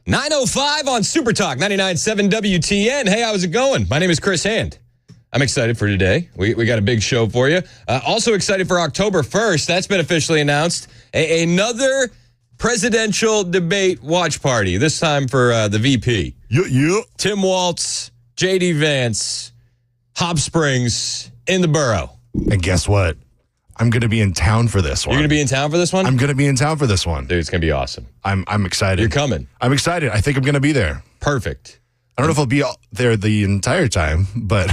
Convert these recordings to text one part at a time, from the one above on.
9:05 on Super Talk 99.7 WTN. Hey, how's it going? My name is Chris Hand. I'm excited for today. We got a big show for you. Also excited for October 1st. That's been officially announced. Another presidential debate watch party, this time for the VP. Yeah. Tim Walz, J.D. Vance, Hop Springs in the borough. And guess what? I'm going to be in town for this one. You're going to be in town for this one? I'm going to be in town for this one. Dude, it's going to be awesome. I'm excited. You're coming. I'm excited. I think I'm going to be there. Perfect. I don't know if I'll be there the entire time, but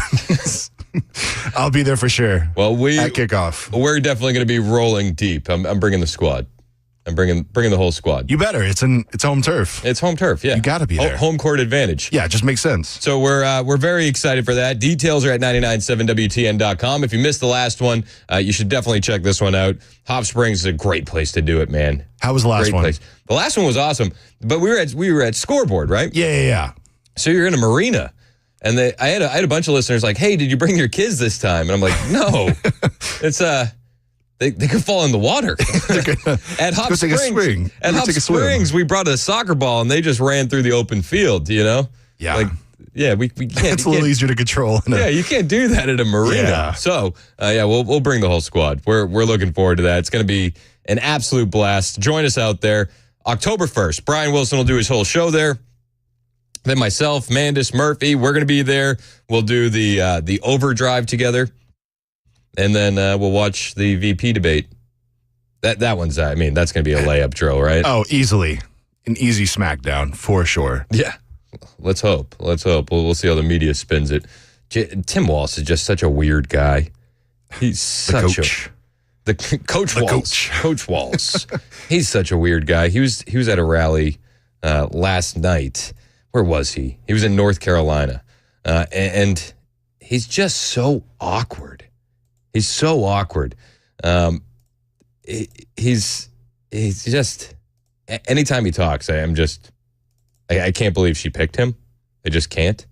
I'll be there for sure. Well, at kickoff. We're definitely going to be rolling deep. I'm bringing the squad. I'm bringing the whole squad. You better. It's home turf. It's home turf, yeah. You got to be there. Home court advantage. Yeah, it just makes sense. So we're very excited for that. Details are at 997WTN.com. If you missed the last one, you should definitely check this one out. Hop Springs is a great place to do it, man. How was the last one? Place. The last one was awesome, but we were at Scoreboard, right? Yeah. So you're in a marina, and I had a bunch of listeners like, "Hey, did you bring your kids this time?" And I'm like, "No, it's They could fall in the water." At Hop Springs, we brought a soccer ball and they just ran through the open field. You know, we can't. It's a little easier to control. You can't do that at a marina. Yeah. So we'll bring the whole squad. We're looking forward to that. It's going to be an absolute blast. Join us out there October 1st. Brian Wilson will do his whole show there. Then myself, Mandis, Murphy, we're going to be there. We'll do the overdrive together. And then we'll watch the VP debate. That one's, that's going to be a layup drill, right? Oh, easily. An easy smackdown, for sure. Yeah. Let's hope. We'll see how the media spins it. Tim Walz is just such a weird guy. He's such Coach Walz. He's such a weird guy. He was at a rally last night. Where was he? He was in North Carolina. And he's just so awkward. He's so awkward. He's just, anytime he talks, I can't believe she picked him. I just can't.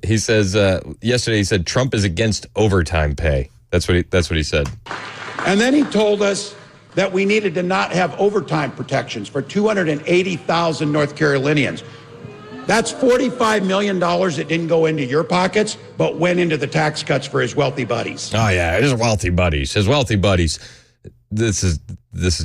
He says, yesterday he said Trump is against overtime pay. That's what he said. And then he told us that we needed to not have overtime protections for 280,000 North Carolinians. That's $45 million that didn't go into your pockets, but went into the tax cuts for his wealthy buddies. Oh, yeah, his wealthy buddies. This is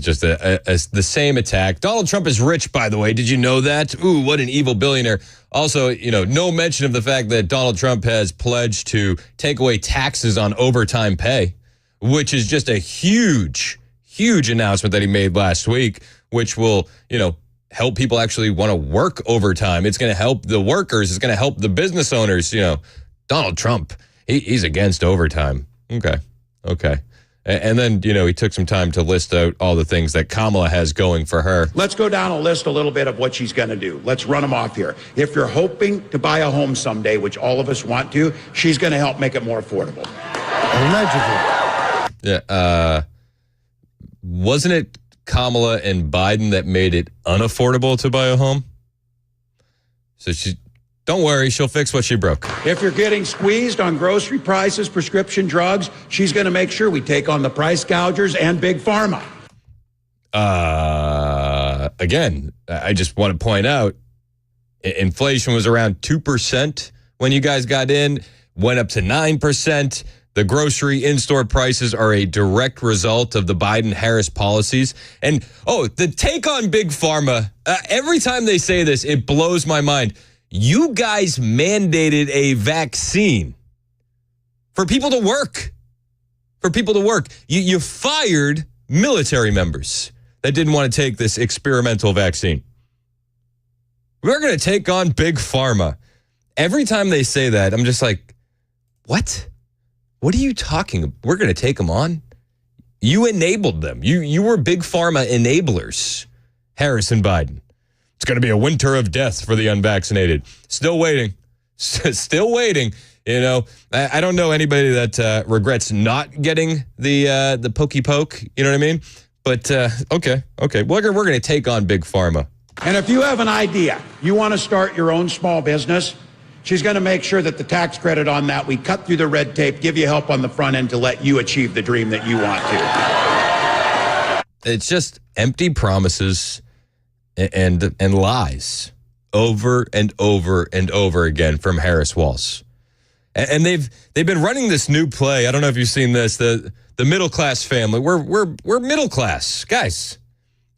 just the same attack. Donald Trump is rich, by the way. Did you know that? Ooh, what an evil billionaire. Also, no mention of the fact that Donald Trump has pledged to take away taxes on overtime pay, which is just a huge announcement that he made last week, which will, help people actually want to work overtime. It's going to help the workers. It's going to help the business owners. Donald Trump, he's against overtime. Okay. And then, he took some time to list out all the things that Kamala has going for her. Let's go down a list a little bit of what she's going to do. Let's run them off here. If you're hoping to buy a home someday, which all of us want to, she's going to help make it more affordable. Allegedly. Yeah. Wasn't it Kamala and Biden that made it unaffordable to buy a home? So don't worry, she'll fix what she broke. If you're getting squeezed on grocery prices, prescription drugs, she's going to make sure we take on the price gougers and Big Pharma. Again, I just want to point out, inflation was around 2% when you guys got in, went up to 9%. The grocery in-store prices are a direct result of the Biden-Harris policies. And, the take on Big Pharma, every time they say this, it blows my mind. You guys mandated a vaccine for people to work. You fired military members that didn't want to take this experimental vaccine. We're going to take on Big Pharma. Every time they say that, I'm just like, what? What are you talking about? We're going to take them on? You enabled them. You were Big Pharma enablers, Harris and Biden. It's going to be a winter of death for the unvaccinated. Still waiting. Still waiting. I don't know anybody that regrets not getting the pokey poke. You know what I mean? But, okay. We're going to take on Big Pharma. And if you have an idea, you want to start your own small business, she's going to make sure that the tax credit on that, we cut through the red tape, give you help on the front end to let you achieve the dream that you want to. It's just empty promises and lies over and over and over again from Harris Walz. And they've been running this new play. I don't know if you've seen this. The middle class family. We're middle class guys.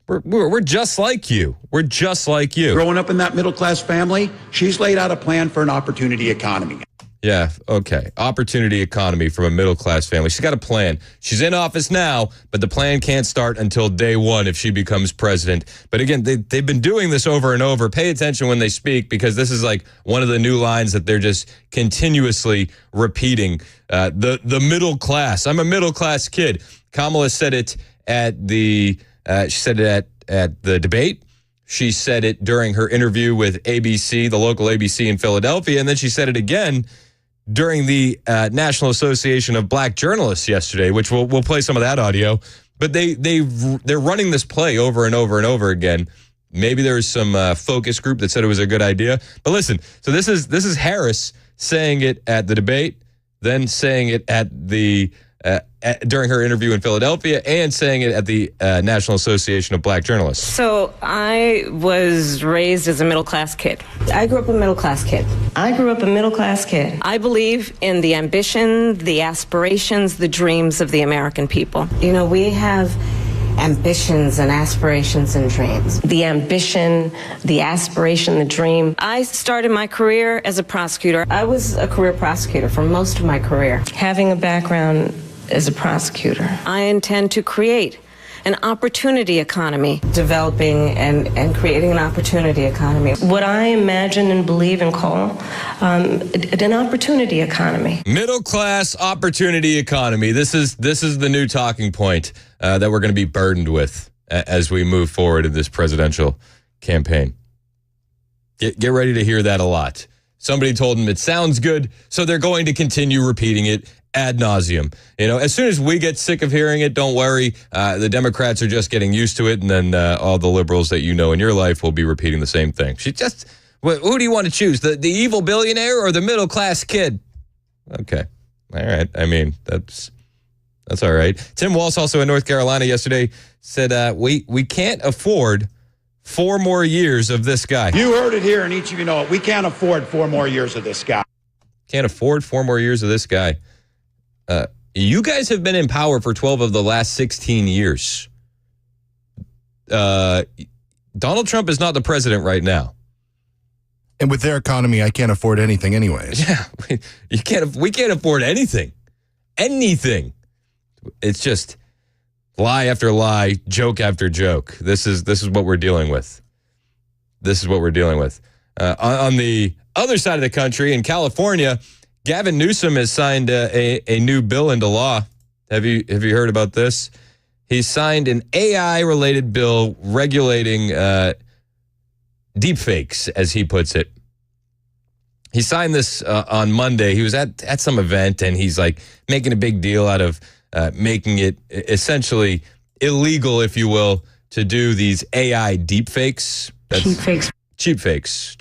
We're just like you. We're just like you. Growing up in that middle class family, she's laid out a plan for an opportunity economy. Yeah, okay. Opportunity economy from a middle-class family. She's got a plan. She's in office now, but the plan can't start until day one if she becomes president. But again, they've been doing this over and over. Pay attention when they speak, because this is like one of the new lines that they're just continuously repeating. The middle class. I'm a middle-class kid. Kamala said it at the debate. She said it during her interview with ABC, the local ABC in Philadelphia, and then she said it again during the National Association of Black Journalists yesterday, which we'll play some of that audio. But they're running this play over and over and over again. Maybe there was some focus group that said it was a good idea. But listen, so this is Harris saying it at the debate, then saying it at the during her interview in Philadelphia, and saying it at the National Association of Black Journalists. So I was raised as a middle-class kid. I grew up a middle-class kid. I believe in the ambition, the aspirations, the dreams of the American people. You know, we have ambitions and aspirations and dreams. The ambition, the aspiration, the dream. I started my career as a prosecutor. I was a career prosecutor for most of my career. Having a background as a prosecutor, I intend to create an opportunity economy. Developing and creating an opportunity economy. What I imagine and believe and call an opportunity economy. Middle class opportunity economy. This is the new talking point that we're going to be burdened with as we move forward in this presidential campaign. Get ready to hear that a lot. Somebody told them it sounds good, so they're going to continue repeating it ad nauseum. You know, as soon as we get sick of hearing it, don't worry. The Democrats are just getting used to it, and then all the liberals that you know in your life will be repeating the same thing. Who do you want to choose? The evil billionaire or the middle class kid? Okay, all right. I mean, that's all right. Tim Walz, also in North Carolina yesterday, said we can't afford 4 more years of this guy. You heard it here, and each of you know it. We can't afford 4 more years of this guy. Can't afford 4 more years of this guy. You guys have been in power for 12 of the last 16 years. Donald Trump is not the president right now. And with their economy, I can't afford anything anyways. Yeah, we can't afford anything. Anything. It's just lie after lie, joke after joke. This is what we're dealing with. This is what we're dealing with. On the other side of the country, in California, Gavin Newsom has signed a new bill into law. Have you heard about this? He signed an AI-related bill regulating deepfakes, as he puts it. He signed this on Monday. He was at some event, and he's like making a big deal out of making it essentially illegal, if you will, to do these AI deepfakes. Cheap fakes,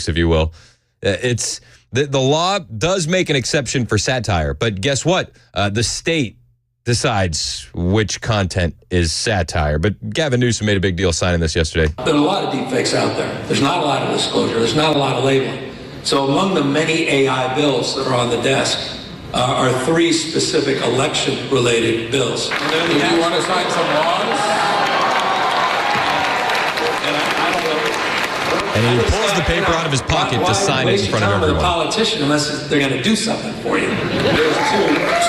if you will. It's the law does make an exception for satire, but guess what? The state decides which content is satire. But Gavin Newsom made a big deal signing this yesterday. There are a lot of deepfakes out there. There's not a lot of disclosure. There's not a lot of labeling. So among the many AI bills that are on the desk are 3 specific election-related bills. Do you want to sign some laws? And he pulls the paper out of his pocket to sign it in front of everyone. The politician, unless they're going to do something for you. There's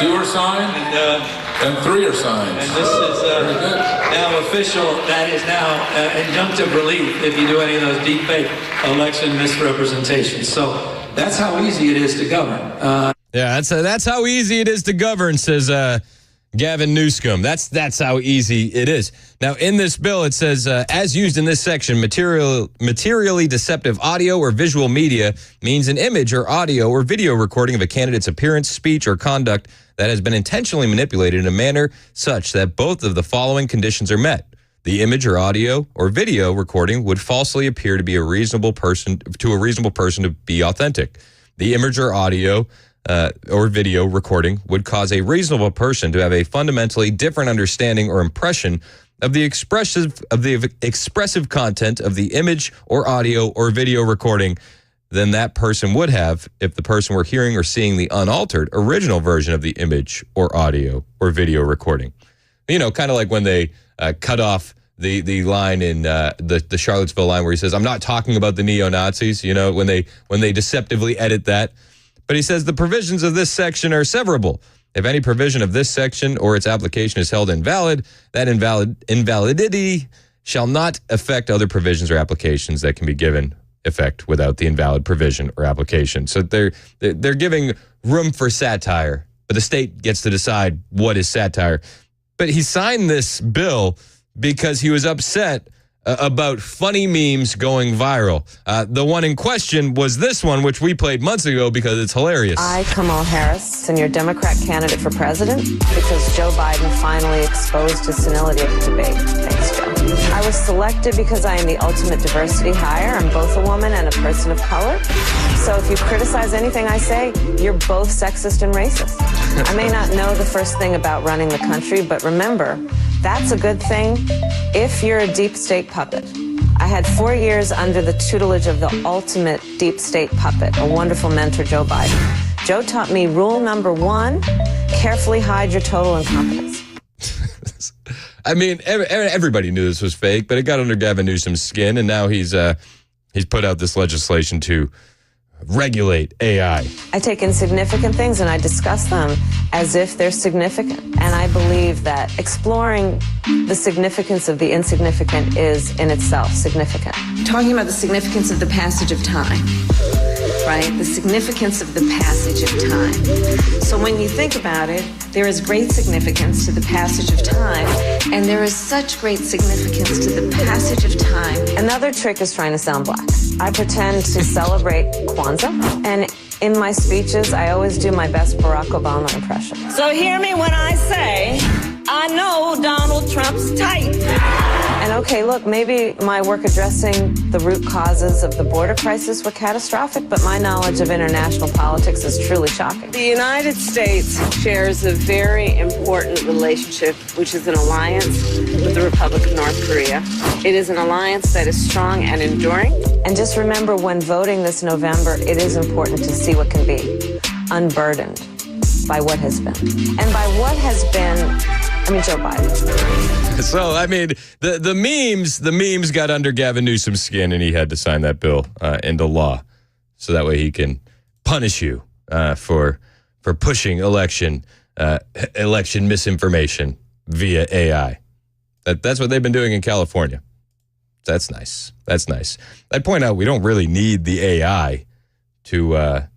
2 are signed, and 3 are signed. And this is now official. That is now injunctive relief if you do any of those deepfake election misrepresentations. So that's how easy it is to govern. That's how easy it is to govern, says Gavin Newsom. That's how easy it is. Now, in this bill, it says, as used in this section, materially deceptive audio or visual media means an image or audio or video recording of a candidate's appearance, speech, or conduct that has been intentionally manipulated in a manner such that both of the following conditions are met. The image or audio or video recording would falsely appear to be a reasonable person to be authentic. The image or audio or video recording would cause a reasonable person to have a fundamentally different understanding or impression of the expressive content of the image or audio or video recording than that person would have if the person were hearing or seeing the unaltered original version of the image or audio or video recording. You know, kind of like when they cut off the line in the Charlottesville line where he says, "I'm not talking about the neo-Nazis," you know, when they deceptively edit that. But he says the provisions of this section are severable. If any provision of this section or its application is held invalid, that invalidity shall not affect other provisions or applications that can be given effect without the invalid provision or application. So they're giving room for satire, but the state gets to decide what is satire. But he signed this bill because he was upset about funny memes going viral. The one in question was this one, which we played months ago because it's hilarious. I, Kamala Harris, and your Democrat candidate for president because Joe Biden finally exposed his senility at the debate. Thanks, Joe. I was selected because I am the ultimate diversity hire. I'm both a woman and a person of color. So if you criticize anything I say, you're both sexist and racist. I may not know the first thing about running the country, but remember, that's a good thing if you're a deep state puppet. I had 4 years under the tutelage of the ultimate deep state puppet, a wonderful mentor, Joe Biden. Joe taught me rule number 1, carefully hide your total incompetence. I mean, everybody knew this was fake, but it got under Gavin Newsom's skin, and now he's put out this legislation to regulate AI. I take insignificant things and I discuss them as if they're significant. And I believe that exploring the significance of the insignificant is in itself significant. Talking about the significance of the passage of time, right? The significance of the passage of time. So when you think about it, there is great significance to the passage of time, and there is such great significance to the passage of time. Another trick is trying to sound black. I pretend to celebrate Kwanzaa, and in my speeches, I always do my best Barack Obama impression. So hear me when I say, I know Donald Trump's type. And okay, look, maybe my work addressing the root causes of the border crisis were catastrophic, but my knowledge of international politics is truly shocking. The United States shares a very important relationship, which is an alliance with the Republic of North Korea. It is an alliance that is strong and enduring. And just remember, when voting this November, it is important to see what can be unburdened by what has been. And by what has been, I mean, Joe Biden. So, I mean, the memes got under Gavin Newsom's skin, and he had to sign that bill into law. So that way he can punish you for pushing election misinformation via AI. That's what they've been doing in California. That's nice. That's nice. I'd point out we don't really need the AI to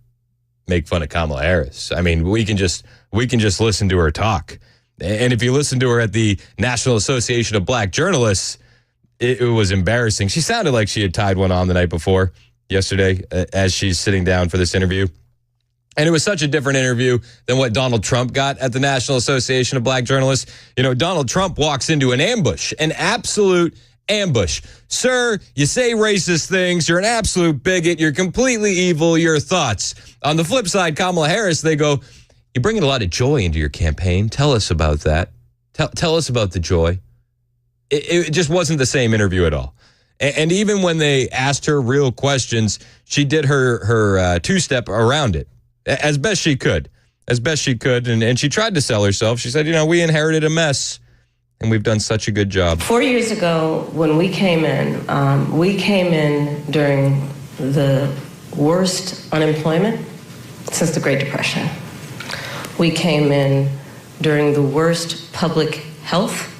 make fun of Kamala Harris. I mean, we can just listen to her talk. And if you listen to her at the National Association of Black Journalists, it was embarrassing. She sounded like she had tied one on the night before, yesterday, as she's sitting down for this interview. And it was such a different interview than what Donald Trump got at the National Association of Black Journalists. You know, Donald Trump walks into an ambush, an absolute ambush. Sir, you say racist things. You're an absolute bigot. You're completely evil. Your thoughts. On the flip side, Kamala Harris, they go, you're bringing a lot of joy into your campaign. Tell us about that. Tell us about the joy. It just wasn't the same interview at all. And even when they asked her real questions, she did her two-step around it as best she could. And she tried to sell herself. She said, you know, we inherited a mess, and we've done such a good job. 4 years ago, when we came in during the worst unemployment since the Great Depression. We came in during the worst public health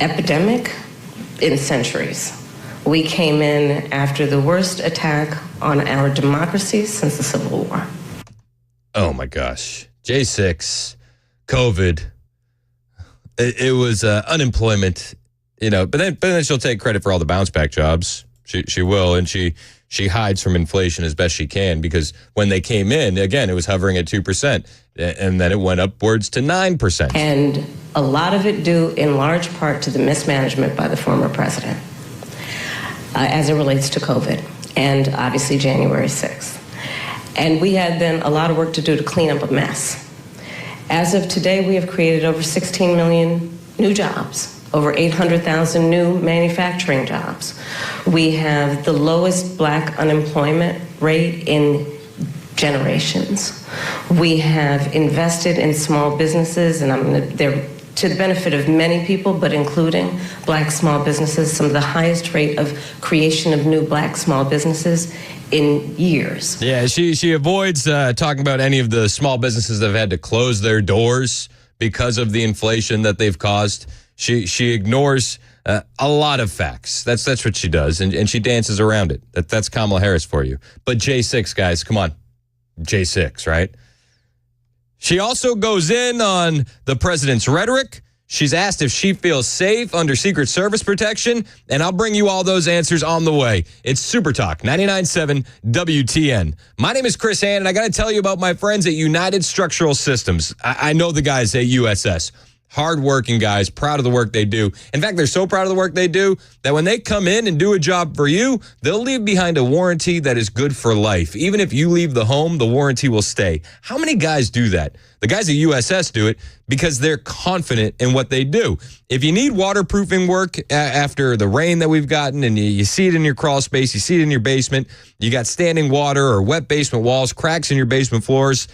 epidemic in centuries. We came in after the worst attack on our democracy since the Civil War. Oh my gosh. J6, COVID, it was unemployment, you know, but then she'll take credit for all the bounce back jobs. She will, and she hides from inflation as best she can, because when they came in, again, it was hovering at 2%, and then it went upwards to 9%. And a lot of it due in large part to the mismanagement by the former president as it relates to COVID and obviously January 6th. And we had then a lot of work to do to clean up a mess. As of today, we have created over 16 million new jobs, over 800,000 new manufacturing jobs. We have the lowest black unemployment rate in generations. We have invested in small businesses, and they're to the benefit of many people, but including black small businesses, some of the highest rate of creation of new black small businesses in years. Yeah, she avoids talking about any of the small businesses that have had to close their doors because of the inflation that they've caused. She ignores a lot of facts. That's what she does, and she dances around it. That's Kamala Harris for you. But J6, guys, come on. J6, right? She also goes in on the president's rhetoric. She's asked if she feels safe under Secret Service protection, and I'll bring you all those answers on the way. It's Super Talk 99.7 WTN. My name is Chris Hand, and I got to tell you about my friends at United Structural Systems. I know the guys at USS. Hardworking guys, proud of the work they do. In fact, they're so proud of the work they do that when they come in and do a job for you, they'll leave behind a warranty that is good for life. Even if you leave the home, the warranty will stay. How many guys do that? The guys at USS do it because they're confident in what they do. If you need waterproofing work after the rain that we've gotten, and you see it in your crawl space, you see it in your basement, you got standing water or wet basement walls, cracks in your basement floors,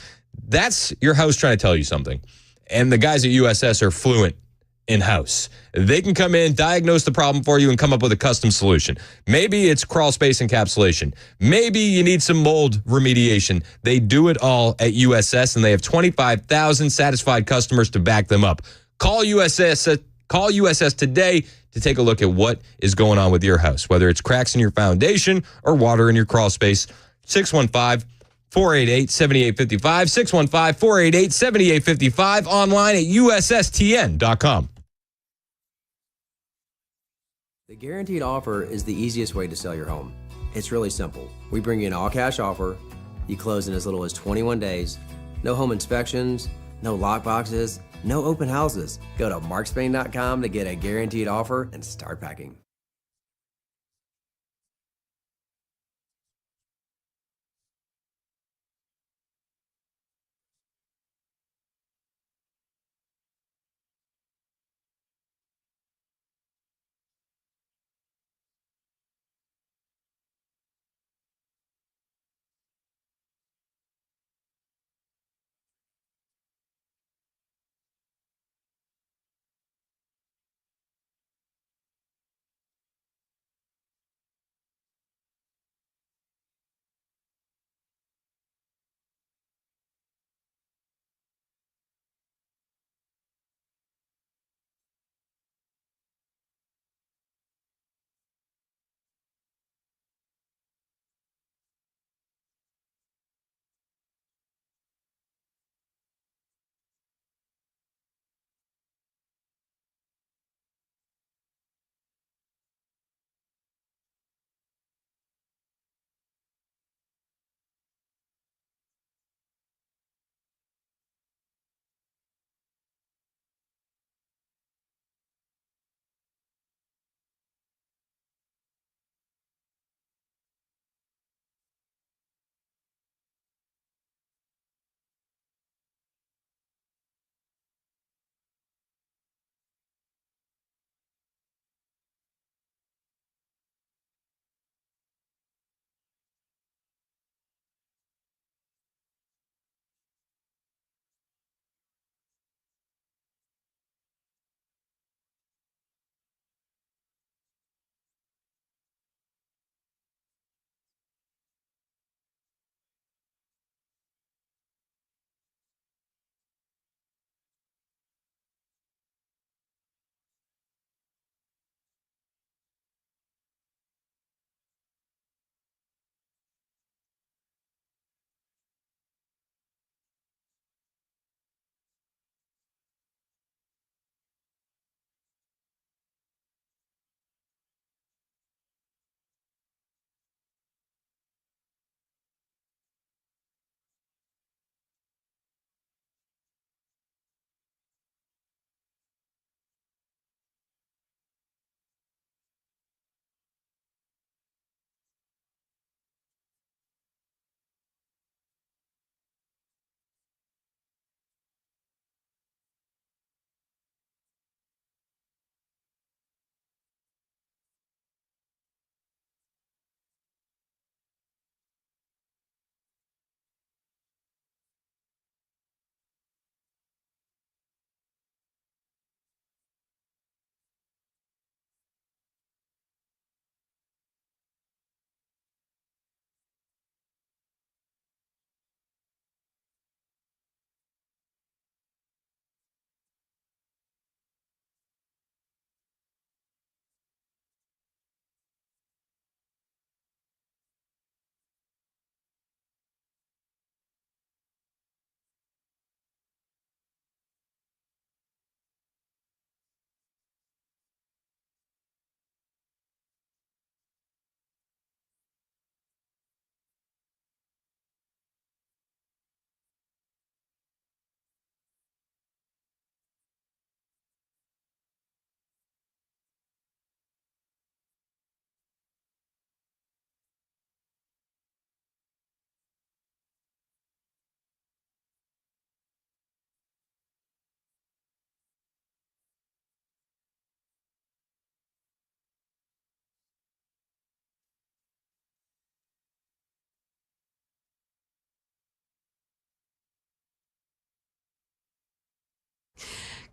that's your house trying to tell you something. And the guys at USS are fluent in-house. They can come in, diagnose the problem for you, and come up with a custom solution. Maybe it's crawl space encapsulation. Maybe you need some mold remediation. They do it all at USS, and they have 25,000 satisfied customers to back them up. Call USS today to take a look at what is going on with your house, whether it's cracks in your foundation or water in your crawl space. 615-488-7855, 615-488-7855, online at USSTN.com. The guaranteed offer is the easiest way to sell your home. It's really simple. We bring you an all-cash offer. You close in as little as 21 days. No home inspections, no lockboxes, no open houses. Go to markspain.com to get a guaranteed offer and start packing.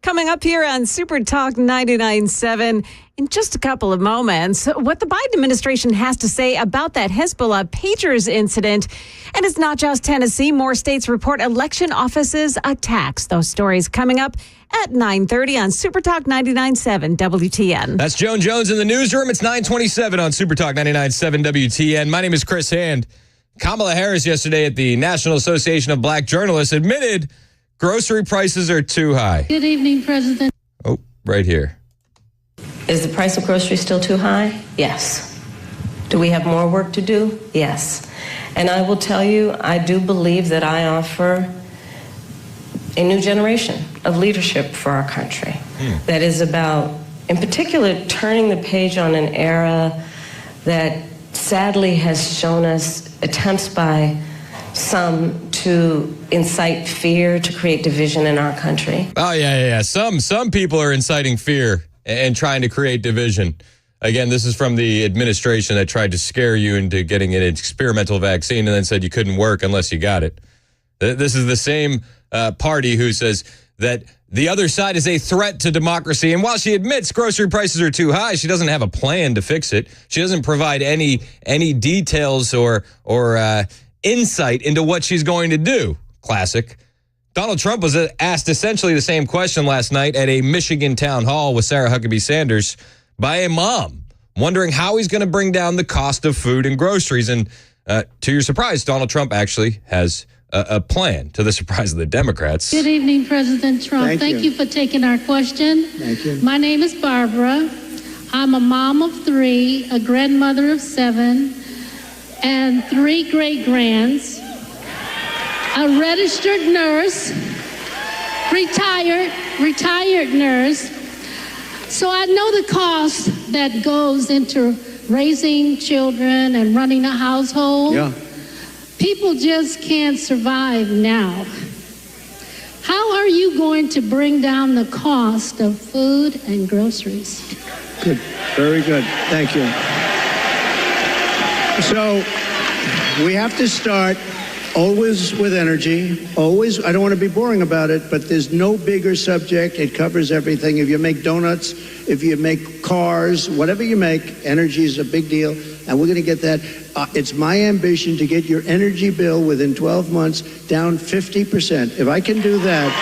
Coming up here on Super Talk 99.7 in just a couple of moments, what the Biden administration has to say about that Hezbollah pagers incident. And it's not just Tennessee. More states report election offices attacks. Those stories coming up at 9:30 on Super Talk 99.7 WTN. That's Joan Jones in the newsroom. It's 9:27 on Super Talk 99.7 WTN. My name is Chris Hand. Kamala Harris yesterday at the National Association of Black Journalists admitted grocery prices are too high. Good evening, President. Oh, right here. Is the price of groceries still too high? Yes. Do we have more work to do? Yes. And I will tell you, I do believe that I offer a new generation of leadership for our country that is about, in particular, turning the page on an era that sadly has shown us attempts by some to incite fear, to create division in our country. Oh, yeah. Some people are inciting fear and trying to create division. Again, this is from the administration that tried to scare you into getting an experimental vaccine and then said you couldn't work unless you got it. This is the same party who says that the other side is a threat to democracy. And while she admits grocery prices are too high, she doesn't have a plan to fix it. She doesn't provide any details or insight into what she's going to do. Classic. Donald Trump was asked essentially the same question last night at a Michigan town hall with Sarah Huckabee Sanders by a mom, wondering how he's going to bring down the cost of food and groceries. And to your surprise, Donald Trump actually has a plan, to the surprise of the Democrats. Good evening, President Trump. Thank you for taking our question. Thank you. My name is Barbara. I'm a mom of 3, a grandmother of 7, and 3 great-grands, a registered nurse, retired nurse. So I know the cost that goes into raising children and running a household. Yeah. People just can't survive now. How are you going to bring down the cost of food and groceries? Good. Very good. Thank you. So we have to start always with energy. Always. I don't want to be boring about it, but there's no bigger subject. It covers everything. If you make donuts, if you make cars, whatever you make, energy is a big deal. And we're going to get that. It's my ambition to get your energy bill within 12 months down 50%. If I can do that,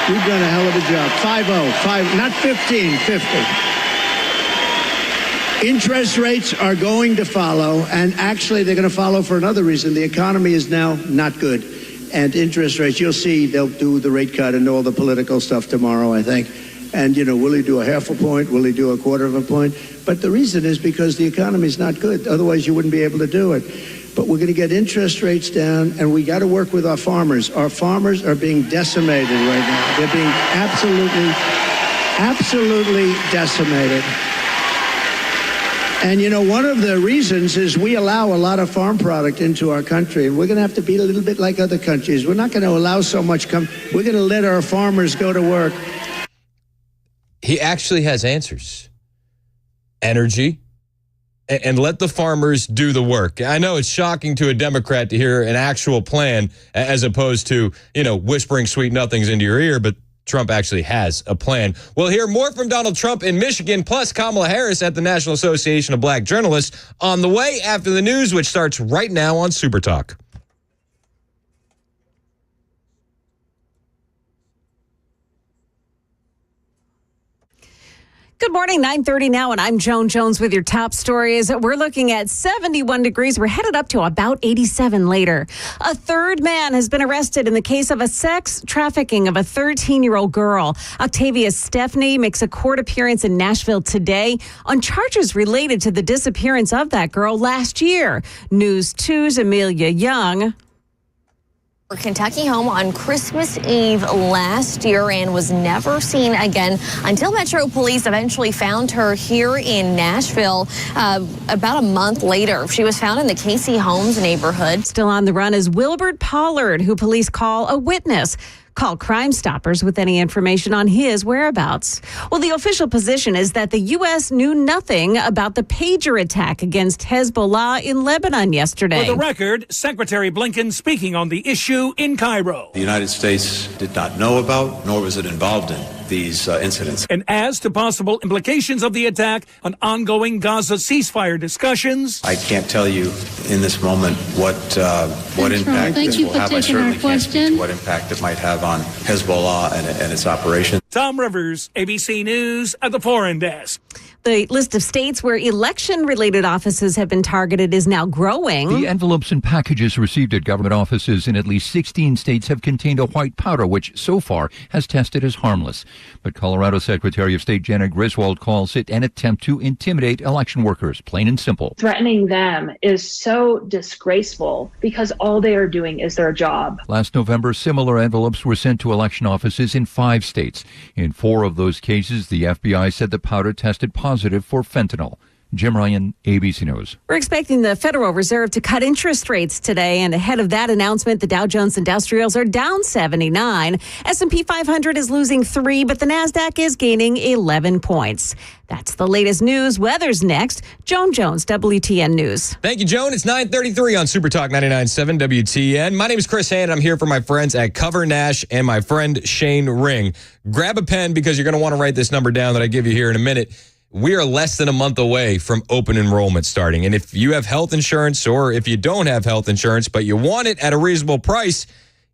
we've done a hell of a job. 5-0, not 15, 50. Interest rates are going to follow, and actually they're going to follow for another reason. The economy is now not good. And interest rates, you'll see they'll do the rate cut and all the political stuff tomorrow, I think. And, will he do a half a point? Will he do a quarter of a point? But the reason is because the economy is not good. Otherwise, you wouldn't be able to do it. But we're going to get interest rates down, and we got to work with our farmers. Our farmers are being decimated right now. They're being absolutely decimated. And, one of the reasons is we allow a lot of farm product into our country, and we're going to have to be a little bit like other countries. We're not going to allow so much We're going to let our farmers go to work. He actually has answers. Energy, and let the farmers do the work. I know it's shocking to a Democrat to hear an actual plan as opposed to, whispering sweet nothings into your ear, but Trump actually has a plan. We'll hear more from Donald Trump in Michigan, plus Kamala Harris at the National Association of Black Journalists on the way after the news, which starts right now on Super Talk. Good morning, 9:30 now, and I'm Joan Jones with your top stories. We're looking at 71 degrees. We're headed up to about 87 later. A third man has been arrested in the case of a sex trafficking of a 13-year-old girl. Octavia Stephanie makes a court appearance in Nashville today on charges related to the disappearance of that girl last year. News 2's Amelia Young. Her Kentucky home on Christmas Eve last year and was never seen again until Metro Police eventually found her here in Nashville about a month later. She was found in the Casey Holmes neighborhood. Still on the run is Wilbert Pollard, who police call a witness. Call Crime Stoppers with any information on his whereabouts. Well, the official position is that the U.S. knew nothing about the pager attack against Hezbollah in Lebanon yesterday. For the record, Secretary Blinken speaking on the issue in Cairo. The United States did not know about, nor was it involved in, these incidents. And as to possible implications of the attack on ongoing Gaza ceasefire discussions, I can't tell you in this moment what impact this will have. I certainly can't speak to what impact it might have on Hezbollah and its operation. Tom Rivers, ABC News at the Foreign Desk. The list of states where election-related offices have been targeted is now growing. The envelopes and packages received at government offices in at least 16 states have contained a white powder, which so far has tested as harmless. But Colorado Secretary of State Janet Griswold calls it an attempt to intimidate election workers, plain and simple. Threatening them is so disgraceful because all they are doing is their job. Last November, similar envelopes were sent to election offices in 5 states. In 4 of those cases, the FBI said the powder tested positive for fentanyl. Jim Ryan, ABC News. We're expecting the Federal Reserve to cut interest rates today, and ahead of that announcement, the Dow Jones Industrials are down 79. S&P 500 is losing 3, but the NASDAQ is gaining 11 points. That's the latest news. Weather's next. Joan Jones, WTN News. Thank you, Joan. It's 9:33 on Super Talk 99.7 WTN. My name is Chris Hand. I'm here for my friends at Cover Nash and my friend Shane Ring. Grab a pen because you're going to want to write this number down that I give you here in a minute. We are less than a month away from open enrollment starting. And if you have health insurance or if you don't have health insurance, but you want it at a reasonable price,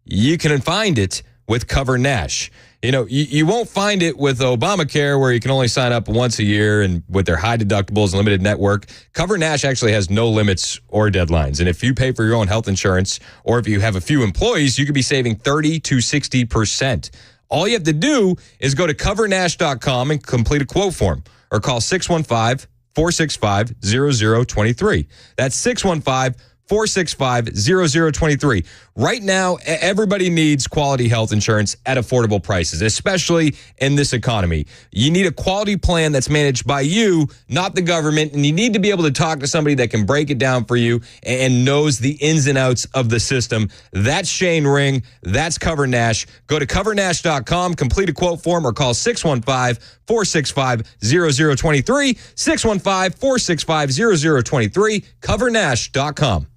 you can find it with Cover Nash. You know, you won't find it with Obamacare where you can only sign up once a year and with their high deductibles and limited network. Cover Nash actually has no limits or deadlines. And if you pay for your own health insurance or if you have a few employees, you could be saving 30 to 60%. All you have to do is go to covernash.com and complete a quote form or call 615-465-0023. That's 615-465-0023. Right now, everybody needs quality health insurance at affordable prices, especially in this economy. You need a quality plan that's managed by you, not the government, and you need to be able to talk to somebody that can break it down for you and knows the ins and outs of the system. That's Shane Ring. That's Cover Nash. Go to covernash.com, complete a quote form, or call 615-465-0023, 615-465-0023, covernash.com.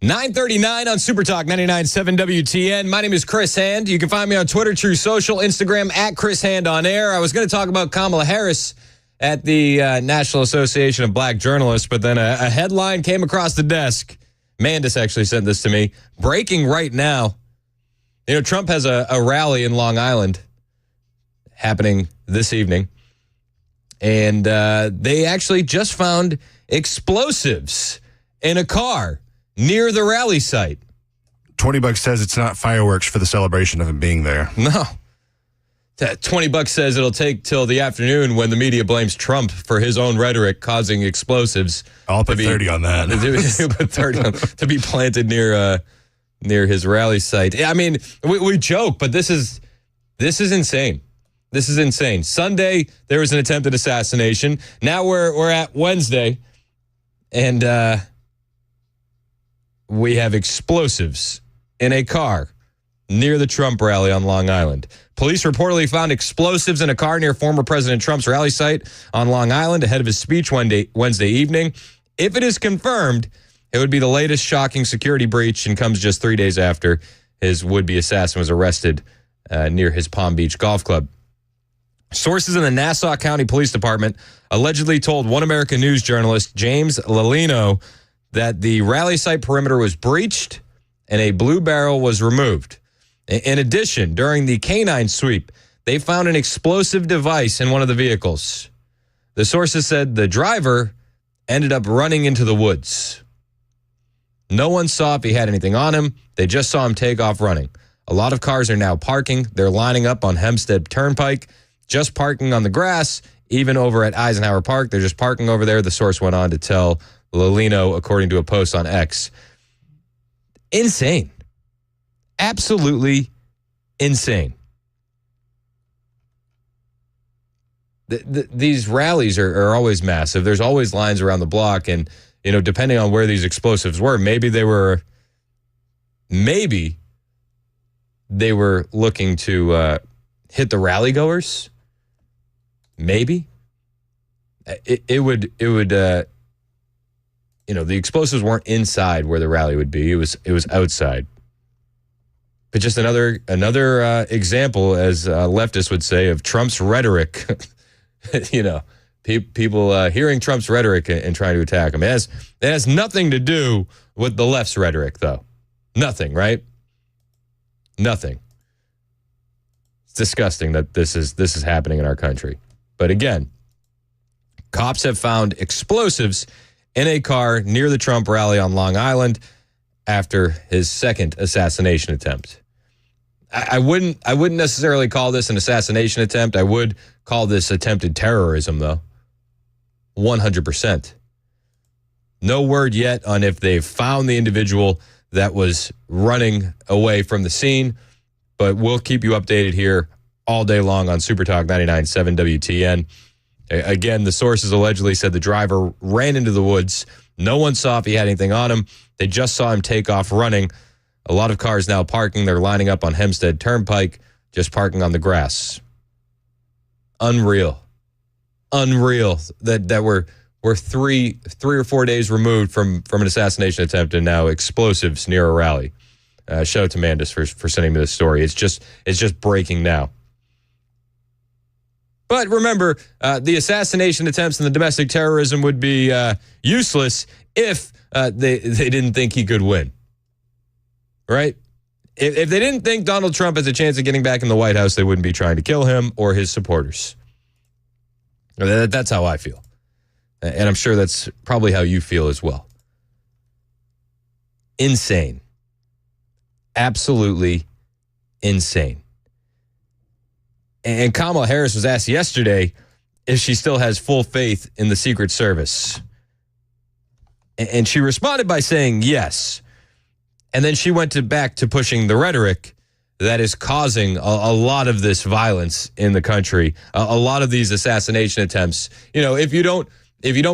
9:39 on Super Talk 99.7 WTN. My name is Chris Hand. You can find me on Twitter, True Social, Instagram at Chris Hand on Air. I was going to talk about Kamala Harris at the National Association of Black Journalists, but then a headline came across the desk. Mandis actually sent this to me. Breaking right now. You know, Trump has a rally in Long Island happening this evening, and they actually just found explosives in a car near the rally site. $20 says it's not fireworks for the celebration of him being there. No. $20 says it'll take till the afternoon when the media blames Trump for his own rhetoric causing explosives. I'll put 30 on that. Put 30 on, to be planted near his rally site. I mean, we joke, but this is insane. This is insane. Sunday, there was an attempted assassination. Now we're at Wednesday, and we have explosives in a car near the Trump rally on Long Island. Police reportedly found explosives in a car near former President Trump's rally site on Long Island ahead of his speech Wednesday evening. If it is confirmed, it would be the latest shocking security breach and comes just 3 days after his would-be assassin was arrested near his Palm Beach golf club. Sources in the Nassau County Police Department allegedly told One American News journalist James Lalino that the rally site perimeter was breached and a blue barrel was removed. In addition, during the canine sweep, they found an explosive device in one of the vehicles. The sources said the driver ended up running into the woods. No one saw if he had anything on him. They just saw him take off running. A lot of cars are now parking. They're lining up on Hempstead Turnpike, just parking on the grass, even over at Eisenhower Park. They're just parking over there. The source went on to tell Lalino, according to a post on X. Insane. Absolutely insane. These rallies are always massive. There's always lines around the block, and you know, depending on where these explosives were, maybe they were looking to hit the rally goers. Maybe it would. The explosives weren't inside where the rally would be. It was outside. But just another example, as leftists would say, of Trump's rhetoric. People hearing Trump's rhetoric and trying to attack him. It has nothing to do with the left's rhetoric, though. Nothing, right? Nothing. It's disgusting that this is happening in our country. But again, cops have found explosives in a car near the Trump rally on Long Island after his second assassination attempt. I wouldn't necessarily call this an assassination attempt. I would call this attempted terrorism, though. 100%. No word yet on if they've found the individual that was running away from the scene, but we'll keep you updated here all day long on Super Talk 99.7 WTN. Again, the sources allegedly said the driver ran into the woods. No one saw if he had anything on him. They just saw him take off running. A lot of cars now parking. They're lining up on Hempstead Turnpike, just parking on the grass. Unreal that we're 3 or 4 days removed from an assassination attempt, and now explosives near a rally. Shout out to Mandis for sending me this story. It's just breaking now. But remember, the assassination attempts and the domestic terrorism would be useless if they didn't think he could win. Right? If they didn't think Donald Trump has a chance of getting back in the White House, they wouldn't be trying to kill him or his supporters. That's how I feel. And I'm sure that's probably how you feel as well. Insane. Absolutely insane. And Kamala Harris was asked yesterday if she still has full faith in the Secret Service. And she responded by saying yes. And then she went back to pushing the rhetoric that is causing a lot of this violence in the country, a lot of these assassination attempts. You know, if you don't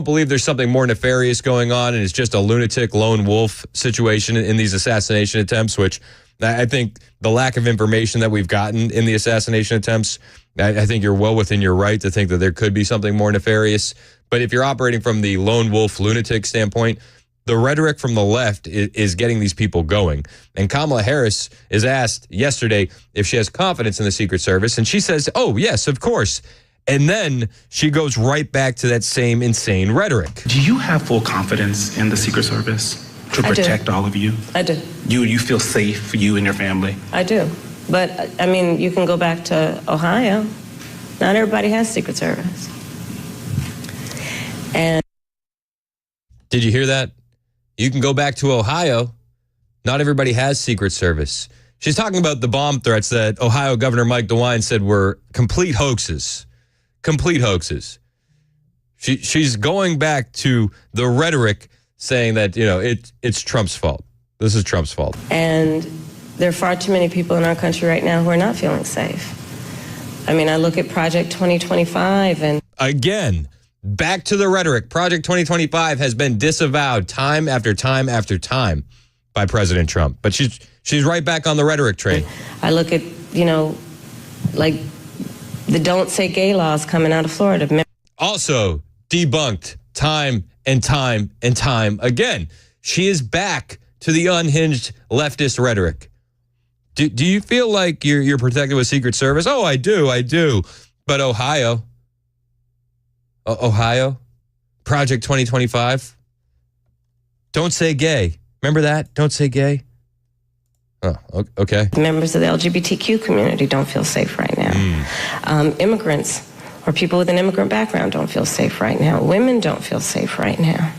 believe there's something more nefarious going on and it's just a lunatic lone wolf situation in these assassination attempts, which I think the lack of information that we've gotten in the assassination attempts, I think you're well within your right to think that there could be something more nefarious. But if you're operating from the lone wolf lunatic standpoint, The rhetoric from the left is getting these people going. And Kamala Harris is asked yesterday if she has confidence in the Secret Service, and she says, oh, yes, of course. And then she goes right back to that same insane rhetoric. Do you have full confidence in the Secret Service to protect all of you? I do. You feel safe for you and your family? I do. But, I mean, you can go back to Ohio. Not everybody has Secret Service. And did you hear that? You can go back to Ohio. Not everybody has Secret Service. She's talking about the bomb threats that Ohio Governor Mike DeWine said were complete hoaxes. Complete hoaxes. She's going back to the rhetoric saying that, it's Trump's fault. This is Trump's fault. And there are far too many people in our country right now who are not feeling safe. I mean, I look at Project 2025 and... Again, back to the rhetoric. Project 2025 has been disavowed time after time after time by President Trump. But she's right back on the rhetoric train. I look at, like the Don't Say Gay laws coming out of Florida. Also debunked time and time and time again. She is back to the unhinged leftist rhetoric. Do you feel like you're protected with Secret Service? Oh, I do. But Ohio, Project 2025, Don't Say Gay. Remember that? Don't say gay. Oh, okay. Members of the LGBTQ community don't feel safe right now. Immigrants or people with an immigrant background don't feel safe right now. Women don't feel safe right now.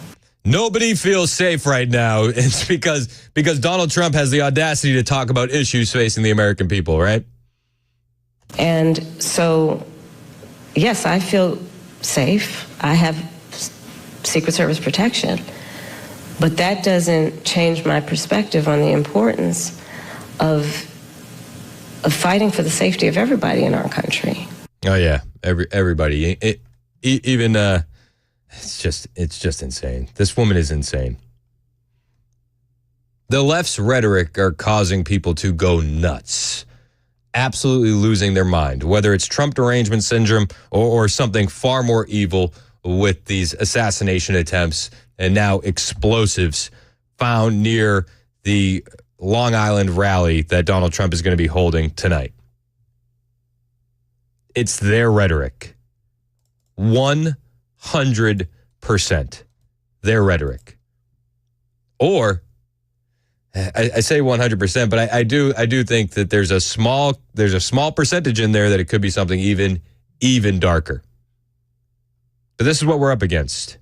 Nobody feels safe right now. It's because Donald Trump has the audacity to talk about issues facing the American people, right? And so, yes, I feel safe. I have Secret Service protection. But that doesn't change my perspective on the importance of fighting for the safety of everybody in our country. Oh yeah, everybody. It's just insane. This woman is insane. The left's rhetoric are causing people to go nuts, absolutely losing their mind, whether it's Trump derangement syndrome or something far more evil with these assassination attempts and now explosives found near the Long Island rally that Donald Trump is going to be holding tonight. It's their rhetoric. 100% their rhetoric. Or, I say 100%, but I do think that there's a small percentage in there that it could be something even darker. But this is what we're up against.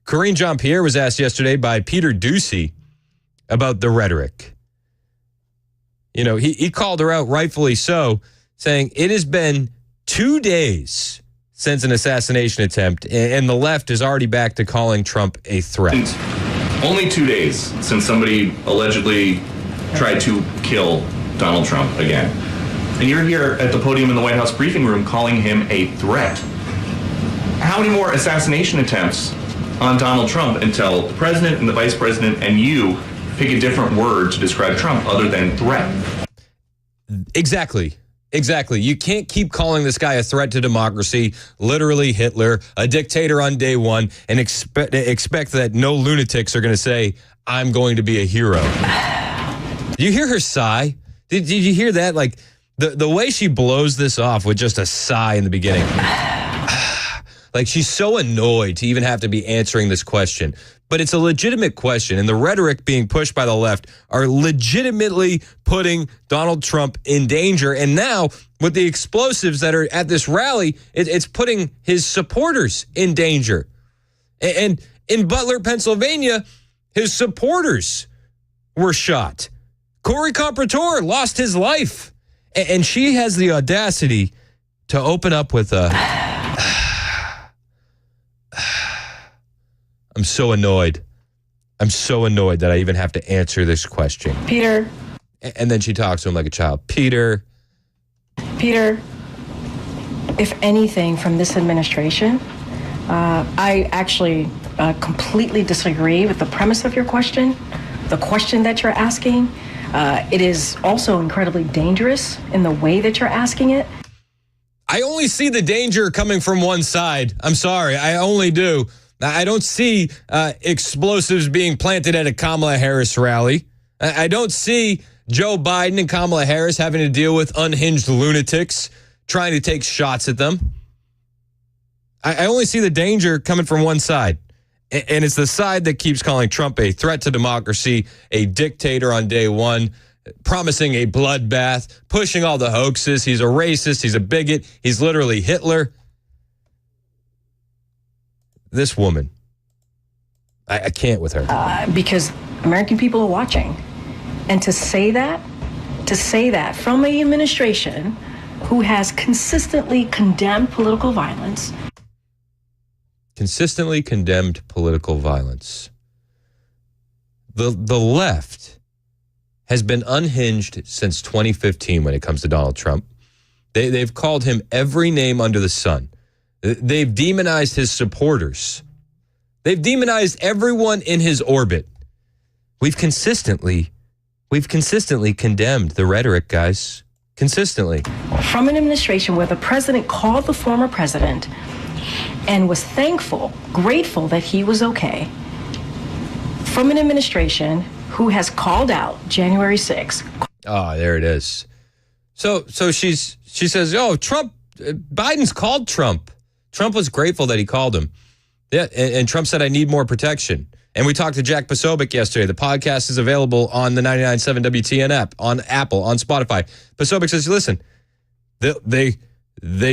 Karine Jean-Pierre was asked yesterday by Peter Doocy about the rhetoric. He called her out, rightfully so, saying it has been 2 days since an assassination attempt, and the left is already back to calling Trump a threat. Only 2 days since somebody allegedly tried to kill Donald Trump again. And you're here at the podium in the White House briefing room calling him a threat. How many more assassination attempts on Donald Trump until the president and the vice president and you pick a different word to describe Trump other than threat? Exactly. You can't keep calling this guy a threat to democracy, literally Hitler, a dictator on day one, and expect that no lunatics are going to say, I'm going to be a hero. Did you hear her sigh? Did you hear that? Like, the way she blows this off with just a sigh in the beginning. Like, she's so annoyed to even have to be answering this question. But it's a legitimate question, and the rhetoric being pushed by the left are legitimately putting Donald Trump in danger. And now, with the explosives that are at this rally, it's putting his supporters in danger. And in Butler, Pennsylvania, his supporters were shot. Corey Comprador lost his life. And she has the audacity to open up with a... I'm so annoyed that I even have to answer this question. Peter. And then she talks to him like a child. Peter, if anything from this administration, I actually completely disagree with the premise of your question, the question that you're asking. It is also incredibly dangerous in the way that you're asking it. I only see the danger coming from one side. I'm sorry. I only do. I don't see explosives being planted at a Kamala Harris rally. I don't see Joe Biden and Kamala Harris having to deal with unhinged lunatics trying to take shots at them. I only see the danger coming from one side. And it's the side that keeps calling Trump a threat to democracy, a dictator on day one, promising a bloodbath, pushing all the hoaxes. He's a racist. He's a bigot. He's literally Hitler. This woman, I can't with her. Because American people are watching. And to say that from an administration who has consistently condemned political violence. Consistently condemned political violence. The left has been unhinged since 2015 when it comes to Donald Trump. They've called him every name under the sun. They've demonized his supporters. They've demonized everyone in his orbit. We've consistently condemned the rhetoric, guys. Consistently. From an administration where the president called the former president and was grateful that he was okay. From an administration who has called out January 6th. Oh, there it is. So she says, oh, Biden's called Trump. Trump was grateful that he called him. Yeah, and Trump said, I need more protection. And we talked to Jack Posobiec yesterday. The podcast is available on the 99.7 WTN app, on Apple, on Spotify. Posobiec says, listen, they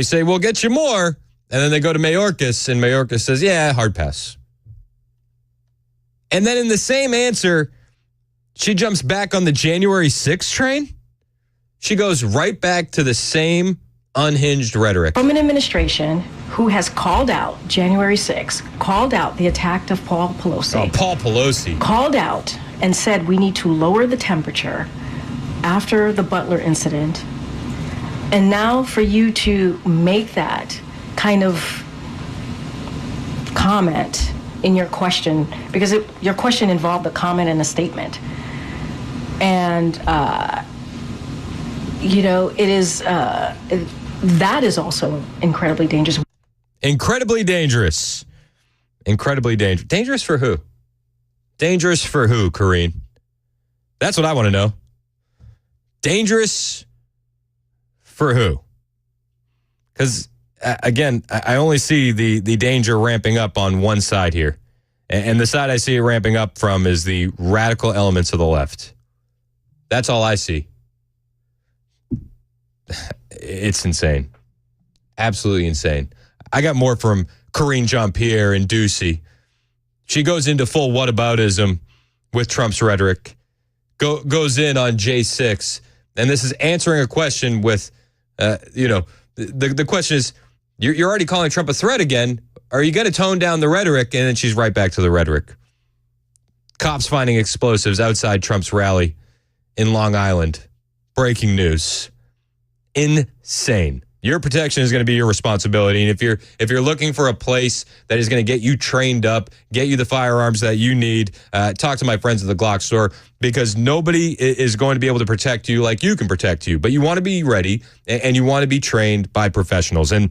say, we'll get you more. And then they go to Mayorkas, and Mayorkas says, yeah, hard pass. And then in the same answer, she jumps back on the January 6th train. She goes right back to the same unhinged rhetoric. From an administration who has called out January 6th, called out the attack of Paul Pelosi. Oh, Paul Pelosi. Called out and said we need to lower the temperature after the Butler incident. And now for you to make that kind of comment in your question, because your question involved a comment and a statement. And, it is, that is also incredibly dangerous. Incredibly dangerous. Incredibly dangerous. Dangerous for who? Dangerous for who, Karine? That's what I want to know. Dangerous for who? Because, again, I only see the danger ramping up on one side here. And the side I see it ramping up from is the radical elements of the left. That's all I see. It's insane. Absolutely insane. I got more from Karine Jean-Pierre and Ducey. She goes into full whataboutism with Trump's rhetoric, goes in on J6, and this is answering a question with, the question is, you're already calling Trump a threat again. Are you going to tone down the rhetoric? And then she's right back to the rhetoric. Cops finding explosives outside Trump's rally in Long Island. Breaking news. Insane. Your protection is going to be your responsibility. And if you're looking for a place that is going to get you trained up, get you the firearms that you need, talk to my friends at the Glock store, because nobody is going to be able to protect you like you can protect you. But you want to be ready and you want to be trained by professionals. And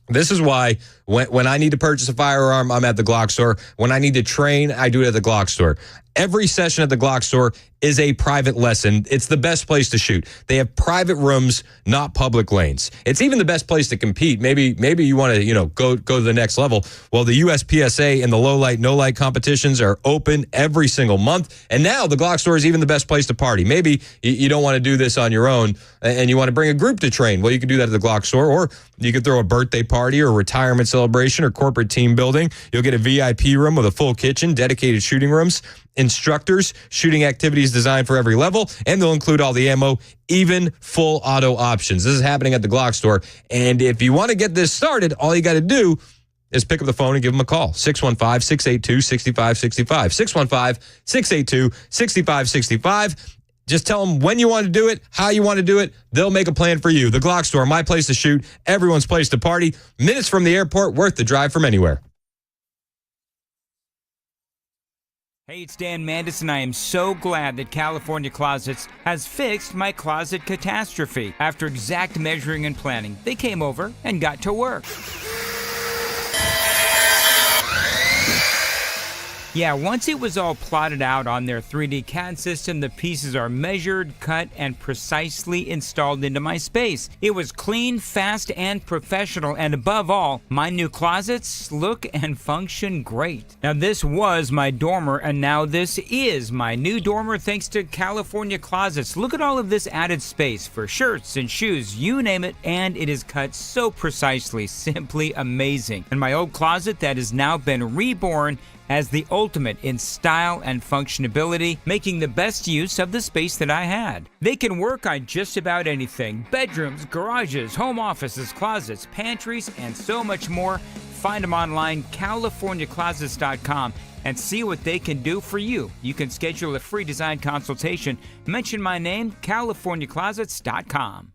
this is why when I need to purchase a firearm, I'm at the Glock store. When I need to train, I do it at the Glock store. Every session at the Glock store is a private lesson. It's the best place to shoot. They have private rooms, not public lanes. It's even the best place to compete. Maybe you want to, go to the next level. Well, the USPSA and the low light, no light competitions are open every single month. And now the Glock store is even the best place to party. Maybe you don't want to do this on your own and you want to bring a group to train. Well, you can do that at the Glock store, or you could throw a birthday party or a retirement celebration or corporate team building. You'll get a VIP room with a full kitchen, dedicated shooting rooms, instructors, shooting activities designed for every level, and they'll include all the ammo, even full auto options. This is happening at the Glock store. And if you want to get this started, all you got to do is pick up the phone and give them a call. 615-682-6565. 615-682-6565. Just tell them when you want to do it, how you want to do it. They'll make a plan for you. The Glock store, my place to shoot, everyone's place to party. Minutes from the airport, worth the drive from anywhere. Hey, it's Dan Mandis, and I am so glad that California Closets has fixed my closet catastrophe. After exact measuring and planning, they came over and got to work. Yeah, once it was all plotted out on their 3D CAD system, the pieces are measured, cut, and precisely installed into my space. It was clean, fast, and professional, and above all, my new closets look and function great. Now, this was my dormer, and now this is my new dormer thanks to California Closets. Look at all of this added space for shirts and shoes, you name it, and it is cut so precisely, simply amazing. And my old closet that has now been reborn as the ultimate in style and functionability, making the best use of the space that I had. They can work on just about anything: bedrooms, garages, home offices, closets, pantries, and so much more. Find them online, CaliforniaClosets.com, and see what they can do for you. You can schedule a free design consultation. Mention my name, CaliforniaClosets.com.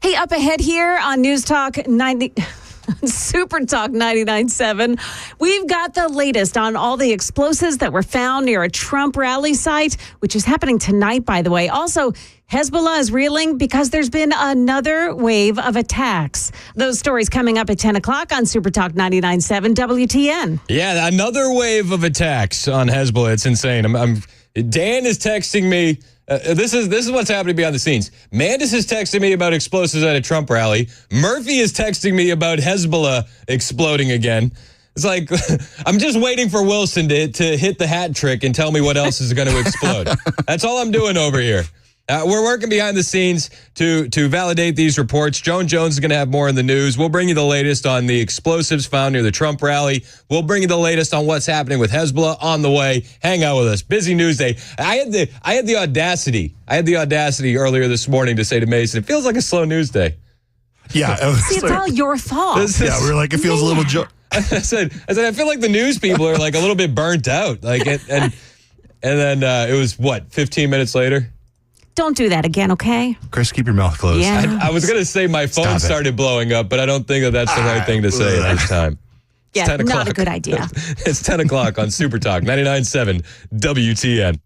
Hey, up ahead here on News Talk 90. Super Talk 99.7. We've got the latest on all the explosives that were found near a Trump rally site, which is happening tonight, by the way. Also, Hezbollah is reeling because there's been another wave of attacks. Those stories coming up at 10 o'clock on Super Talk 99.7 WTN. Yeah, another wave of attacks on Hezbollah. It's insane. Dan is texting me. This is what's happening behind the scenes. Mandis is texting me about explosives at a Trump rally. Murphy is texting me about Hezbollah exploding again. It's like, I'm just waiting for Wilson to hit the hat trick and tell me what else is going to explode. That's all I'm doing over here. We're working behind the scenes to validate these reports. Joan Jones is going to have more in the news. We'll bring you the latest on the explosives found near the Trump rally. We'll bring you the latest on what's happening with Hezbollah on the way. Hang out with us. Busy news day. I had the audacity earlier this morning to say to Mason, it feels like a slow news day. Yeah. See, it's all your fault. Yeah, we were like, it feels a little... I said, I feel like the news people are like a little bit burnt out. Like, and then it was, 15 minutes later? Don't do that again, okay? Chris, keep your mouth closed. Yeah. I was going to say my phone started blowing up, but I don't think that's the right thing to say at this time. Yeah, 10 o'clock. not a good idea. It's 10 o'clock on Super Talk 99.7 WTN.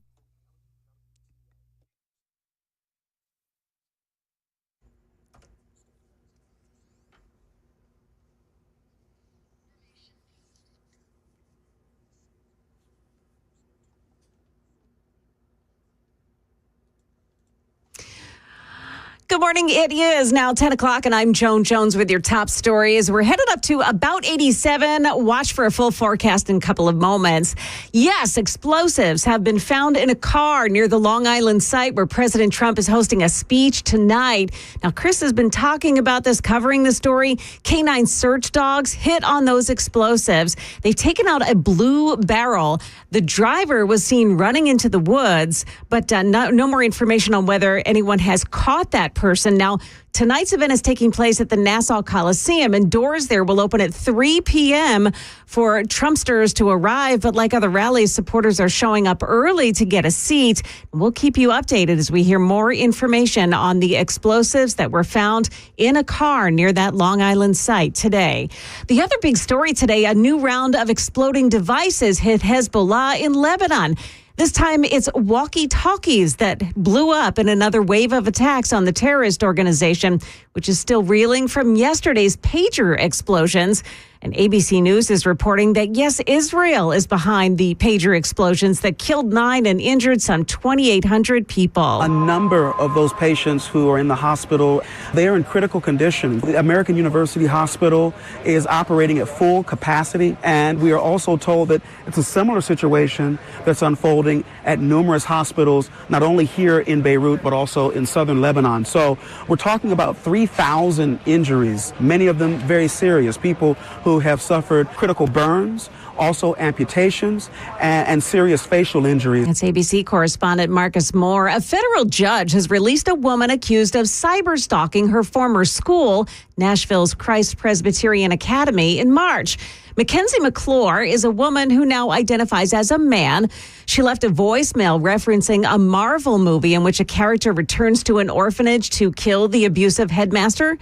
Good morning. It is now 10 o'clock, and I'm Joan Jones with your top stories. We're headed up to about 87. Watch for a full forecast in a couple of moments. Yes, explosives have been found in a car near the Long Island site where President Trump is hosting a speech tonight. Now, Chris has been talking about this, covering the story. Canine search dogs hit on those explosives. They've taken out a blue barrel. The driver was seen running into the woods, but no more information on whether anyone has caught that person. Now, tonight's event is taking place at the Nassau Coliseum, and doors there will open at 3 p.m. for Trumpsters to arrive. But like other rallies, supporters are showing up early to get a seat. We'll keep you updated as we hear more information on the explosives that were found in a car near that Long Island site today. The other big story today, a new round of exploding devices hit Hezbollah in Lebanon. This time, it's walkie-talkies that blew up in another wave of attacks on the terrorist organization, which is still reeling from yesterday's pager explosions. And ABC News is reporting that, yes, Israel is behind the pager explosions that killed 9 and injured some 2,800 people. A number of those patients who are in the hospital, they are in critical condition. The American University Hospital is operating at full capacity, and we are also told that it's a similar situation that's unfolding at numerous hospitals, not only here in Beirut, but also in southern Lebanon. So we're talking about 3,000 injuries, many of them very serious, people who have suffered critical burns, also amputations, and serious facial injuries. That's ABC correspondent Marcus Moore. A federal judge has released a woman accused of cyber-stalking her former school, Nashville's Christ Presbyterian Academy, in March. Mackenzie McClure is a woman who now identifies as a man. She left a voicemail referencing a Marvel movie in which a character returns to an orphanage to kill the abusive headmaster.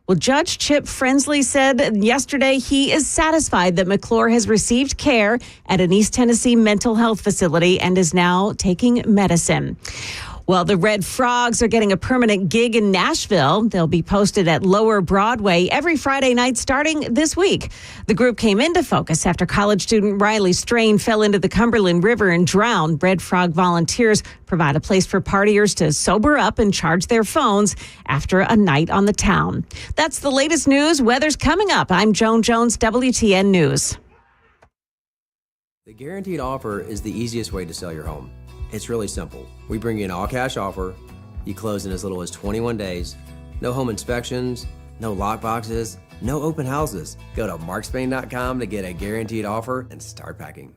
Well, Judge Chip Frensley said yesterday he is satisfied that McClure has received care at an East Tennessee mental health facility and is now taking medicine. Well, the Red Frogs are getting a permanent gig in Nashville. They'll be posted at Lower Broadway every Friday night starting this week. The group came into focus after college student Riley Strain fell into the Cumberland River and drowned. Red Frog volunteers provide a place for partiers to sober up and charge their phones after a night on the town. That's the latest news. Weather's coming up. I'm Joan Jones, WTN News. The guaranteed offer is the easiest way to sell your home. It's really simple. We bring you an all-cash offer. You close in as little as 21 days. No home inspections, no lock boxes, no open houses. Go to markspain.com to get a guaranteed offer and start packing.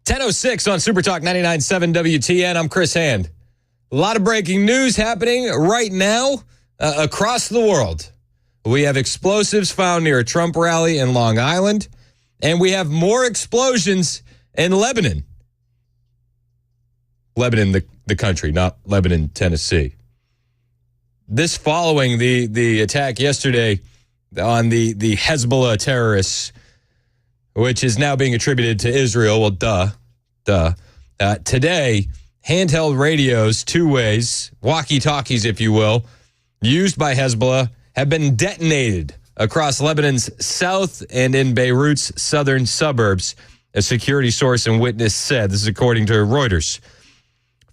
10:06 on Super Talk 99.7 WTN. I'm Chris Hand. A lot of breaking news happening right now across the world. We have explosives found near a Trump rally in Long Island, and we have more explosions in Lebanon. Lebanon, the country, not Lebanon, Tennessee. This following the attack yesterday on the Hezbollah terrorists, which is now being attributed to Israel. Well, duh. Today, handheld radios, two ways, walkie-talkies, if you will, used by Hezbollah, have been detonated across Lebanon's south and in Beirut's southern suburbs, a security source and witness said. This is according to Reuters.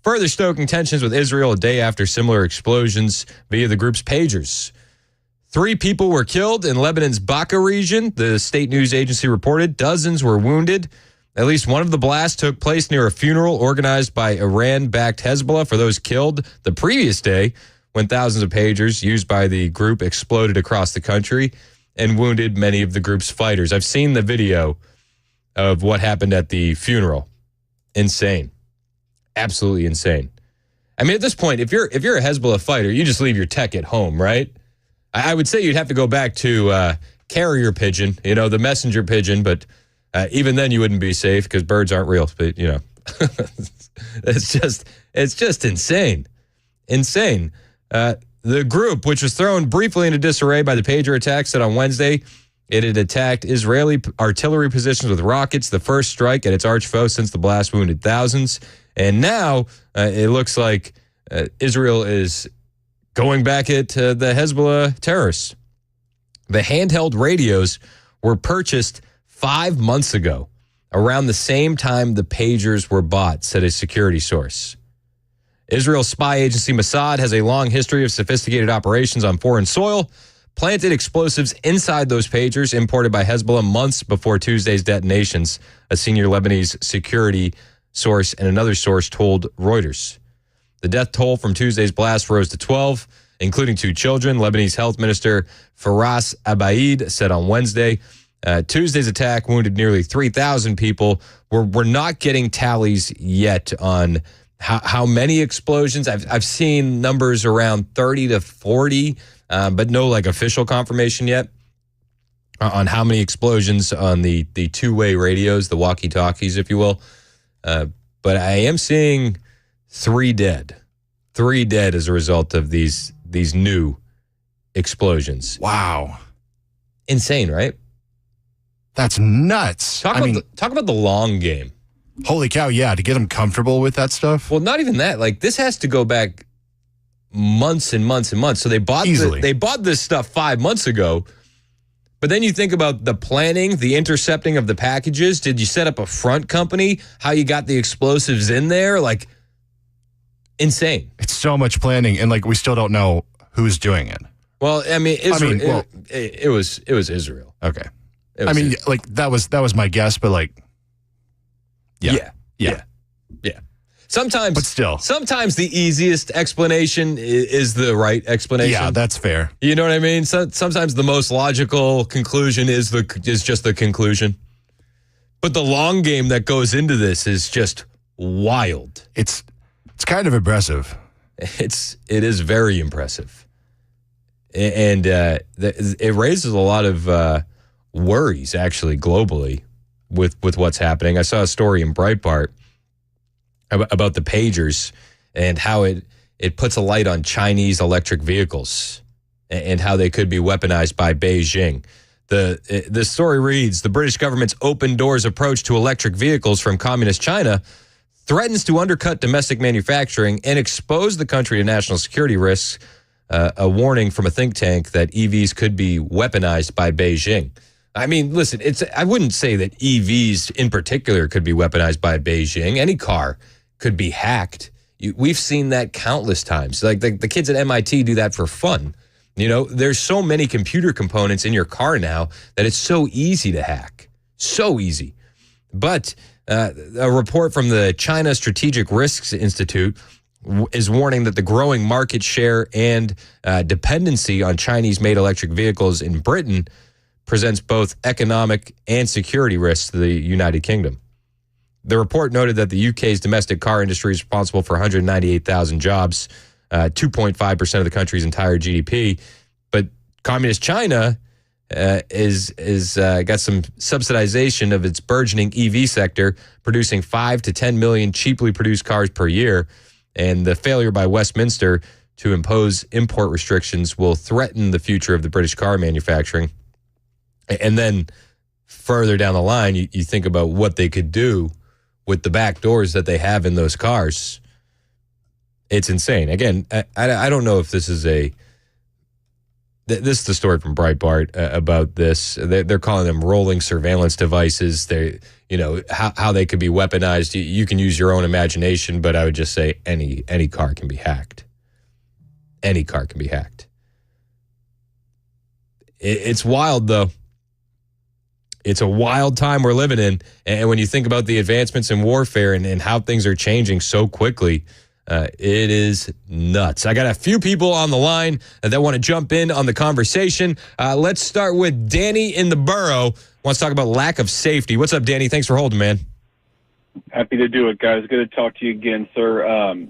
Further stoking tensions with Israel a day after similar explosions via the group's pagers. 3 people were killed in Lebanon's Baca region, the state news agency reported. Dozens were wounded. At least one of the blasts took place near a funeral organized by Iran-backed Hezbollah for those killed the previous day, when thousands of pagers used by the group exploded across the country and wounded many of the group's fighters. I've seen the video of what happened at the funeral. Insane. Absolutely insane. I mean, at this point, if you're a Hezbollah fighter, you just leave your tech at home, right? I would say you'd have to go back to carrier pigeon, the messenger pigeon, but even then you wouldn't be safe because birds aren't real. But, it's just insane. Insane. The group, which was thrown briefly into disarray by the pager attack, said on Wednesday it had attacked Israeli artillery positions with rockets, the first strike at its arch foe since the blast wounded thousands. And now it looks like Israel is going back at the Hezbollah terrorists. The handheld radios were purchased 5 months ago, around the same time the pagers were bought, said a security source. Israel's spy agency Mossad has a long history of sophisticated operations on foreign soil, planted explosives inside those pagers imported by Hezbollah months before Tuesday's detonations, a senior Lebanese security source and another source told Reuters. The death toll from Tuesday's blast rose to 12, including 2 children. Lebanese Health Minister Faras Abaid said on Wednesday. Tuesday's attack wounded nearly 3,000 people. We're not getting tallies yet on how many explosions. I've seen numbers around 30 to 40, but no official confirmation yet on how many explosions on the two-way radios, the walkie-talkies, if you will. But I am seeing 3 dead. 3 dead as a result of these new explosions. Wow. Insane, right? That's nuts. Talk about the long game. Holy cow, yeah, to get them comfortable with that stuff. Well, not even that. This has to go back months and months and months. So they bought this stuff 5 months ago. But then you think about the planning, the intercepting of the packages. Did you set up a front company? How you got the explosives in there? Insane. It's so much planning, and we still don't know who's doing it. Well, I mean, Israel, it was Israel. Okay. That was my guess, but yeah. Sometimes, but still, sometimes the easiest explanation is the right explanation. Yeah, that's fair. You know what I mean? Sometimes the most logical conclusion is just the conclusion. But the long game that goes into this is just wild. It's kind of impressive. It is very impressive, and it raises a lot of worries actually globally with what's happening. I saw a story in Breitbart about the pagers and how it puts a light on Chinese electric vehicles and how they could be weaponized by Beijing. The story reads, the British government's open doors approach to electric vehicles from communist China threatens to undercut domestic manufacturing and expose the country to national security risks, a warning from a think tank that EVs could be weaponized by Beijing. I mean, listen, I wouldn't say that EVs in particular could be weaponized by Beijing. Any car could be hacked. We've seen that countless times. The kids at MIT do that for fun. There's so many computer components in your car now that it's so easy to hack. So easy. But a report from the China Strategic Risks Institute is warning that the growing market share and dependency on Chinese-made electric vehicles in Britain presents both economic and security risks to the United Kingdom. The report noted that the UK's domestic car industry is responsible for 198,000 jobs, 2.5% of the country's entire GDP. But communist China is got some subsidization of its burgeoning EV sector, producing 5 to 10 million cheaply produced cars per year. And the failure by Westminster to impose import restrictions will threaten the future of the British car manufacturing. And then further down the line, you think about what they could do with the back doors that they have in those cars. It's insane. Again, I don't know if this is this is the story from Breitbart about this. They're calling them rolling surveillance devices. They, how they could be weaponized. You can use your own imagination, but I would just say any car can be hacked. Any car can be hacked. It's wild, though. It's a wild time we're living in. And when you think about the advancements in warfare and how things are changing so quickly, it is nuts. I got a few people on the line that want to jump in on the conversation. Let's start with Danny in the borough. Wants to talk about lack of safety. What's up, Danny? Thanks for holding, man. Happy to do it, guys. Good to talk to you again, sir.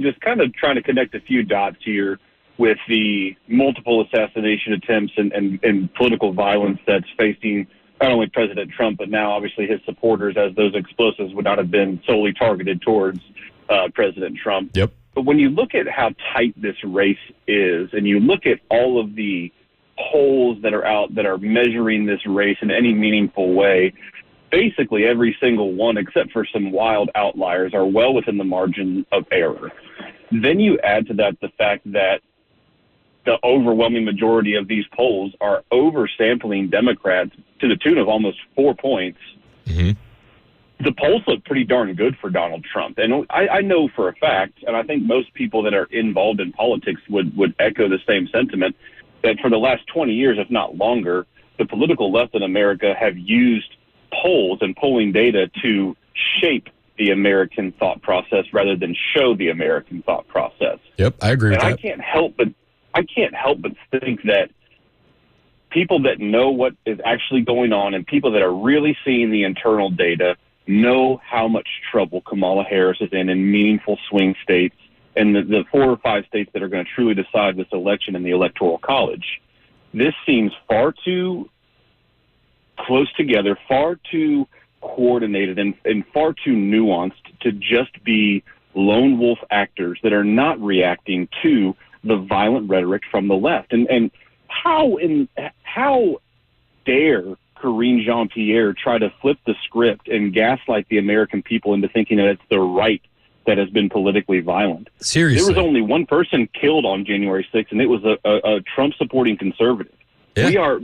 Just kind of trying to connect a few dots here with the multiple assassination attempts and political violence that's facing not only President Trump, but now obviously his supporters, as those explosives would not have been solely targeted towards President Trump. Yep. But when you look at how tight this race is, and you look at all of the polls that are out that are measuring this race in any meaningful way, basically every single one, except for some wild outliers, are well within the margin of error. Then you add to that the fact that the overwhelming majority of these polls are oversampling Democrats to the tune of almost 4 points. Mm-hmm. The polls look pretty darn good for Donald Trump. And I know for a fact, and I think most people that are involved in politics would echo the same sentiment, that for the last 20 years, if not longer, the political left in America have used polls and polling data to shape the American thought process rather than show the American thought process. Yep, I agree with that. I can't help but think that people that know what is actually going on and people that are really seeing the internal data know how much trouble Kamala Harris is in meaningful swing states and the 4 or 5 states that are going to truly decide this election in the Electoral College. This seems far too close together, far too coordinated, and far too nuanced to just be lone wolf actors that are not reacting to the violent rhetoric from the left. And how dare Karine Jean-Pierre try to flip the script and gaslight the American people into thinking that it's the right that has been politically violent? Seriously. There was only one person killed on January 6th, and it was a Trump-supporting conservative. Yeah. We are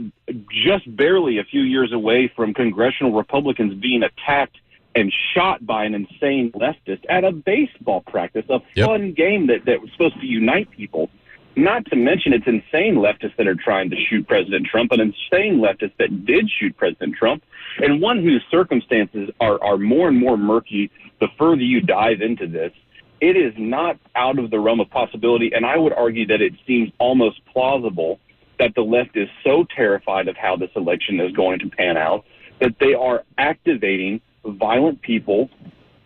just barely a few years away from congressional Republicans being attacked and shot by an insane leftist at a baseball practice, a fun game that was supposed to unite people. Not to mention it's insane leftists that are trying to shoot President Trump, an insane leftist that did shoot President Trump, and one whose circumstances are more and more murky the further you dive into this. It is not out of the realm of possibility, and I would argue that it seems almost plausible that the left is so terrified of how this election is going to pan out that they are activating violent people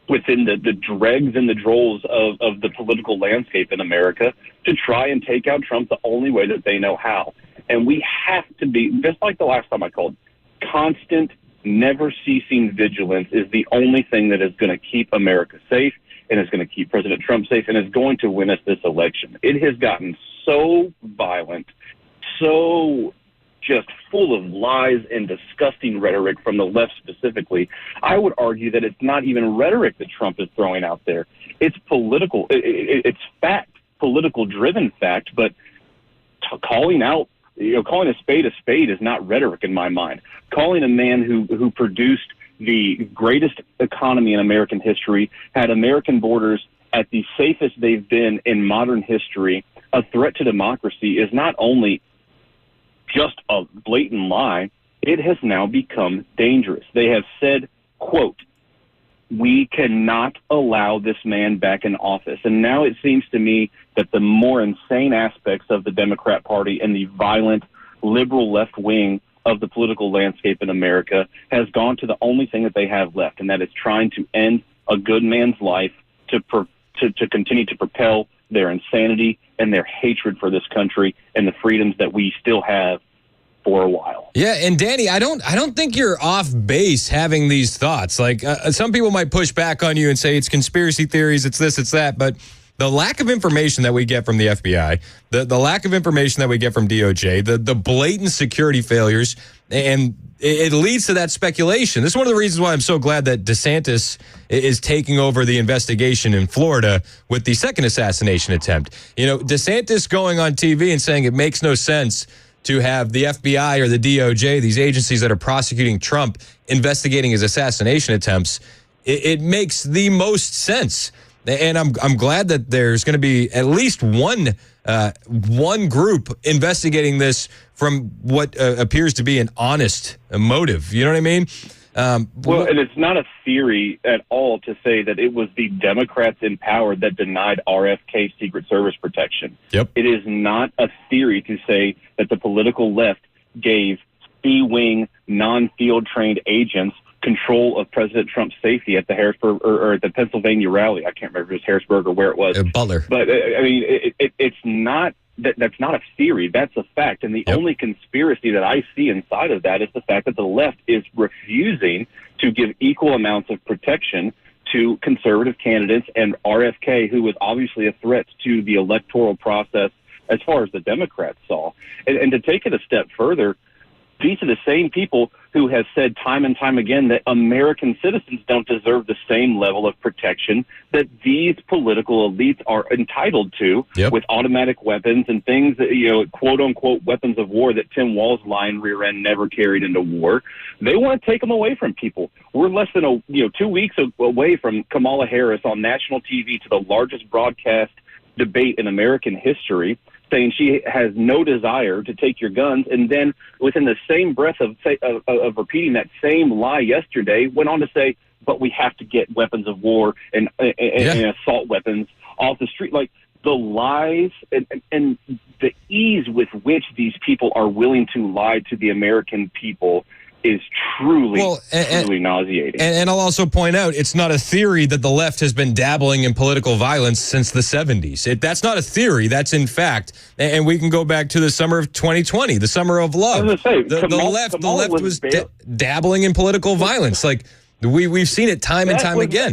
within the dregs and the drolls of the political landscape in America to try and take out Trump the only way that they know how. And we have to be, just like the last time I called, constant, never-ceasing vigilance is the only thing that is going to keep America safe and is going to keep President Trump safe and is going to win us this election. It has gotten so violent, so just full of lies and disgusting rhetoric from the left specifically. I would argue that it's not even rhetoric that Trump is throwing out there. It's political. It's fact, political-driven fact, but calling out, calling a spade is not rhetoric in my mind. Calling a man who produced the greatest economy in American history, had American borders at the safest they've been in modern history, a threat to democracy is not only just a blatant lie, it has now become dangerous. They have said, quote, we cannot allow this man back in office. And now it seems to me that the more insane aspects of the Democrat Party and the violent liberal left wing of the political landscape in America has gone to the only thing that they have left, and that is trying to end a good man's life to continue to propel their insanity and their hatred for this country and the freedoms that we still have for a while. Yeah, and Danny, I don't think you're off base having these thoughts. Like some people might push back on you and say it's conspiracy theories, it's this, it's that, but the lack of information that we get from the FBI, the lack of information that we get from DOJ, the blatant security failures, and it leads to that speculation. This is one of the reasons why I'm so glad that DeSantis is taking over the investigation in Florida with the second assassination attempt. You know, DeSantis going on TV and saying it makes no sense to have the FBI or the DOJ, these agencies that are prosecuting Trump, investigating his assassination attempts, it makes the most sense. And I'm glad that there's going to be at least one group investigating this from what appears to be an honest motive. You know what I mean? Well, and it's not a theory at all to say that it was the Democrats in power that denied RFK Secret Service protection. Yep. It is not a theory to say that the political left gave C-wing, non-field trained agents control of President Trump's safety at the Harrisburg or at the Pennsylvania rally. I can't remember if it was Harrisburg or where it was. Butler. But I mean, it's not that's not a theory. That's a fact. And the only conspiracy that I see inside of that is the fact that the left is refusing to give equal amounts of protection to conservative candidates and RFK, who was obviously a threat to the electoral process as far as the Democrats saw. And to take it a step further, these are the same people who have said time and time again that American citizens don't deserve the same level of protection that these political elites are entitled to with automatic weapons and things that, you know, quote unquote weapons of war that Tim Walz's line rear end never carried into war. They want to take them away from people. We're less than 2 weeks away from Kamala Harris on national TV to the largest broadcast debate in American history, saying she has no desire to take your guns, and then within the same breath of repeating that same lie yesterday, went on to say, but we have to get weapons of war and assault weapons off the street. Like, the lies and the ease with which these people are willing to lie to the American people is truly nauseating. And I'll also point out, it's not a theory that the left has been dabbling in political violence since the 70s. That's not a theory. That's in fact. And we can go back to the summer of 2020, the summer of love. I was gonna say, the left was dabbling in political violence. Like, we've seen it time and time again.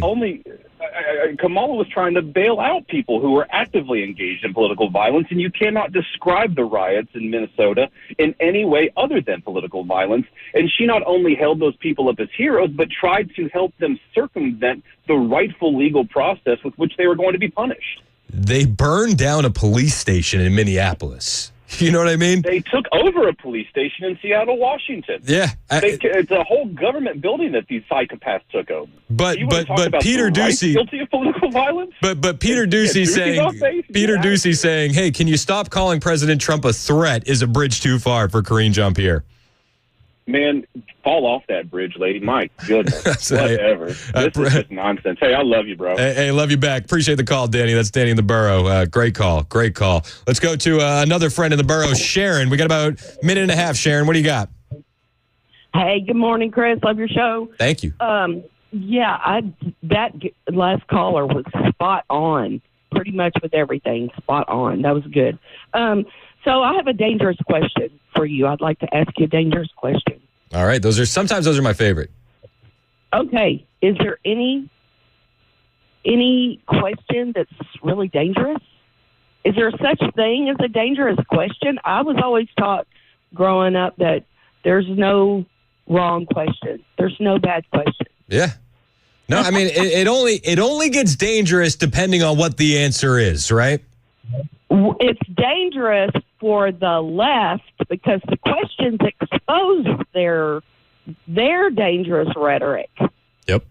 Kamala was trying to bail out people who were actively engaged in political violence, and you cannot describe the riots in Minnesota in any way other than political violence. And she not only held those people up as heroes, but tried to help them circumvent the rightful legal process with which they were going to be punished. They burned down a police station in Minneapolis. You know what I mean? They took over a police station in Seattle, Washington. Yeah. It's a whole government building that these psychopaths took over. But Peter Doocy, guilty of political violence? But Peter Doocy saying, hey, can you stop calling President Trump a threat is a bridge too far for Karine Jean-Pierre. Man, fall off that bridge, lady. My goodness. Whatever. This is just nonsense. Hey, I love you, bro. Hey, love you back. Appreciate the call, Danny. That's Danny in the borough. Great call. Let's go to another friend in the borough, Sharon. We got about a minute and a half, Sharon. What do you got? Hey, good morning, Chris. Love your show. Thank you. That last caller was spot on, pretty much with everything. Spot on. That was good. So I have a dangerous question for you. I'd like to ask you a dangerous question. All right. Sometimes those are my favorite. Okay. Is there any question that's really dangerous? Is there such thing as a dangerous question? I was always taught growing up that there's no wrong question. There's no bad question. Yeah. No, I mean, it only gets dangerous depending on what the answer is, right? It's dangerous for the left because the questions expose their dangerous rhetoric. Yep.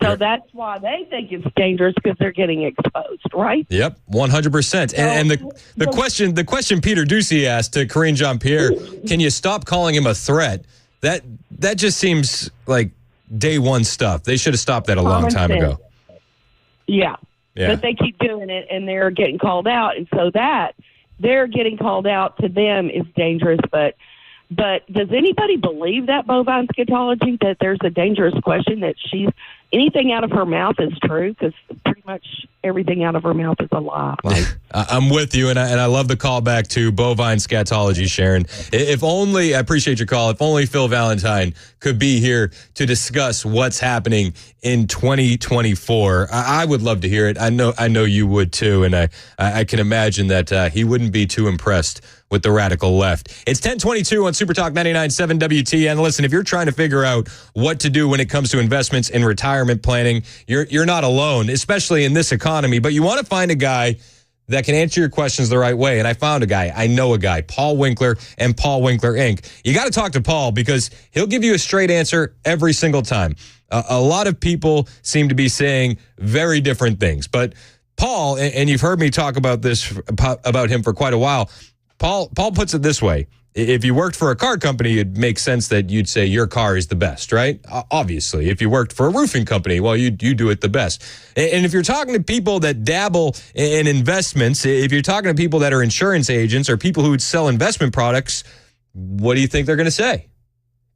So that's why they think it's dangerous, because they're getting exposed, right? Yep, 100%. And the question Peter Doocy asked to Karine Jean-Pierre, can you stop calling him a threat? That just seems like day one stuff. They should have stopped that a long time ago. Yeah. But they keep doing it, and they're getting called out. And so that they're getting called out to them is dangerous. But But does anybody believe that bovine scatology, that there's a dangerous question, that anything out of her mouth is true? Because pretty much everything out of her mouth is a lie. Right? I'm with you, and I love the call back to bovine scatology, Sharon. If only, I appreciate your call, if only Phil Valentine could be here to discuss what's happening in 2024. I would love to hear it. I know you would too, and I can imagine that he wouldn't be too impressed with the radical left. It's 1022 on Super Talk 99.7 WTN. Listen, if you're trying to figure out what to do when it comes to investments in retirement planning, you're not alone, especially in this economy, but you want to find a guy that can answer your questions the right way. And I found a guy. I know a guy, Paul Winkler and Paul Winkler Inc. You got to talk to Paul because he'll give you a straight answer every single time. A lot of people seem to be saying very different things, but Paul, and you've heard me talk about him for quite a while. Paul puts it this way. If you worked for a car company, it makes sense that you'd say your car is the best, right? Obviously. If you worked for a roofing company, well, you do it the best. And if you're talking to people that dabble in investments, if you're talking to people that are insurance agents or people who would sell investment products, what do you think they're going to say?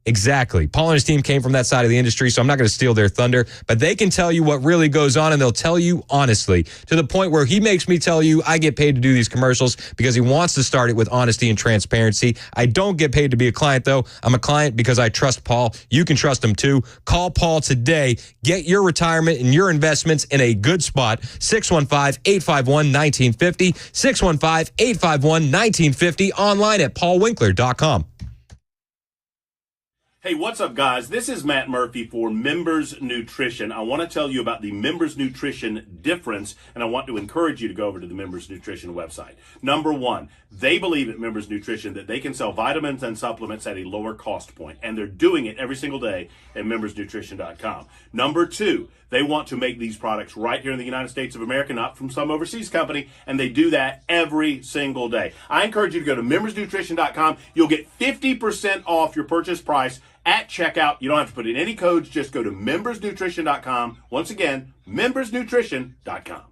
Exactly. Paul and his team came from that side of the industry, so I'm not going to steal their thunder, but they can tell you what really goes on, and they'll tell you honestly, to the point where he makes me tell you I get paid to do these commercials because he wants to start it with honesty and transparency. I don't get paid to be a client, though. I'm a client because I trust Paul. You can trust him, too. Call Paul today. Get your retirement and your investments in a good spot. 615-851-1950. 615-851-1950. Online at paulwinkler.com. Hey, what's up, guys? This is Matt Murphy for Members Nutrition. I want to tell you about the Members Nutrition difference, and I want to encourage you to go over to the Members Nutrition website. Number one, they believe at Members Nutrition that they can sell vitamins and supplements at a lower cost point, and they're doing it every single day at membersnutrition.com. Number two, they want to make these products right here in the United States of America, not from some overseas company, and they do that every single day. I encourage you to go to membersnutrition.com. You'll get 50% off your purchase price at checkout. You don't have to put in any codes. Just go to membersnutrition.com. Once again, membersnutrition.com.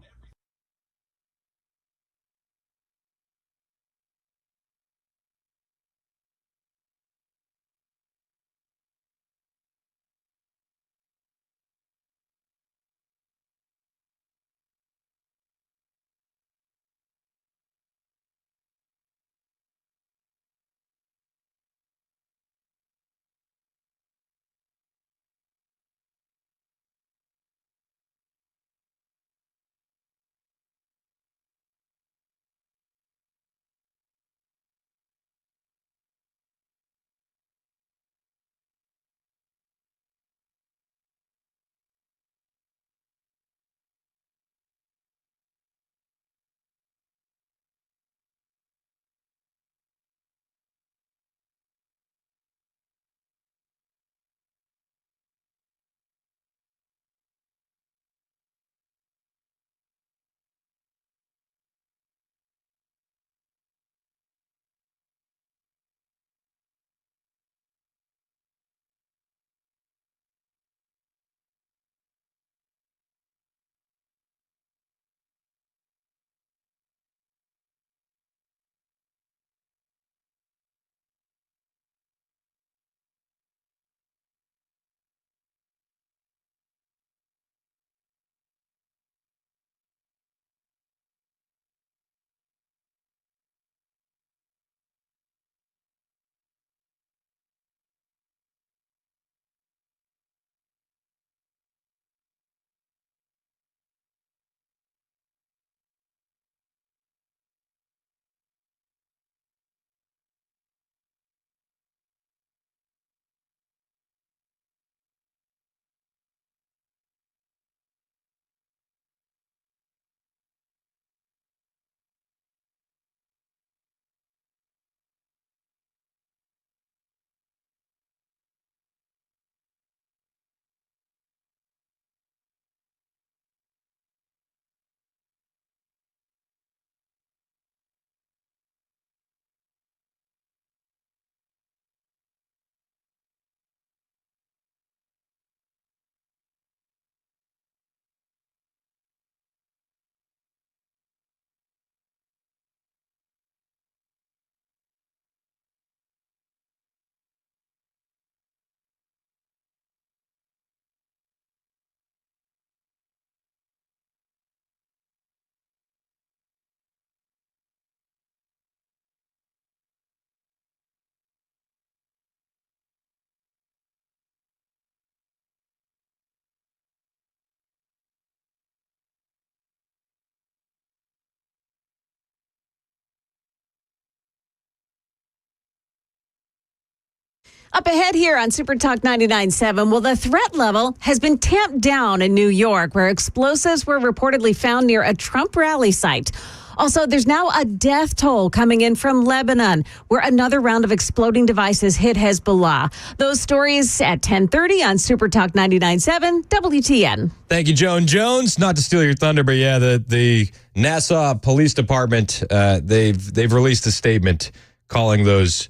Up ahead here on Super Talk 99.7, well, the threat level has been tamped down in New York, where explosives were reportedly found near a Trump rally site. Also, there's now a death toll coming in from Lebanon, where another round of exploding devices hit Hezbollah. Those stories at 10:30 on Super Talk 99.7 WTN. Thank you, Joan Jones. Not to steal your thunder, but yeah, the Nassau Police Department, they've released a statement calling those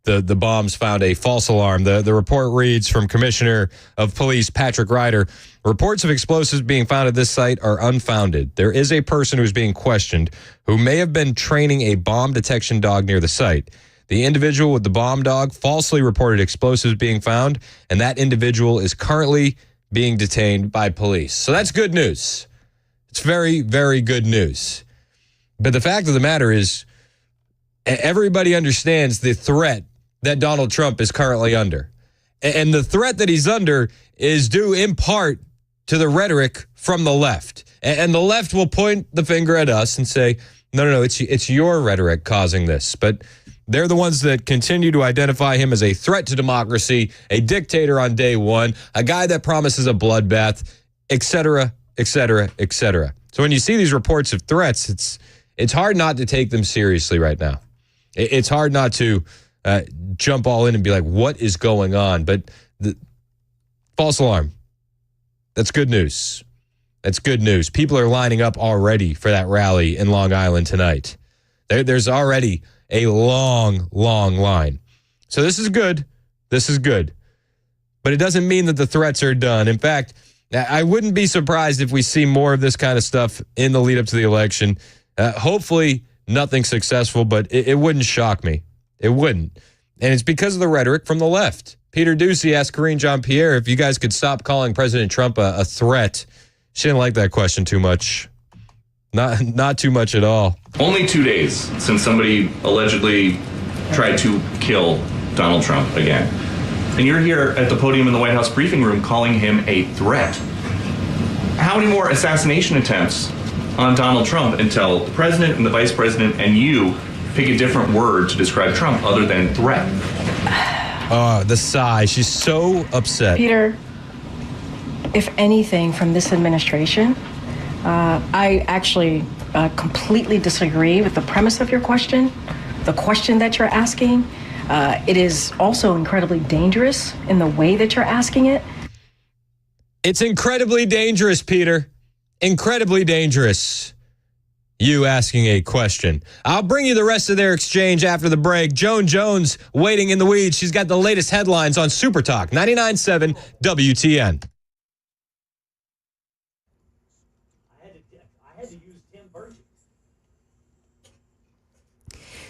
the bombs found a false alarm. The report reads from Commissioner of Police Patrick Ryder, reports of explosives being found at this site are unfounded. There is a person who is being questioned who may have been training a bomb detection dog near the site. The individual with the bomb dog falsely reported explosives being found, and that individual is currently being detained by police. So that's good news. It's very, very good news. But the fact of the matter is, everybody understands the threat that Donald Trump is currently under. And the threat that he's under is due in part to the rhetoric from the left. And the left will point the finger at us and say, no, it's your rhetoric causing this. But they're the ones that continue to identify him as a threat to democracy, a dictator on day one, a guy that promises a bloodbath, et cetera, et cetera, et cetera. So when you see these reports of threats, it's hard not to take them seriously right now. It's hard not to jump all in and be like, what is going on? But the false alarm, that's good news. That's good news. People are lining up already for that rally in Long Island tonight. There's already a long, long line. So this is good. This is good. But it doesn't mean that the threats are done. In fact, I wouldn't be surprised if we see more of this kind of stuff in the lead up to the election. Hopefully nothing successful, but it wouldn't shock me. It wouldn't. And it's because of the rhetoric from the left. Peter Ducey asked Karine Jean-Pierre if you guys could stop calling President Trump a threat. She didn't like that question too much. Not too much at all. Only 2 days since somebody allegedly tried to kill Donald Trump again. And you're here at the podium in the White House briefing room calling him a threat. How many more assassination attempts on Donald Trump until the president and the vice president and you pick a different word to describe Trump other than threat? Oh, the sigh. She's so upset. Peter, if anything from this administration, I actually completely disagree with the premise of your question, the question that you're asking. It is also incredibly dangerous in the way that you're asking it. It's incredibly dangerous, Peter. Incredibly dangerous. You asking a question. I'll bring you the rest of their exchange after the break. Joan Jones waiting in the weeds. She's got the latest headlines on Super Talk 99.7 WTN.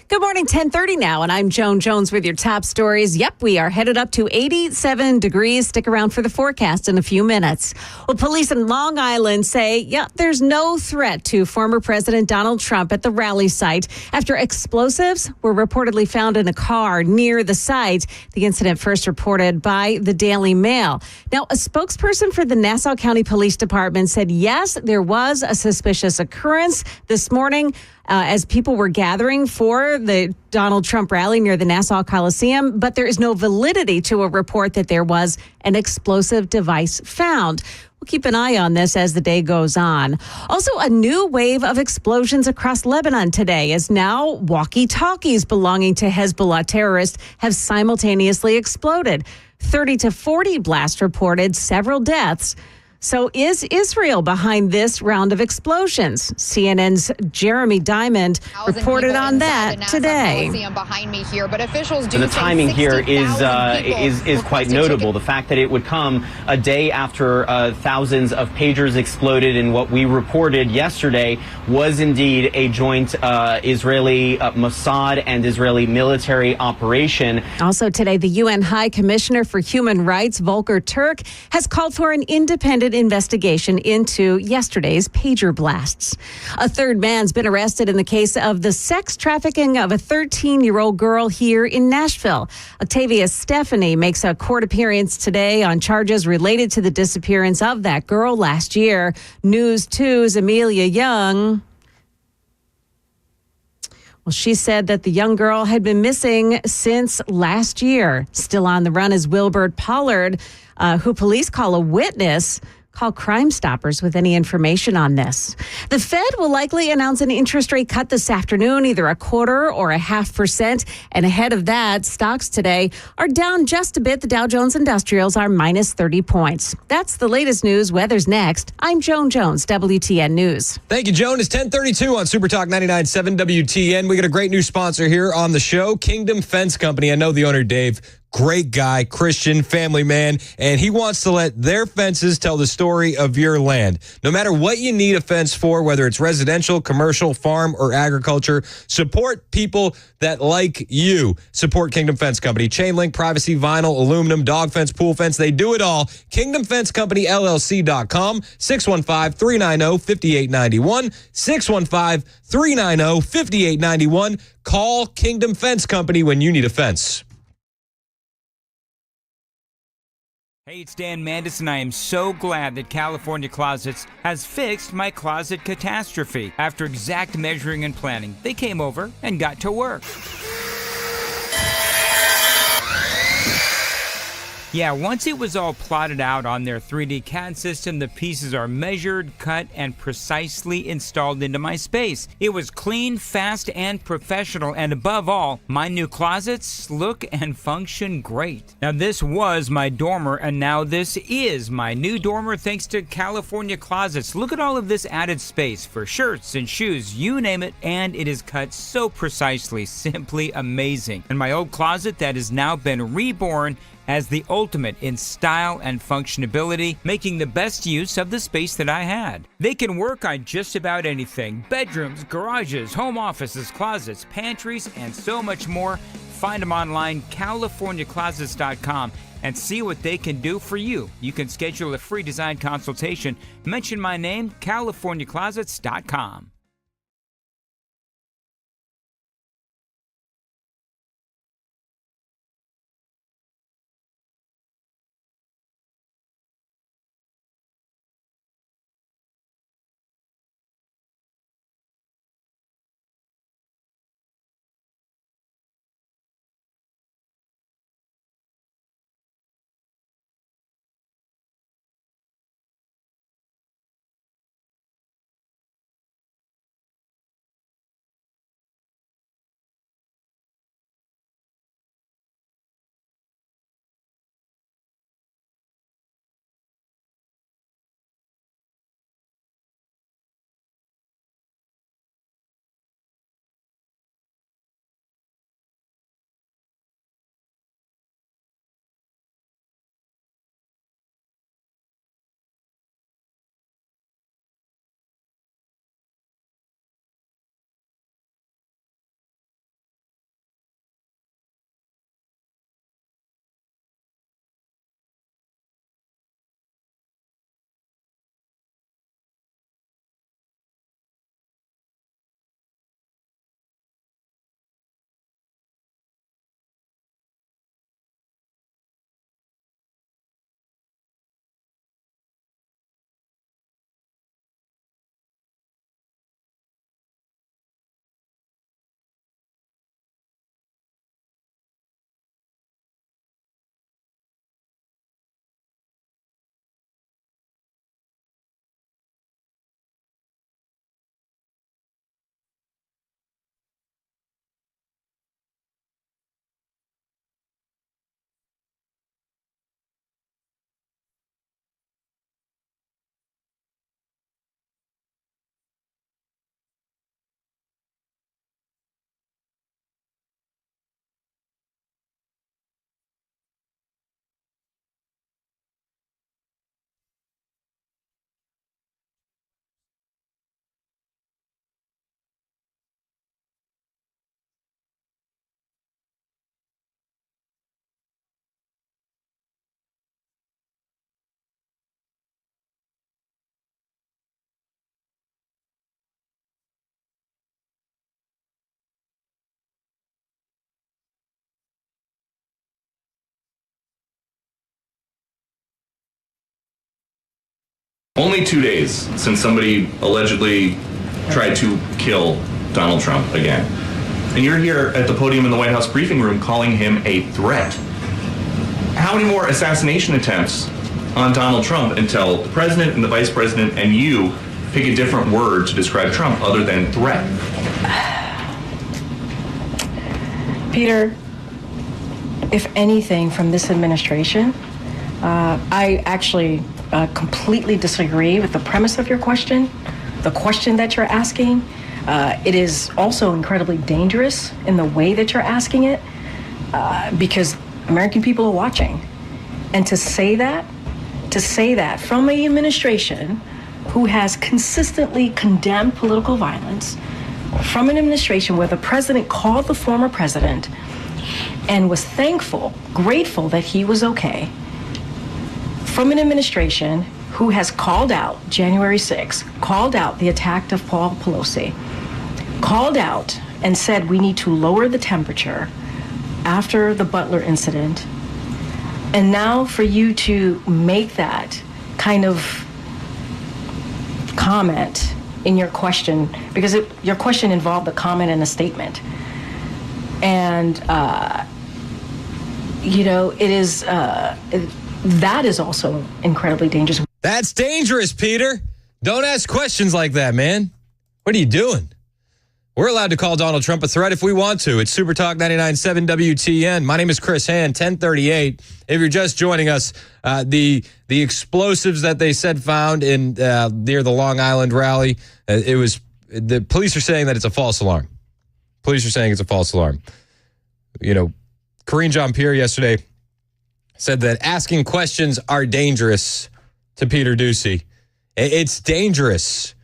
Good morning, 10:30 now, and I'm Joan Jones with your top stories. Yep, we are headed up to 87 degrees. Stick around for the forecast in a few minutes. Well, police in Long Island say, there's no threat to former President Donald Trump at the rally site after explosives were reportedly found in a car near the site. The incident first reported by the Daily Mail. Now, a spokesperson for the Nassau County Police Department said, yes, there was a suspicious occurrence this morning as people were gathering for the Donald Trump rally near the Nassau Coliseum, but there is no validity to a report that there was an explosive device found. We'll keep an eye on this as the day goes on. Also, a new wave of explosions across Lebanon today as now walkie-talkies belonging to Hezbollah terrorists have simultaneously exploded. 30 to 40 blasts reported, several deaths. So is Israel behind this round of explosions? CNN's Jeremy Diamond reported on that today. Behind me here, but officials do the timing here is quite notable. The fact that it would come a day after thousands of pagers exploded in what we reported yesterday was indeed a joint Israeli Mossad and Israeli military operation. Also today, the UN High Commissioner for Human Rights, Volker Turk, has called for an independent investigation into yesterday's pager blasts. A third man's been arrested in the case of the sex trafficking of a 13-year-old girl here in Nashville. Octavia Stephanie makes a court appearance today on charges related to the disappearance of that girl last year. News 2's Amelia Young Well, she said that the young girl had been missing since last year. Still on the run is Wilbert Pollard, who police call a witness. Call Crime Stoppers with any information on this. The Fed will likely announce an interest rate cut this afternoon, either 1/4 or 0.5%. And ahead of that, stocks today are down just a bit. The Dow Jones Industrials are minus 30 points. That's the latest news. Weather's next. I'm Joan Jones, WTN News. Thank you, Joan. It's 10:32 on Super Talk 99.7 WTN. We got a great new sponsor here on the show, Kingdom Fence Company. I know the owner, Dave. Great guy, Christian, family man, and he wants to let their fences tell the story of your land. No matter what you need a fence for, whether it's residential, commercial, farm, or agriculture, support people that like you. Support Kingdom Fence Company. Chain link, privacy, vinyl, aluminum, dog fence, pool fence, they do it all. KingdomFenceCompanyLLC.com, 615-390-5891, 615-390-5891. Call Kingdom Fence Company when you need a fence. Hey, it's Dan Mandis, and I am so glad that California Closets has fixed my closet catastrophe. After exact measuring and planning, they came over and got to work. Yeah, once it was all plotted out on their 3D CAD system, the pieces are measured, cut, and precisely installed into my space. It was clean, fast, and professional, and above all, my new closets look and function great. Now, this was my dormer, and now this is my new dormer thanks to California Closets. Look at all of this added space for shirts and shoes, you name it, and it is cut so precisely, simply amazing. And my old closet that has now been reborn as the ultimate in style and functionability, making the best use of the space that I had. They can work on just about anything: bedrooms, garages, home offices, closets, pantries, and so much more. Find them online, CaliforniaClosets.com, and see what they can do for you. You can schedule a free design consultation. Mention my name, CaliforniaClosets.com. Only 2 days since somebody allegedly tried to kill Donald Trump again. And you're here at the podium in the White House briefing room calling him a threat. How many more assassination attempts on Donald Trump until the president and the vice president and you pick a different word to describe Trump other than threat? Peter, if anything from this administration, I actually completely disagree with the premise of your question, the question that you're asking. It is also incredibly dangerous in the way that you're asking it, because American people are watching. And to say that from an administration who has consistently condemned political violence, from an administration where the president called the former president and was thankful, grateful that he was okay, from an administration who has called out January 6th, called out the attack of Paul Pelosi, called out and said we need to lower the temperature after the Butler incident. And now for you to make that kind of comment in your question, because your question involved a comment and a statement. And, it is, that is also incredibly dangerous. That's dangerous, Peter. Don't ask questions like that, man. What are you doing? We're allowed to call Donald Trump a threat if we want to. It's Super Talk 99.7 WTN. My name is Chris Hand, 1038. If you're just joining us, the explosives that they said found in near the Long Island rally, the police are saying that it's a false alarm. Police are saying it's a false alarm. Karine Jean-Pierre yesterday said that asking questions are dangerous to Peter Doocy. It's dangerous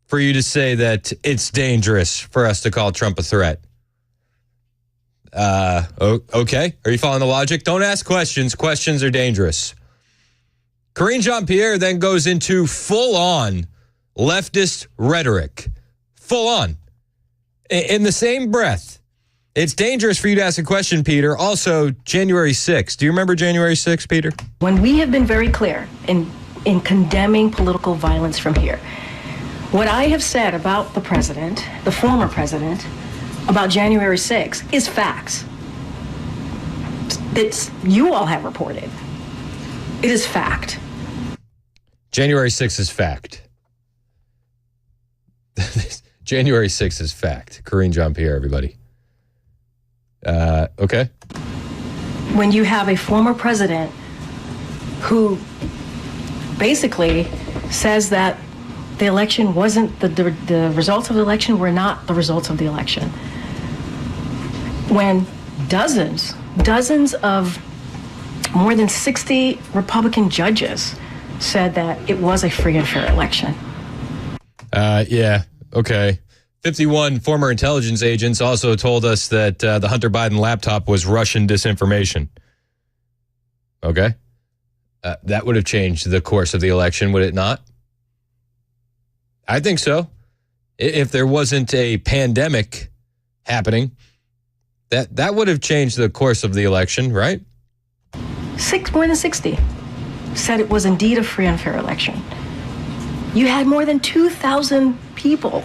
for you to say that it's dangerous for us to call Trump a threat. Okay. Are you following the logic? Don't ask questions. Questions are dangerous. Karine Jean-Pierre then goes into full-on leftist rhetoric. Full-on. In the same breath. It's dangerous for you to ask a question, Peter. Also, January 6th. Do you remember January 6th, Peter? When we have been very clear in condemning political violence from here, what I have said about the president, the former president, about January 6th is facts. You all have reported. It is fact. January 6th is fact. January 6th is fact. Karine Jean-Pierre, everybody. Okay. When you have a former president who basically says that the election wasn't, the results of the election were not the results of the election. When dozens of more than 60 Republican judges said that it was a free and fair election. Yeah, okay. 51 former intelligence agents also told us that the Hunter Biden laptop was Russian disinformation. Okay. That would have changed the course of the election, would it not? I think so. If there wasn't a pandemic happening, that would have changed the course of the election, right? More than 60 said it was indeed a free and fair election. You had more than 2,000 people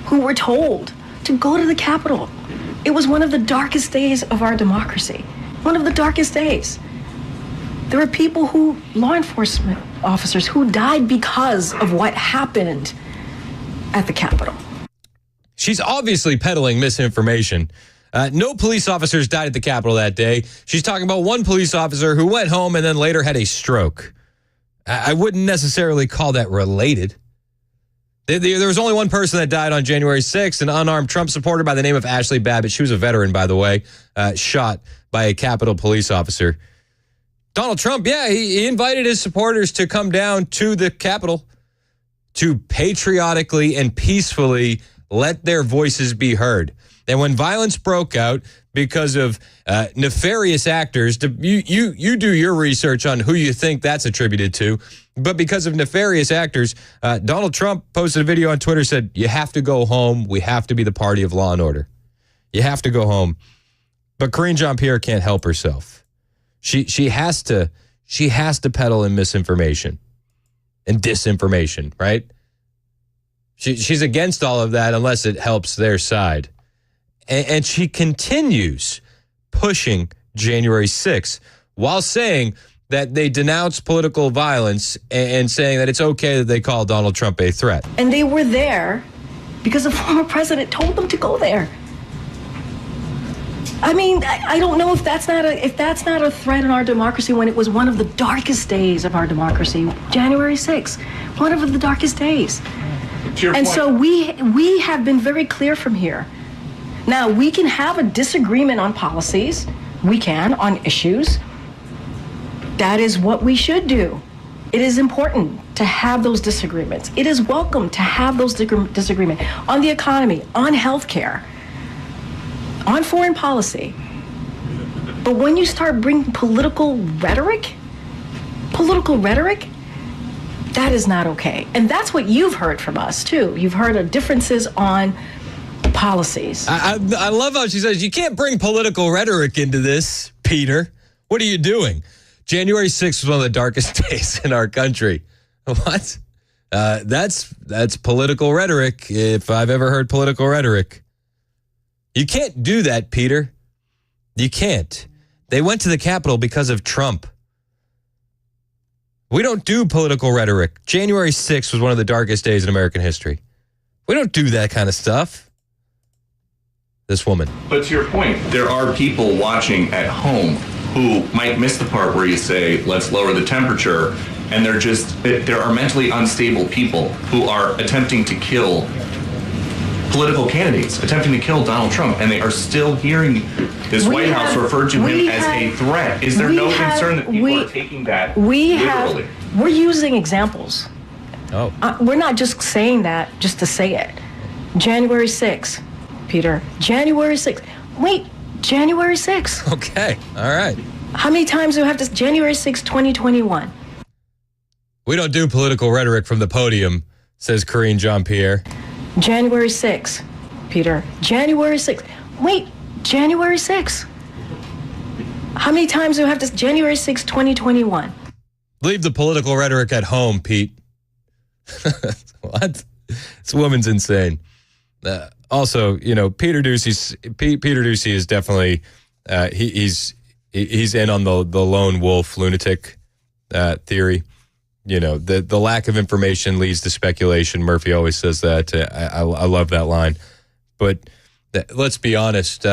who were told to go to the Capitol. It was one of the darkest days of our democracy. One of the darkest days. There were people law enforcement officers who died because of what happened at the Capitol. She's obviously peddling misinformation. No police officers died at the Capitol that day. She's talking about one police officer who went home and then later had a stroke. I wouldn't necessarily call that related. There was only one person that died on January 6th, an unarmed Trump supporter by the name of Ashley Babbitt. She was a veteran, by the way, shot by a Capitol police officer. Donald Trump, yeah, he invited his supporters to come down to the Capitol to patriotically and peacefully let their voices be heard. And when violence broke out because of nefarious actors, you do your research on who you think that's attributed to, but because of nefarious actors, Donald Trump posted a video on Twitter, said, you have to go home. We have to be the party of law and order. You have to go home. But Karine Jean-Pierre can't help herself. She has to peddle in misinformation and disinformation, right? She's against all of that unless it helps their side. And she continues pushing January 6th while saying that they denounce political violence and saying that it's okay that they call Donald Trump a threat. And they were there because the former president told them to go there. I mean, I don't know if that's not a threat in our democracy when it was one of the darkest days of our democracy, January 6th, one of the darkest days. And so we have been very clear from here. Now, we can have a disagreement on policies. We can, on issues. That is what we should do. It is important to have those disagreements. It is welcome to have those disagreements on the economy, on healthcare, on foreign policy. But when you start bringing political rhetoric, that is not okay. And that's what you've heard from us, too. You've heard of differences on policies. I love how she says, you can't bring political rhetoric into this, Peter. What are you doing? January 6th was one of the darkest days in our country. What? That's political rhetoric, if I've ever heard political rhetoric. You can't do that, Peter. You can't. They went to the Capitol because of Trump. We don't do political rhetoric. January 6th was one of the darkest days in American history. We don't do that kind of stuff. This woman. But to your point, there are people watching at home who might miss the part where you say, let's lower the temperature, and there are mentally unstable people who are attempting to kill political candidates, attempting to kill Donald Trump, and they are still hearing this White House refer to him as a threat. Is there no concern that people are taking that literally? We're using examples. Oh. We're not just saying that just to say it. January 6th, Peter. January 6th. Wait, January 6th. Okay, all right. How many times do we have to? January 6th, 2021. We don't do political rhetoric from the podium, says Karine Jean-Pierre. January 6th, Peter. January 6th. Wait, January 6th. How many times do we have to? January 6th, 2021. Leave the political rhetoric at home, Pete. What? This woman's insane. Also, Peter Doocy is definitely he's in on the lone wolf lunatic theory. The lack of information leads to speculation. Murphy always says that. I love that line. But let's be honest.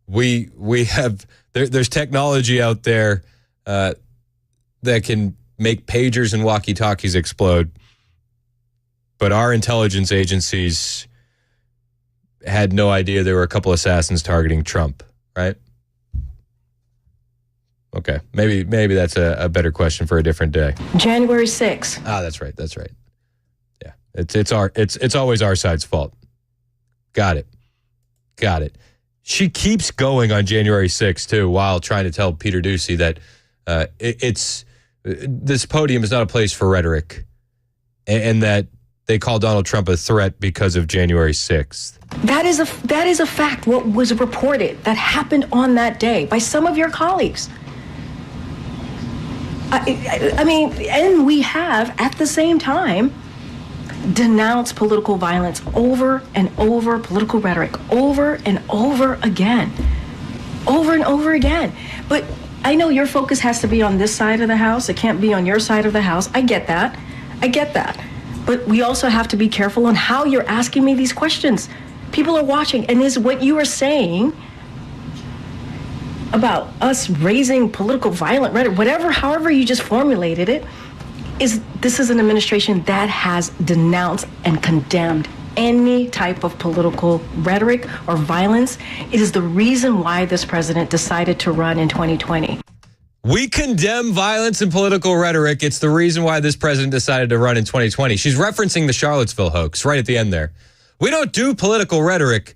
We have there's technology out there that can make pagers and walkie-talkies explode. But our intelligence agencies had no idea there were a couple assassins targeting Trump, right? Okay, maybe that's a better question for a different day. January 6th. Ah, that's right. Yeah, it's always our side's fault. Got it. She keeps going on January 6th too, while trying to tell Peter Doocy that this podium is not a place for rhetoric, and that they call Donald Trump a threat because of January 6th. That is a fact. What was reported that happened on that day by some of your colleagues. I mean, and we have at the same time denounced political violence over and over, political rhetoric over and over again. But I know your focus has to be on this side of the house. It can't be on your side of the house. I get that. But we also have to be careful on how you're asking me these questions. People are watching, and is what you are saying about us raising political violent rhetoric, however you just formulated it, this is an administration that has denounced and condemned any type of political rhetoric or violence. It is the reason why this president decided to run in 2020. We condemn violence and political rhetoric. It's the reason why this president decided to run in 2020. She's referencing the Charlottesville hoax right at the end there. We don't do political rhetoric.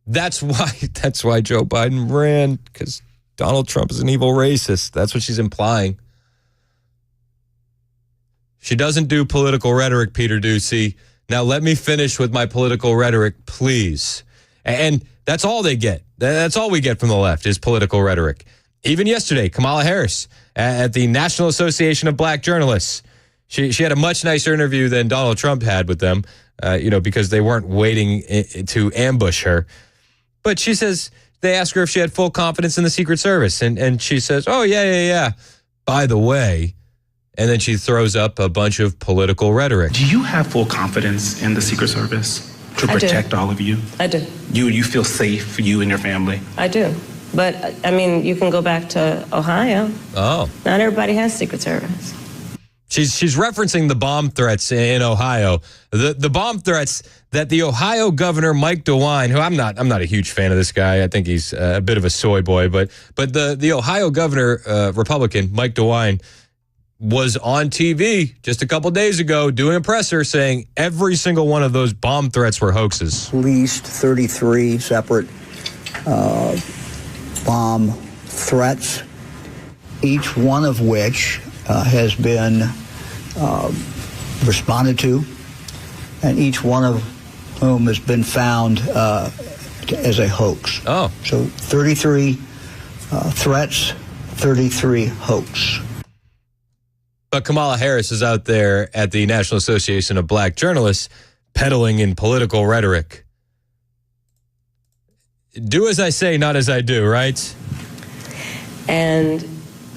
That's why Joe Biden ran, because Donald Trump is an evil racist. That's what she's implying. She doesn't do political rhetoric, Peter Doocy. Now let me finish with my political rhetoric, please. And that's all they get. That's all we get from the left is political rhetoric. Even yesterday, Kamala Harris at the National Association of Black Journalists, she had a much nicer interview than Donald Trump had with them, because they weren't waiting to ambush her. But she says they ask her if she had full confidence in the Secret Service. And she says, oh, yeah. By the way. And then she throws up a bunch of political rhetoric. Do you have full confidence in the Secret Service to protect all of you? I do. You feel safe for you and your family? I do. But, I mean, you can go back to Ohio. Oh. Not everybody has Secret Service. She's referencing the bomb threats in Ohio. The bomb threats that the Ohio governor, Mike DeWine, who I'm not a huge fan of this guy. I think he's a bit of a soy boy. But the Ohio governor, Republican, Mike DeWine, was on TV just a couple days ago doing a presser saying every single one of those bomb threats were hoaxes. At least 33 separate bomb threats, each one of which has been responded to, and each one of whom has been found as a hoax. Oh. So 33 threats, 33 hoax. But Kamala Harris is out there at the National Association of Black Journalists peddling in political rhetoric. Do as I say, not as I do, right? And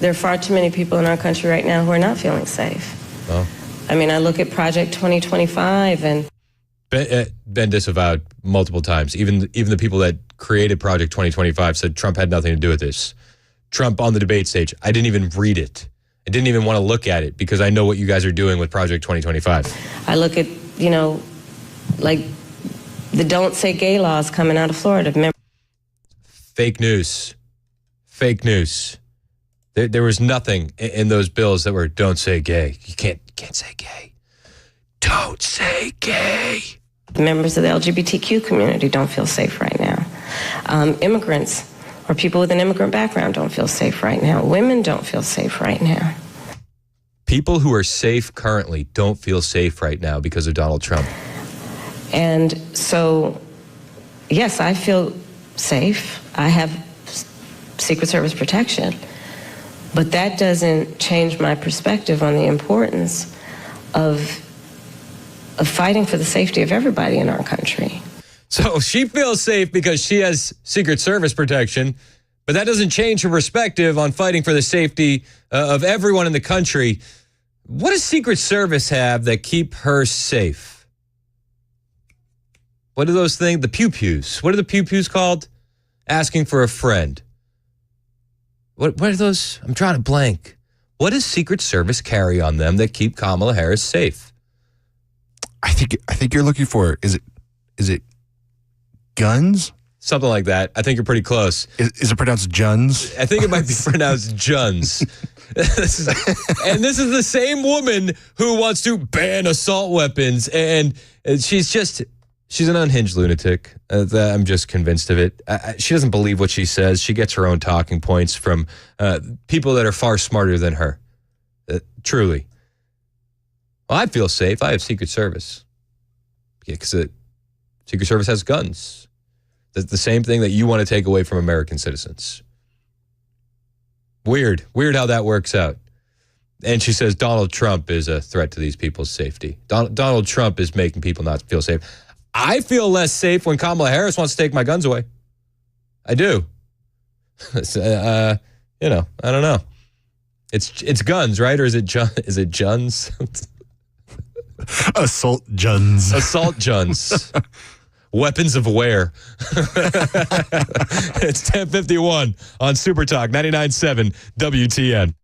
there are far too many people in our country right now who are not feeling safe. Well, I mean, I look at Project 2025 and... been disavowed multiple times. Even the people that created Project 2025 said Trump had nothing to do with this. Trump on the debate stage, I didn't even read it. I didn't even want to look at it because I know what you guys are doing with Project 2025. I look at, like the Don't Say Gay laws coming out of Florida. Remember? Fake news. Fake news. There was nothing in those bills that were don't say gay. You can't say gay. Don't say gay. Members of the LGBTQ community don't feel safe right now. Immigrants or people with an immigrant background don't feel safe right now. Women don't feel safe right now. People who are safe currently don't feel safe right now because of Donald Trump. And so, yes, I feel safe. I have Secret Service protection. But that doesn't change my perspective on the importance of fighting for the safety of everybody in our country. So she feels safe because she has Secret Service protection, but that doesn't change her perspective on fighting for the safety of everyone in the country. What does Secret Service have that keep her safe? What are those things? The pew-pews. What are the pew-pews called? Asking for a friend. What are those? I'm drawing a blank. What does Secret Service carry on them that keep Kamala Harris safe? I think you're looking for, is it guns? Something like that. I think you're pretty close. Is it pronounced Juns? I think it might be pronounced Juns. And this is the same woman who wants to ban assault weapons. And she's an unhinged lunatic. I'm just convinced of it. She doesn't believe what she says. She gets her own talking points from people that are far smarter than her. Truly. Well, I feel safe. I have Secret Service. Yeah, because Secret Service has guns. That's the same thing that you want to take away from American citizens. Weird how that works out. And she says Donald Trump is a threat to these people's safety. Donald Trump is making people not feel safe. I feel less safe when Kamala Harris wants to take my guns away. I do. I don't know. It's guns, right? Or is it Juns? Assault Juns. Assault Juns. Weapons of where? It's 10:51 on Super Talk 99.7 WTN.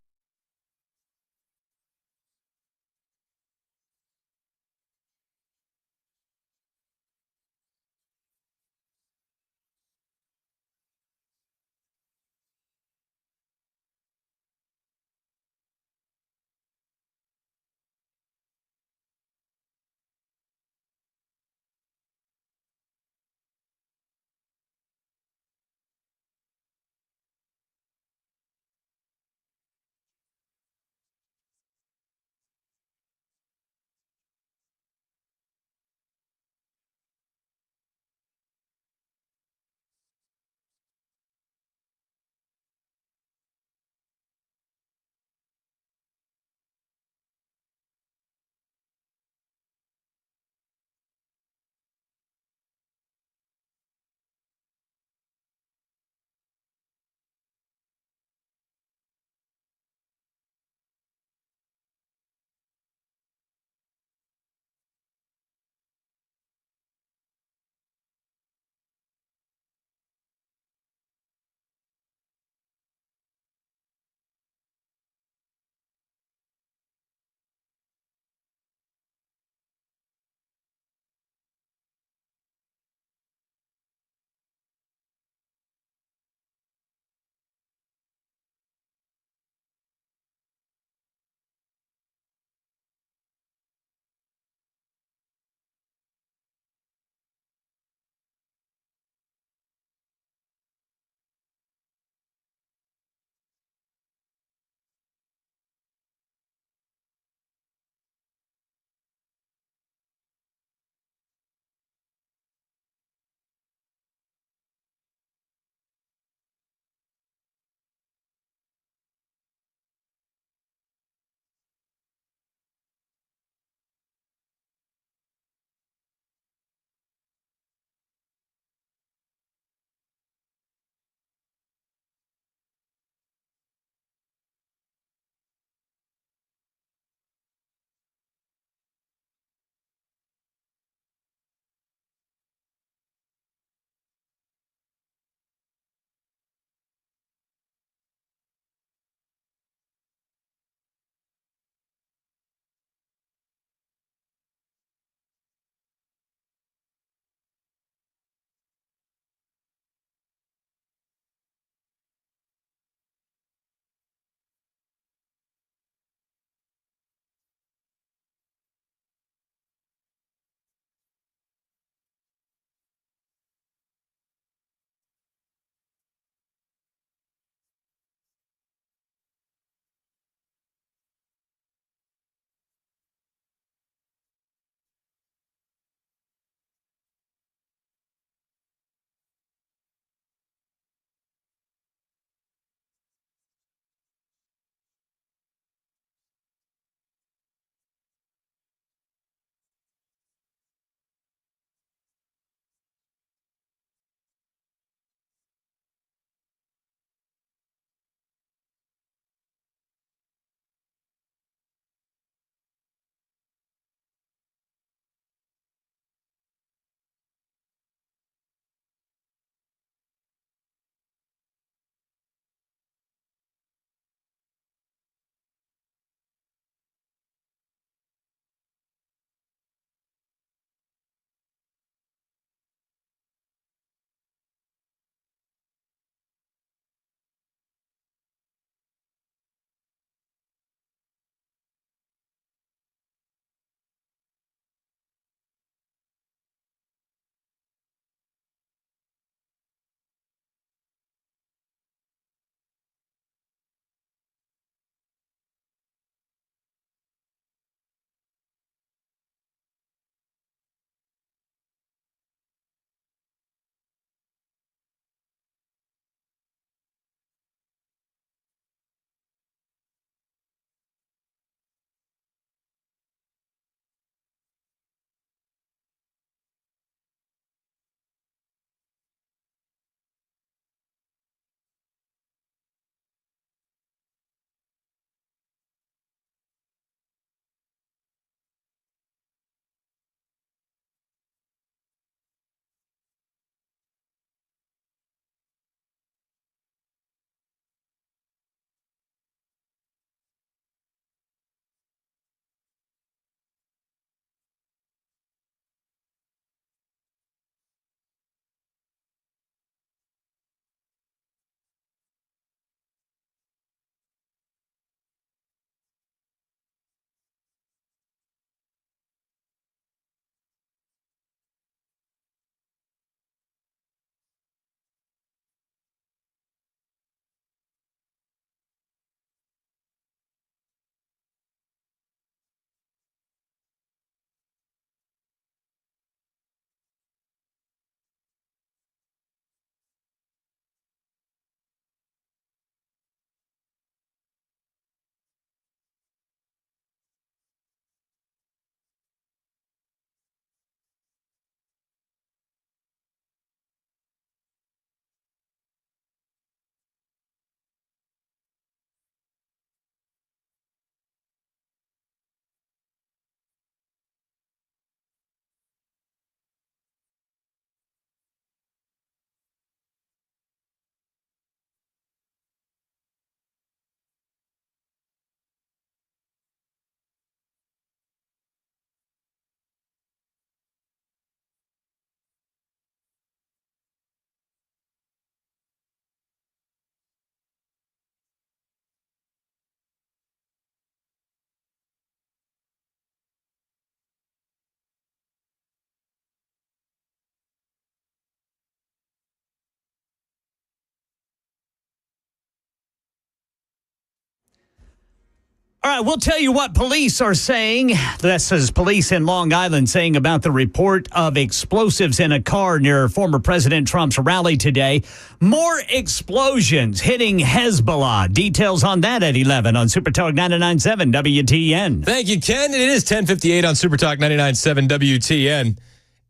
All right, we'll tell you what police are saying. This is police in Long Island saying about the report of explosives in a car near former President Trump's rally today. More explosions hitting Hezbollah. Details on that at 11 on Supertalk 99.7 WTN. Thank you, Ken. It is 10:58 on Supertalk 99.7 WTN.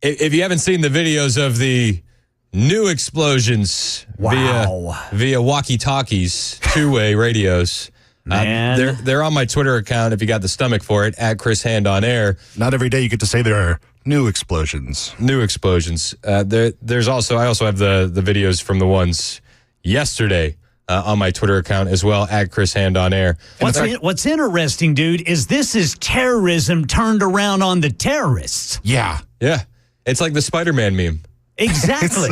If you haven't seen the videos of the new explosions via walkie-talkies, two-way radios, they're on my Twitter account if you got the stomach for it, at Chris Hand on Air. Not every day you get to say there are new explosions. New explosions. There's also, I also have the videos from the ones yesterday on my Twitter account as well, at Chris Hand on Air. What's interesting, dude, is this is terrorism turned around on the terrorists. Yeah. Yeah. It's like the Spider-Man meme. Exactly.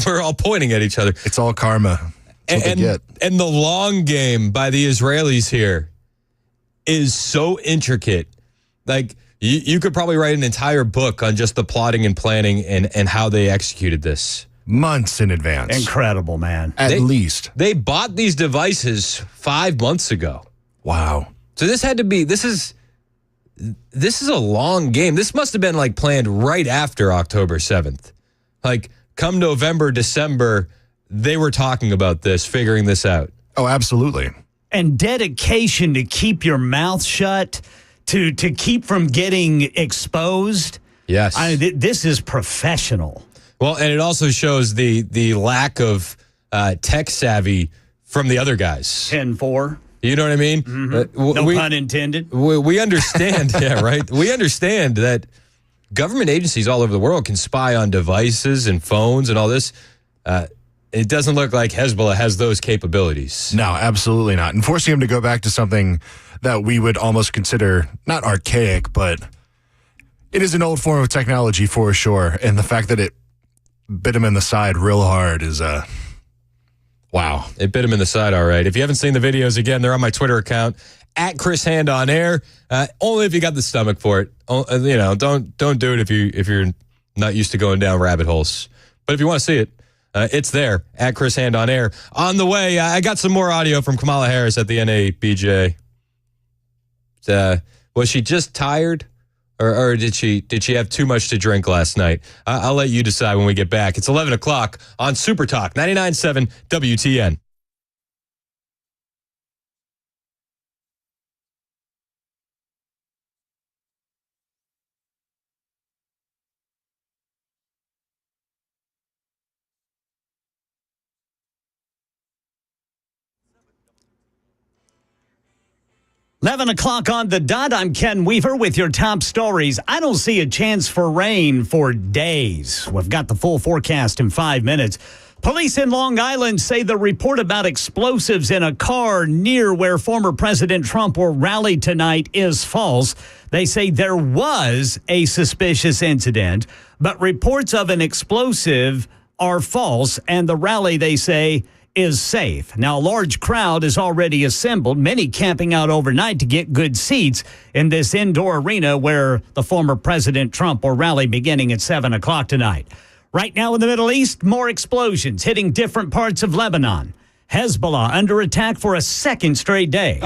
We're all pointing at each other. It's all karma. And the long game by the Israelis here is so intricate. Like, you could probably write an entire book on just the plotting and planning and how they executed this. Months in advance. Incredible, man. At least. They bought these devices 5 months ago. Wow. So this is a long game. This must have been like planned right after October 7th. Like, come November, December, they were talking about this, figuring this out. Oh, absolutely. And dedication to keep your mouth shut, to keep from getting exposed. Yes. This is professional. Well, and it also shows the lack of tech savvy from the other guys. 10-4. You know what I mean? Mm-hmm. No pun intended. We understand, yeah, right? We understand that government agencies all over the world can spy on devices and phones and all this. It doesn't look like Hezbollah has those capabilities. No, absolutely not. And forcing him to go back to something that we would almost consider not archaic, but it is an old form of technology for sure. And the fact that it bit him in the side real hard is wow. It bit him in the side, all right. If you haven't seen the videos, again, they're on my Twitter account, at Chris Hand on Air. Only if you got the stomach for it. You know, don't do it if you're not used to going down rabbit holes. But if you want to see it, it's there, at Chris Hand on Air. On the way, I got some more audio from Kamala Harris at the NABJ. Was she just tired? Or did she have too much to drink last night? I'll let you decide when we get back. It's 11 o'clock on Super Talk 99.7 WTN. Eleven o'clock on the dot. I'm Ken Weaver with your top stories. I don't see a chance for rain for days. We've got the full forecast in 5 minutes. Police in Long Island say the report about explosives in a car near where former President Trump will rally tonight is false. They say there was a suspicious incident, but reports of an explosive are false, and the rally, they say, is safe. Now, a large crowd is already assembled, many camping out overnight to get good seats in this indoor arena where the former President Trump will rally beginning at 7 o'clock tonight. Right now in the Middle East, more explosions hitting different parts of Lebanon. Hezbollah under attack for a second straight day.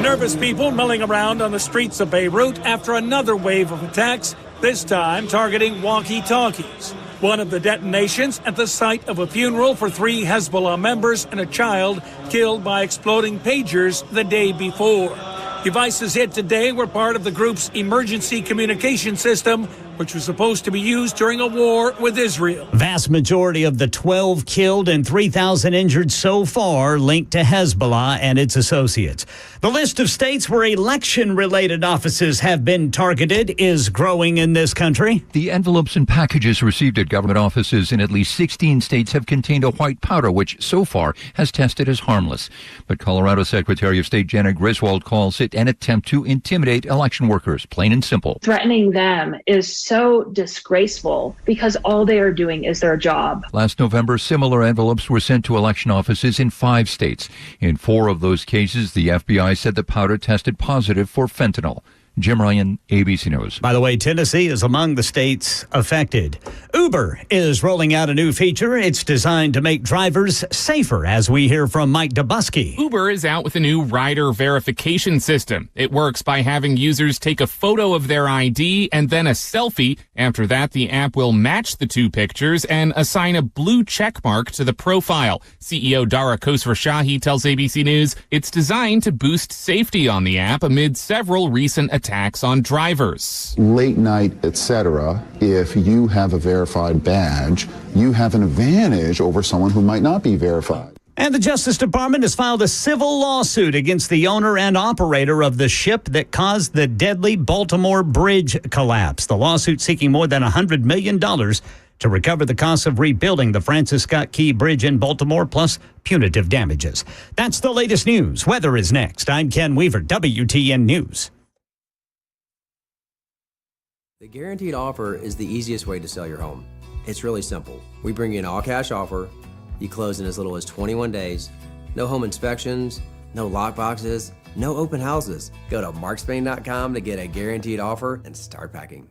Nervous people milling around on the streets of Beirut after another wave of attacks, this time targeting walkie-talkies. One of the detonations at the site of a funeral for 3 Hezbollah members and a child killed by exploding pagers the day before. Devices hit today were part of the group's emergency communication system, which was supposed to be used during a war with Israel. Vast majority of the 12 killed and 3,000 injured so far linked to Hezbollah and its associates. The list of states where election-related offices have been targeted is growing in this country. The envelopes and packages received at government offices in at least 16 states have contained a white powder, which so far has tested as harmless. But Colorado Secretary of State Janet Griswold calls it an attempt to intimidate election workers, plain and simple. Threatening them is so disgraceful because all they are doing is their job. Last November, similar envelopes were sent to election offices in 5 states. In 4 of those cases, the FBI said the powder tested positive for fentanyl. Jim Ryan, ABC News. By the way, Tennessee is among the states affected. Uber is rolling out a new feature. It's designed to make drivers safer, as we hear from Mike Dubusky. Uber is out with a new rider verification system. It works by having users take a photo of their ID and then a selfie. After that, the app will match the two pictures and assign a blue check mark to the profile. CEO Dara Khosrowshahi tells ABC News it's designed to boost safety on the app amid several recent attacks on drivers. Late night, etc., if you have a verified badge, you have an advantage over someone who might not be verified. And the Justice Department has filed a civil lawsuit against the owner and operator of the ship that caused the deadly Baltimore Bridge collapse. The lawsuit seeking more than $100 million to recover the costs of rebuilding the Francis Scott Key Bridge in Baltimore, plus punitive damages. That's the latest news. Weather is next. I'm Ken Weaver, WTN News. The Guaranteed Offer is the easiest way to sell your home. It's really simple. We bring you an all-cash offer. You close in as little as 21 days. No home inspections, no lockboxes, no open houses. Go to markspain.com to get a guaranteed offer and start packing.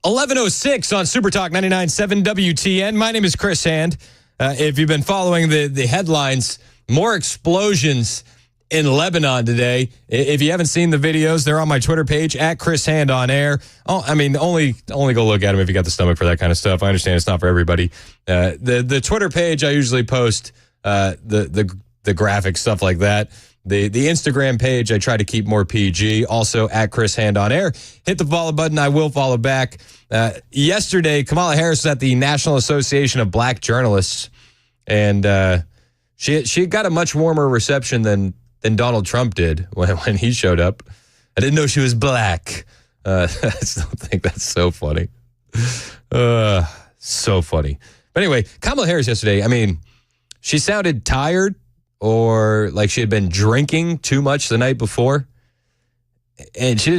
.1106 on Supertalk 99.7 WTN. My name is Chris Hand. If you've been following the headlines, more explosions in Lebanon today. If you haven't seen the videos, they're on my Twitter page, at Chris Hand on air. Oh, I mean, only go look at them if you got the stomach for that kind of stuff. I understand it's not for everybody. The Twitter page, I usually post the graphic stuff like that. The Instagram page, I try to keep more PG. Also, at Chris Hand on air. Hit the follow button. I will follow back. Yesterday, Kamala Harris was at the National Association of Black Journalists, and she got a much warmer reception than Donald Trump did when he showed up. I didn't know she was black. I still think that's so funny. So funny. But anyway, Kamala Harris yesterday, I mean, she sounded tired, or like she had been drinking too much the night before, and she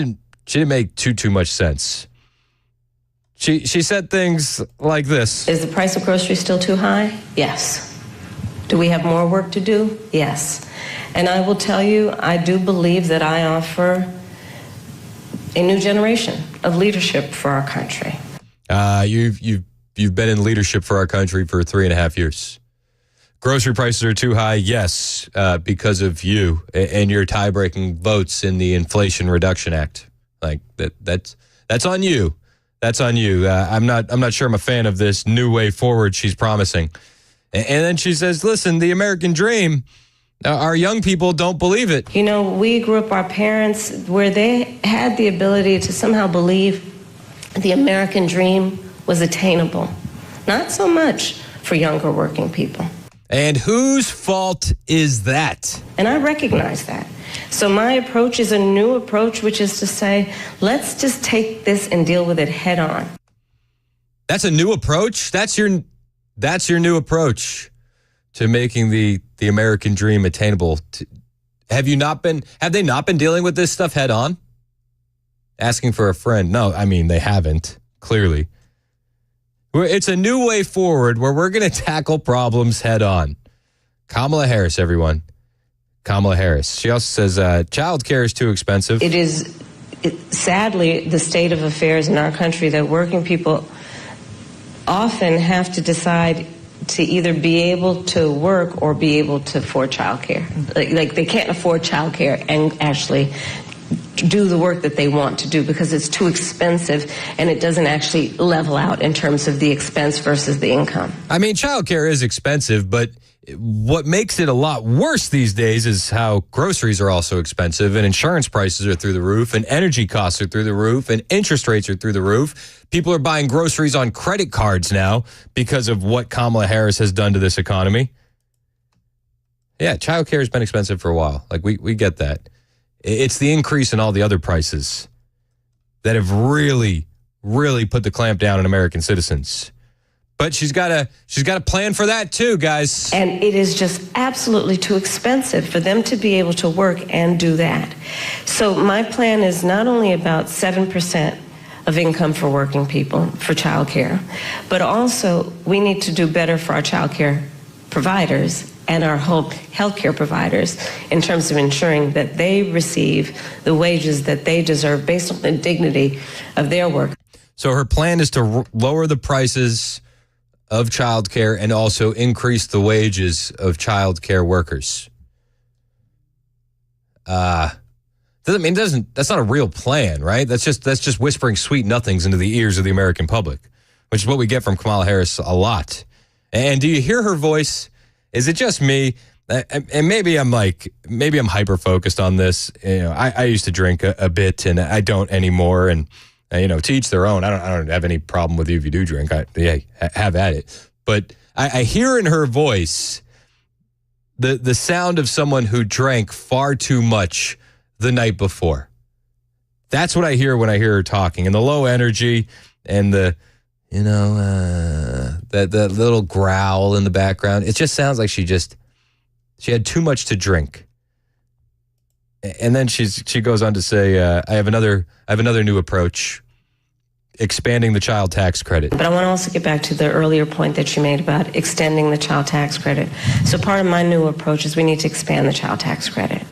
didn't make too much sense. She said things like this. Is the price of groceries still too high? Yes. Do we have more work to do? Yes. And I will tell you, I do believe that I offer a new generation of leadership for our country. You've been in leadership for our country for 3.5 years. Grocery prices are too high, yes, because of you and your tie-breaking votes in the Inflation Reduction Act. Like that's on you. That's on you. I'm not sure I'm a fan of this new way forward she's promising. And then she says, "Listen, the American dream. Our young people don't believe it." You know, we grew up, our parents, where they had the ability to somehow believe the American dream was attainable. Not so much for younger working people. And whose fault is that? And I recognize that. So my approach is a new approach, which is to say, let's just take this and deal with it head on. That's a new approach? That's your new approach to making the American dream attainable. Have they not been dealing with this stuff head on? Asking for a friend. No, I mean, they haven't, clearly. It's a new way forward where we're going to tackle problems head on. Kamala Harris, everyone. Kamala Harris. She also says childcare is too expensive. It is, sadly, the state of affairs in our country that working people often have to decide to either be able to work or be able to afford childcare. Like they can't afford childcare and actually do the work that they want to do because it's too expensive and it doesn't actually level out in terms of the expense versus the income. I mean, childcare is expensive, but what makes it a lot worse these days is how groceries are also expensive and insurance prices are through the roof and energy costs are through the roof and interest rates are through the roof. People are buying groceries on credit cards now because of what Kamala Harris has done to this economy. Yeah, childcare has been expensive for a while. Like we get that. It's the increase in all the other prices that have really, really put the clamp down on American citizens. But she's got a plan for that too, guys. And it is just absolutely too expensive for them to be able to work and do that. So my plan is not only about 7% of income for working people for childcare, but also we need to do better for our childcare providers and our whole healthcare providers in terms of ensuring that they receive the wages that they deserve based on the dignity of their work. So her plan is to lower the prices of childcare and also increase the wages of childcare workers. That's not a real plan, right? That's just whispering sweet nothings into the ears of the American public, which is what we get from Kamala Harris a lot. And do you hear her voice? Is it just me? And maybe I'm hyper focused on this. You know, I used to drink a bit, and I don't anymore. And to each their own. I don't have any problem with you if you do drink. Have at it. But I hear in her voice the sound of someone who drank far too much the night before. That's what I hear when I hear her talking, and the low energy and the that little growl in the background. It just sounds like she had too much to drink. And then she goes on to say, I have another new approach, expanding the child tax credit. But I want to also get back to the earlier point that you made about extending the child tax credit. So part of my new approach is we need to expand the child tax credit.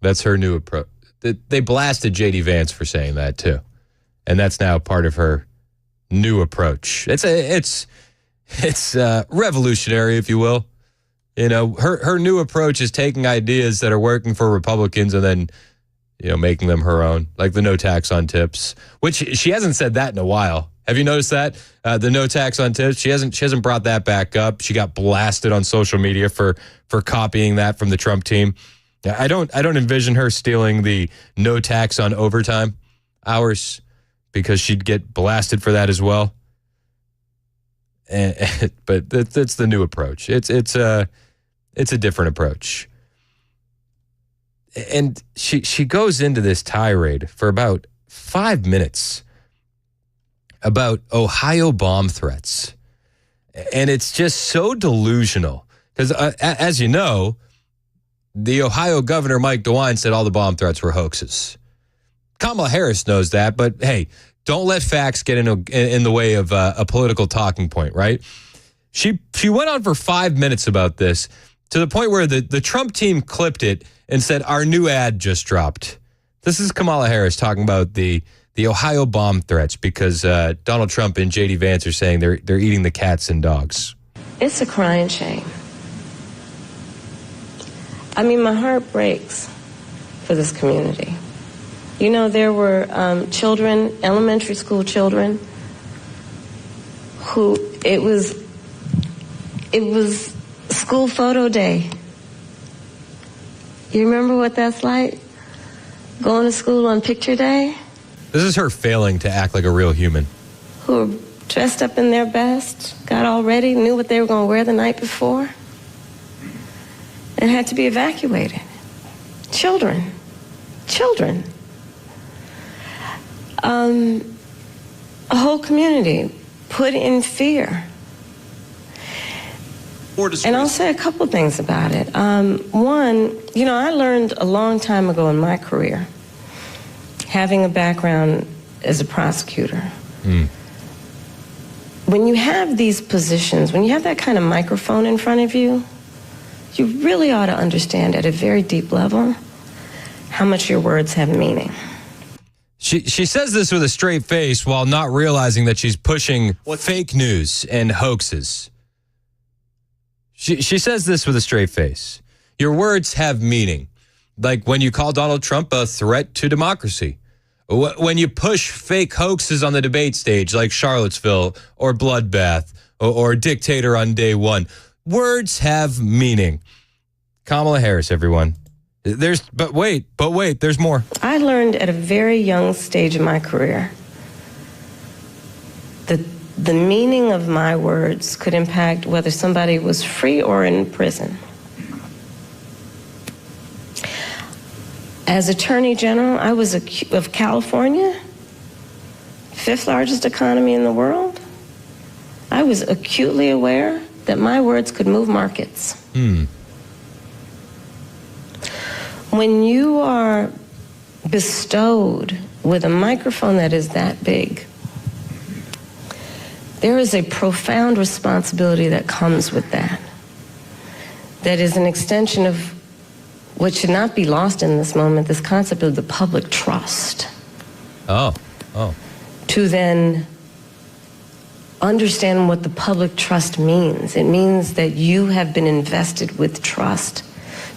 That's her new approach. They blasted J.D. Vance for saying that too. And that's now part of her new approach. It's revolutionary, if you will. Her new approach is taking ideas that are working for Republicans and then, making them her own, like the no tax on tips, which she hasn't said that in a while. Have you noticed that? The no tax on tips, she hasn't brought that back up. She got blasted on social media for copying that from the Trump team. I don't envision her stealing the no tax on overtime hours because she'd get blasted for that as well. But that's the new approach. It's a different approach. And she goes into this tirade for about 5 minutes about Ohio bomb threats. And it's just so delusional. Because as you know, the Ohio governor, Mike DeWine, said all the bomb threats were hoaxes. Kamala Harris knows that, but hey, don't let facts get in the way of a political talking point, right? She went on for 5 minutes about this, to the point where the Trump team clipped it and said, our new ad just dropped. This is Kamala Harris talking about the Ohio bomb threats because Donald Trump and J.D. Vance are saying they're eating the cats and dogs. It's a crying shame. I mean, my heart breaks for this community. You know, there were children, elementary school children, who it was school photo day. You remember what that's like? Going to school on picture day? This is her failing to act like a real human. Who were dressed up in their best, got all ready, knew what they were going to wear the night before, and had to be evacuated. Children. A whole community put in fear. And I'll say a couple things about it. One, you know, I learned a long time ago in my career, having a background as a prosecutor, when you have these positions, when you have that kind of microphone in front of you, you really ought to understand at a very deep level how much your words have meaning. She says this with a straight face while not realizing that she's pushing fake news and hoaxes. She says this with a straight face. Your words have meaning. Like when you call Donald Trump a threat to democracy. When you push fake hoaxes on the debate stage like Charlottesville or Bloodbath or Dictator on Day One. Words have meaning. Kamala Harris, everyone. But wait, there's more. I learned at a very young stage in my career that the meaning of my words could impact whether somebody was free or in prison. As Attorney General, I was of California, fifth largest economy in the world. I was acutely aware that my words could move markets. When you are bestowed with a microphone that is that big, there is a profound responsibility that comes with that. That is an extension of what should not be lost in this moment, this concept of the public trust. Oh. To then understand what the public trust means. It means that you have been invested with trust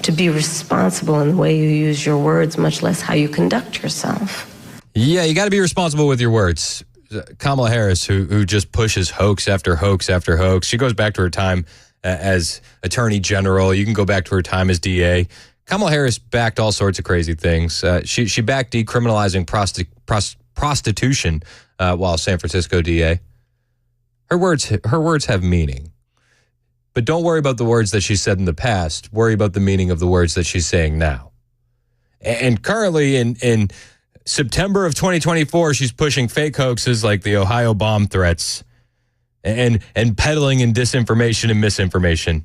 to be responsible in the way you use your words, much less how you conduct yourself. Yeah, you got to be responsible with your words. Kamala Harris, who just pushes hoax after hoax after hoax. She goes back to her time as Attorney General. You can go back to her time as DA. Kamala Harris backed all sorts of crazy things. She backed decriminalizing prostitution while San Francisco DA. Her words have meaning. But don't worry about the words that she said in the past. Worry about the meaning of the words that she's saying now. And currently in September of 2024, she's pushing fake hoaxes like the Ohio bomb threats and peddling in disinformation and misinformation.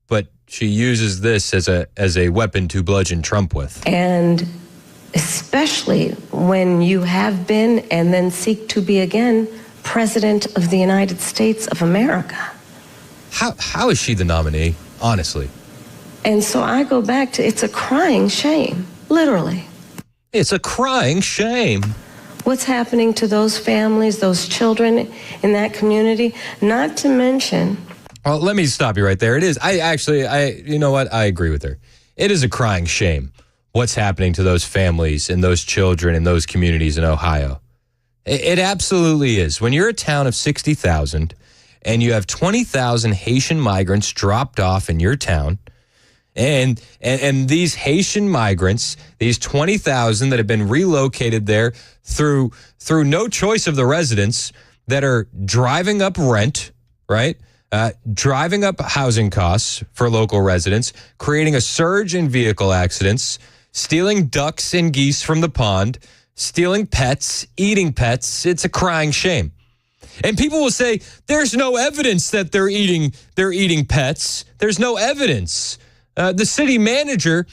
But she uses this as a weapon to bludgeon Trump with. And especially when you have been and then seek to be again President of the United States of America. How is she the nominee, honestly? And so I go back to, it's a crying shame, literally. It's a crying shame. What's happening to those families, those children in that community, not to mention... Well, let me stop you right there. It is. You know what? I agree with her. It is a crying shame what's happening to those families and those children and those communities in Ohio. It absolutely is. When you're a town of 60,000 and you have 20,000 Haitian migrants dropped off in your town, and these Haitian migrants, these 20,000 that have been relocated there through no choice of the residents, that are driving up rent, right? Driving up housing costs for local residents, creating a surge in vehicle accidents, stealing ducks and geese from the pond, stealing pets, eating pets. It's a crying shame. And people will say, there's no evidence that they're eating pets. There's no evidence. The city manager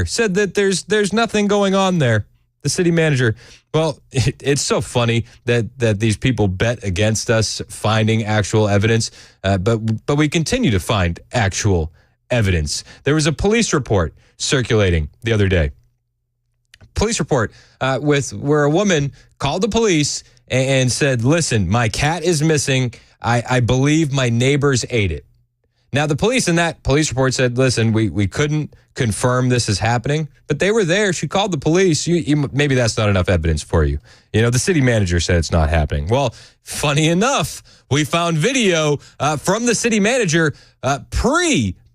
said that there's nothing going on there. The city manager, well, it's so funny that these people bet against us finding actual evidence, but we continue to find actual evidence. There was a police report circulating the other day. Police report where a woman called the police and said, listen, my cat is missing. I believe my neighbors ate it. Now, the police in that police report said, listen, we couldn't confirm this is happening, but they were there. She called the police. Maybe that's not enough evidence for you. The city manager said it's not happening. Well, funny enough, we found video from the city manager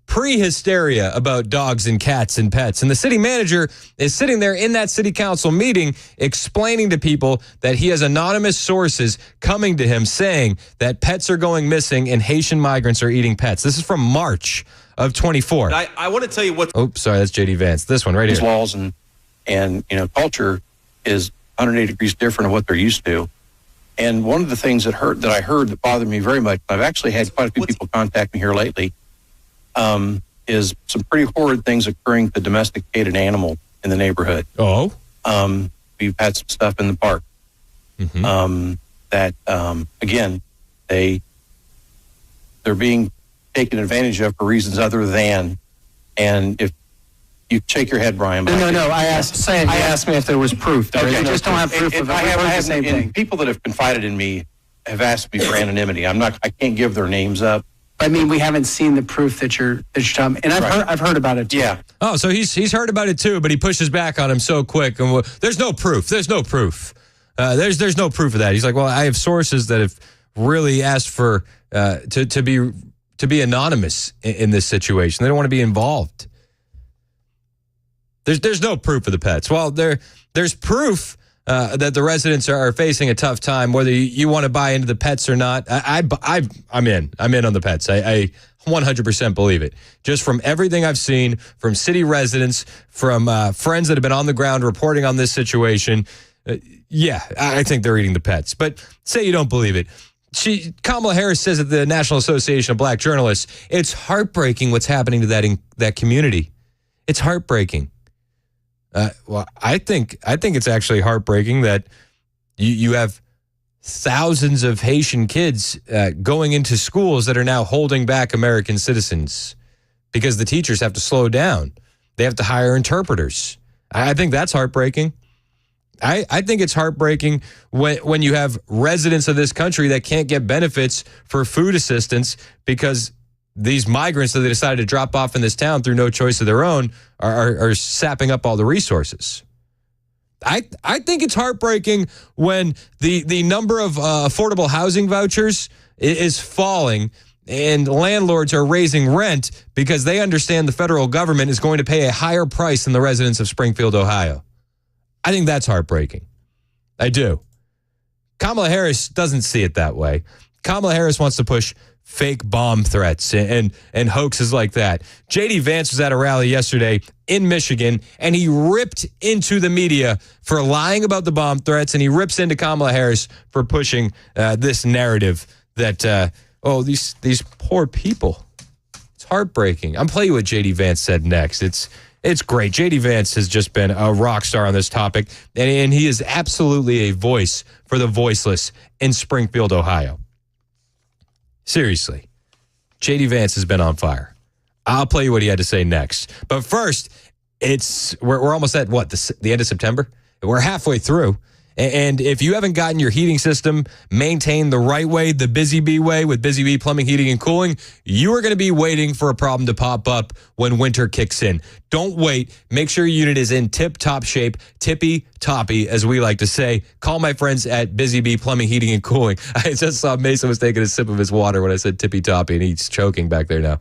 pre-hysteria about dogs and cats and pets. And the city manager is sitting there in that city council meeting explaining to people that he has anonymous sources coming to him saying that pets are going missing and Haitian migrants are eating pets. This is from March of 24. I want to tell you what... Oh, sorry, that's J.D. Vance. This one right here. Laws and culture is 180 degrees different of what they're used to. And one of the things that I heard that bothered me very much, I've actually had quite a few people contact me here lately, is some pretty horrid things occurring to domesticated animal in the neighborhood. Oh? We've had some stuff in the park that, again, they're being taken advantage of for reasons other than, and if you shake your head, Brian. No. I asked me if there was proof. I just don't have proof of it. I have the same thing. People that have confided in me have asked me for anonymity. I can't give their names up. I mean, we haven't seen the proof that you're talking, and I've heard about it too. Yeah. Oh, so he's heard about it too, but he pushes back on him so quick. And there's no proof. There's no proof. There's no proof of that. He's like, well, I have sources that have really asked for to be anonymous in this situation. They don't want to be involved. There's no proof of the pets. Well, there's proof that the residents are facing a tough time, whether you want to buy into the pets or not. I'm in on the pets. I 100% believe it. Just from everything I've seen from city residents, from friends that have been on the ground reporting on this situation. I think they're eating the pets. But say you don't believe it. Kamala Harris says at the National Association of Black Journalists, it's heartbreaking what's happening to that community. It's heartbreaking. Well, I think it's actually heartbreaking that you have thousands of Haitian kids going into schools that are now holding back American citizens because the teachers have to slow down. They have to hire interpreters. I think that's heartbreaking. I think it's heartbreaking when you have residents of this country that can't get benefits for food assistance because these migrants that they decided to drop off in this town through no choice of their own are sapping up all the resources. I think it's heartbreaking when the number of affordable housing vouchers is falling and landlords are raising rent because they understand the federal government is going to pay a higher price than the residents of Springfield, Ohio. I think that's heartbreaking. I do. Kamala Harris doesn't see it that way. Kamala Harris wants to push fake bomb threats and hoaxes like that. J.D. Vance was at a rally yesterday in Michigan, and he ripped into the media for lying about the bomb threats, and he rips into Kamala Harris for pushing this narrative that, these poor people. It's heartbreaking. I'm playing you what J.D. Vance said next. It's great. J.D. Vance has just been a rock star on this topic, and he is absolutely a voice for the voiceless in Springfield, Ohio. Seriously, J.D. Vance has been on fire. I'll play you what he had to say next. But first, we're almost at the end of September? We're halfway through. And if you haven't gotten your heating system maintained the right way, the Busy Bee way with Busy Bee Plumbing, Heating, and Cooling, you are going to be waiting for a problem to pop up when winter kicks in. Don't wait. Make sure your unit is in tip-top shape, tippy-toppy, as we like to say. Call my friends at Busy Bee Plumbing, Heating, and Cooling. I just saw Mason was taking a sip of his water when I said tippy-toppy, and he's choking back there now.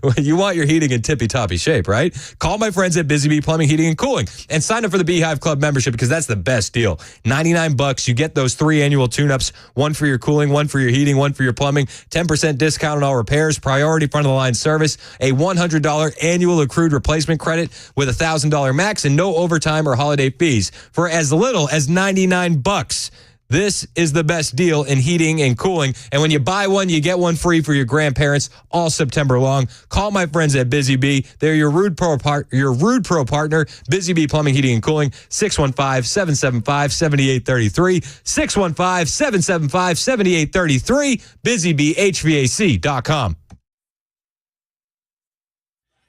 Well, you want your heating in tippy-toppy shape, right? Call my friends at Busy Bee Plumbing, Heating, and Cooling and sign up for the Beehive Club membership because that's the best deal. $99. You get those 3 annual tune-ups, one for your cooling, one for your heating, one for your plumbing, 10% discount on all repairs, priority front-of-the-line service, a $100 annual accrued replacement credit with a $1,000 max, and no overtime or holiday fees for as little as $99. This is the best deal in heating and cooling. And when you buy one, you get one free for your grandparents all September long. Call my friends at Busy Bee. They're your Rude Pro partner, Busy Bee Plumbing, Heating, and Cooling, 615-775-7833, 615-775-7833, BusyBeeHVAC.com.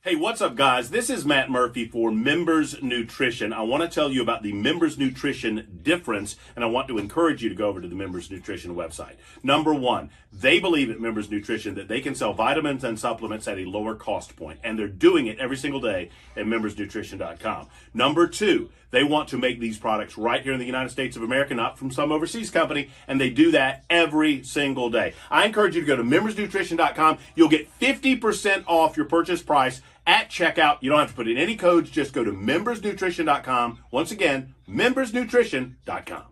Hey, what's up, guys? This is Matt Murphy for Members Nutrition. I want to tell you about the Members Nutrition difference, and I want to encourage you to go over to the Members Nutrition website. Number one, they believe at Members Nutrition that they can sell vitamins and supplements at a lower cost point, and they're doing it every single day at membersnutrition.com. Number two, they want to make these products right here in the United States of America, not from some overseas company, and they do that every single day. I encourage you to go to membersnutrition.com. You'll get 50% off your purchase price at checkout. You don't have to put in any codes. Just go to membersnutrition.com. Once again, membersnutrition.com.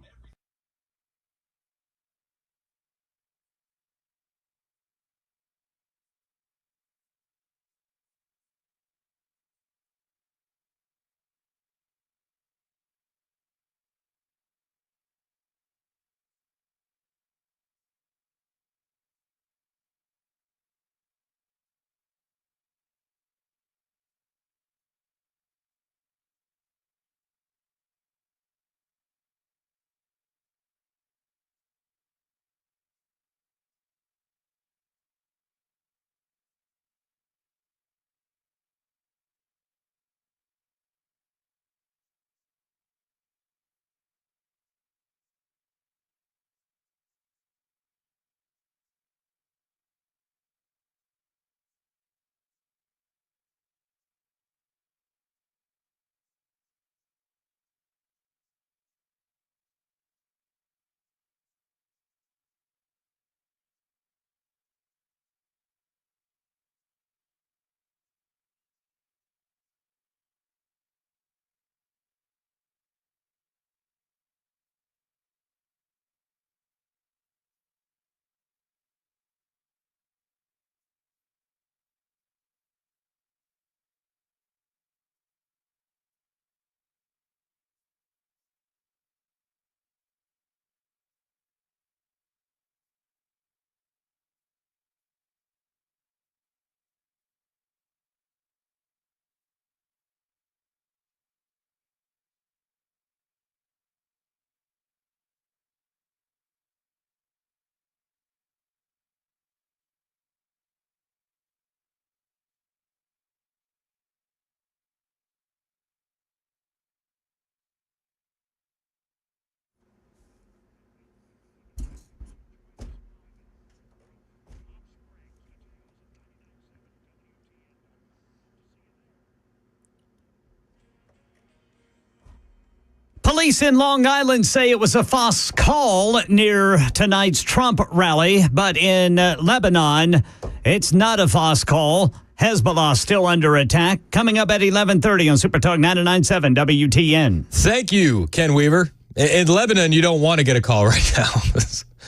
Police in Long Island say it was a false call near tonight's Trump rally, but in Lebanon, it's not a false call. Hezbollah still under attack. Coming up at 11:30 on Super Talk 99.7 WTN. Thank you, Ken Weaver. In Lebanon, you don't want to get a call right now.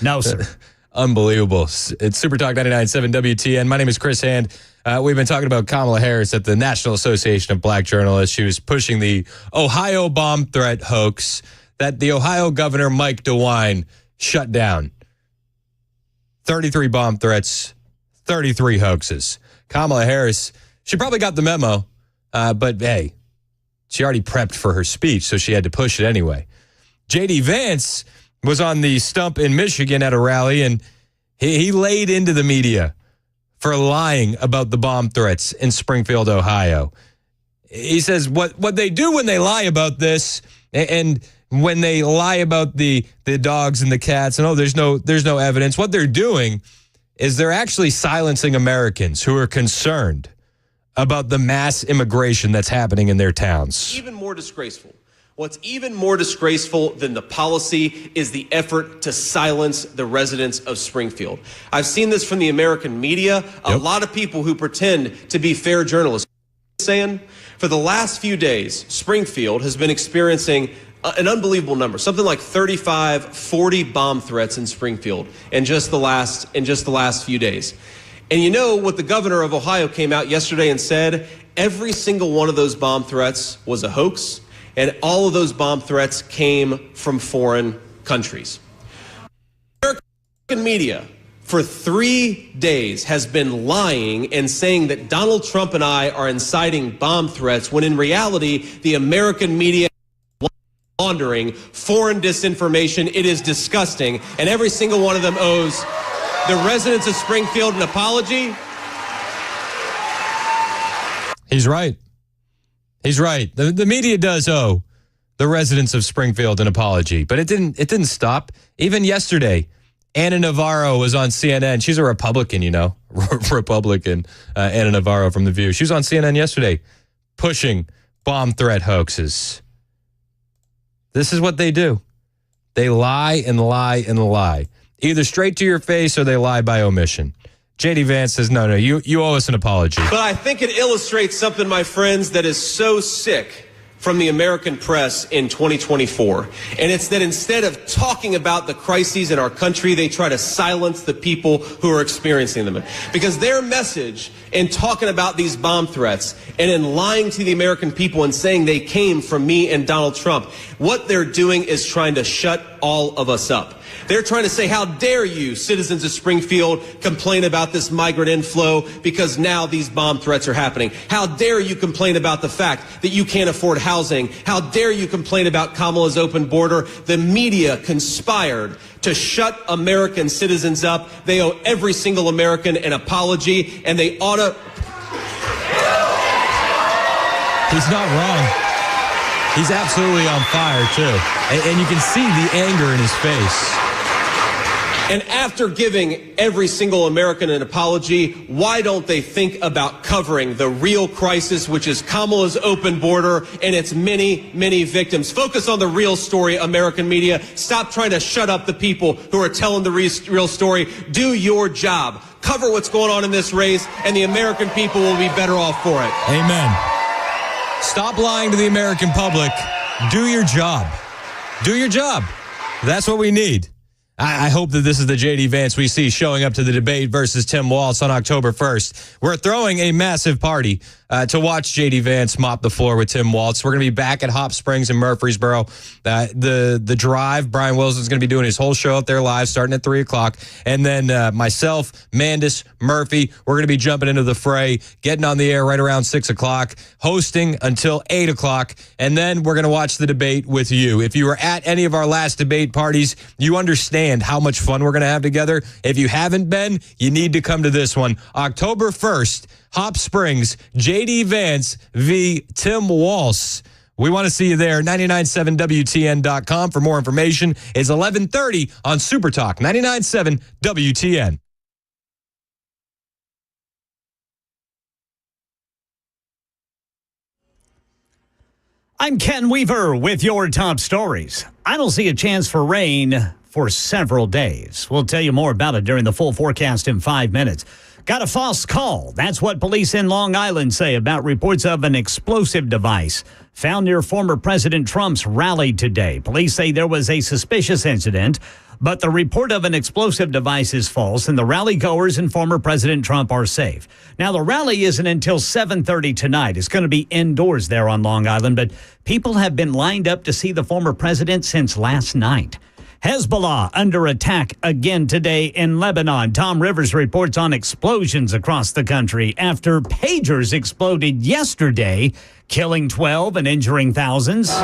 No, sir. Unbelievable. It's Super Talk 99.7 WTN. My name is Chris Hand. We've been talking about Kamala Harris at the National Association of Black Journalists. She was pushing the Ohio bomb threat hoax that the Ohio governor, Mike DeWine, shut down. 33 bomb threats, 33 hoaxes. Kamala Harris, she probably got the memo, but hey, she already prepped for her speech, so she had to push it anyway. J.D. Vance was on the stump in Michigan at a rally, and he laid into the media for lying about the bomb threats in Springfield, Ohio. He says what they do when they lie about this, and when they lie about the dogs and the cats, and there's no evidence, what they're doing is they're actually silencing Americans who are concerned about the mass immigration that's happening in their towns. Even more disgraceful. What's even more disgraceful than the policy is the effort to silence the residents of Springfield. I've seen this from the American media. A lot of people who pretend to be fair journalists saying for the last few days, Springfield has been experiencing an unbelievable number, something like 35, 40 bomb threats in Springfield in just the last few days. And you know what, the governor of Ohio came out yesterday and said every single one of those bomb threats was a hoax. And all of those bomb threats came from foreign countries. media for 3 days has been lying and saying that Donald Trump and I are inciting bomb threats, when in reality, the American media is laundering foreign disinformation. It is disgusting, and every single one of them owes the residents of Springfield an apology. He's right. He's right. The media does owe the residents of Springfield an apology, but it didn't stop. Even yesterday, Anna Navarro was on CNN. She's a Republican, Republican Anna Navarro from The View. She was on CNN yesterday pushing bomb threat hoaxes. This is what they do. They lie and lie and lie. Either straight to your face or they lie by omission. J.D. Vance says, no, you owe us an apology. But I think it illustrates something, my friends, that is so sick from the American press in 2024. And it's that instead of talking about the crises in our country, they try to silence the people who are experiencing them. Because their message in talking about these bomb threats and in lying to the American people and saying they came from me and Donald Trump, what they're doing is trying to shut all of us up. They're trying to say, how dare you, citizens of Springfield, complain about this migrant inflow because now these bomb threats are happening. How dare you complain about the fact that you can't afford housing? How dare you complain about Kamala's open border? The media conspired to shut American citizens up. They owe every single American an apology, and they ought to... He's not wrong. He's absolutely on fire, too. And you can see the anger in his face. And after giving every single American an apology, why don't they think about covering the real crisis, which is Kamala's open border and its many, many victims? Focus on the real story, American media. Stop trying to shut up the people who are telling the real story. Do your job. Cover what's going on in this race, and the American people will be better off for it. Amen. Stop lying to the American public. Do your job. Do your job. That's what we need. I hope that this is the J.D. Vance we see showing up to the debate versus Tim Walz on October 1st. We're throwing a massive party to watch J.D. Vance mop the floor with Tim Walz. We're going to be back at Hop Springs in Murfreesboro. The Drive, Brian Wilson's going to be doing his whole show up there live starting at 3 o'clock. And then myself, Mandis, Murphy, we're going to be jumping into the fray, getting on the air right around 6 o'clock, hosting until 8 o'clock. And then we're going to watch the debate with you. If you were at any of our last debate parties, you understand how much fun we're going to have together. If you haven't been, you need to come to this one. October 1st, Hop Springs, J.D. Vance v. Tim Walz. We want to see you there. 997WTN.com for more information. It's 11:30 on Super Talk 99.7 WTN. I'm Ken Weaver with your top stories. I don't see a chance for rain for several days. We'll tell you more about it during the full forecast in 5 minutes. Got a false call. That's what police in Long Island say about reports of an explosive device found near former President Trump's rally today. Police say there was a suspicious incident, but the report of an explosive device is false, and the rally goers and former President Trump are safe. Now, the rally isn't until 7:30 tonight. It's going to be indoors there on Long Island, but people have been lined up to see the former president since last night. Hezbollah under attack again today in Lebanon. Tom Rivers reports on explosions across the country after pagers exploded yesterday, killing 12 and injuring thousands.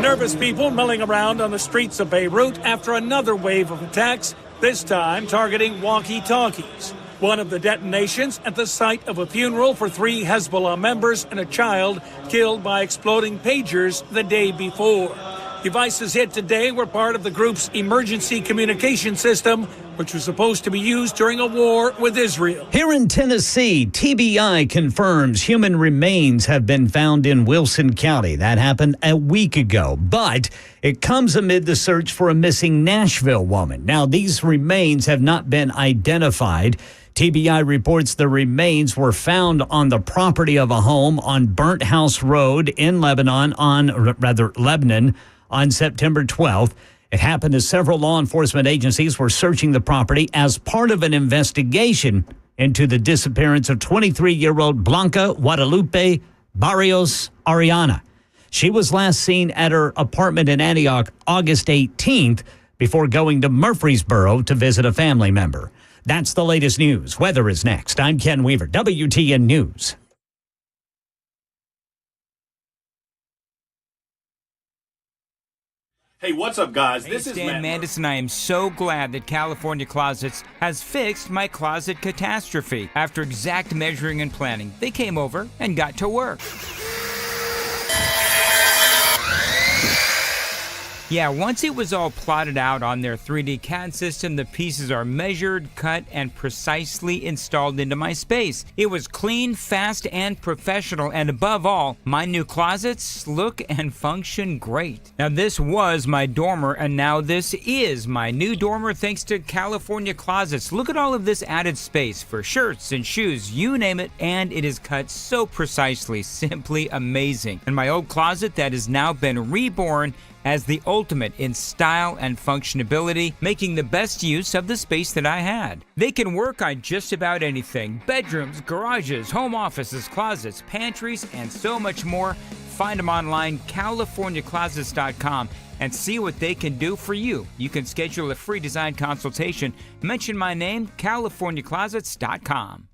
Nervous people milling around on the streets of Beirut after another wave of attacks, this time targeting walkie-talkies. One of the detonations at the site of a funeral for 3 Hezbollah members and a child killed by exploding pagers the day before. Devices hit today were part of the group's emergency communication system, which was supposed to be used during a war with Israel. Here in Tennessee, TBI confirms human remains have been found in Wilson County. That happened a week ago, but it comes amid the search for a missing Nashville woman. Now, these remains have not been identified. TBI reports the remains were found on the property of a home on Burnt House Road in Lebanon on September 12th. It happened as several law enforcement agencies were searching the property as part of an investigation into the disappearance of 23-year-old Blanca Guadalupe Barrios Ariana. She was last seen at her apartment in Antioch August 18th, before going to Murfreesboro to visit a family member. That's the latest news. Weather is next. I'm Ken Weaver, WTN News. Hey, what's up, guys? Hey, This is Stan Matt Mandis, and I am so glad that California Closets has fixed my closet catastrophe. After exact measuring and planning, they came over and got to work. Yeah, once it was all plotted out on their 3D CAD system, the pieces are measured, cut, and precisely installed into my space. It was clean, fast, and professional, and above all, my new closets look and function great. Now, this was my dormer, and now this is my new dormer thanks to California Closets. Look at all of this added space for shirts and shoes, you name it, and it is cut so precisely, simply amazing. And my old closet that has now been reborn as the ultimate in style and functionability, making the best use of the space that I had. They can work on just about anything: bedrooms, garages, home offices, closets, pantries, and so much more. Find them online, CaliforniaClosets.com, and see what they can do for you. You can schedule a free design consultation. Mention my name, CaliforniaClosets.com.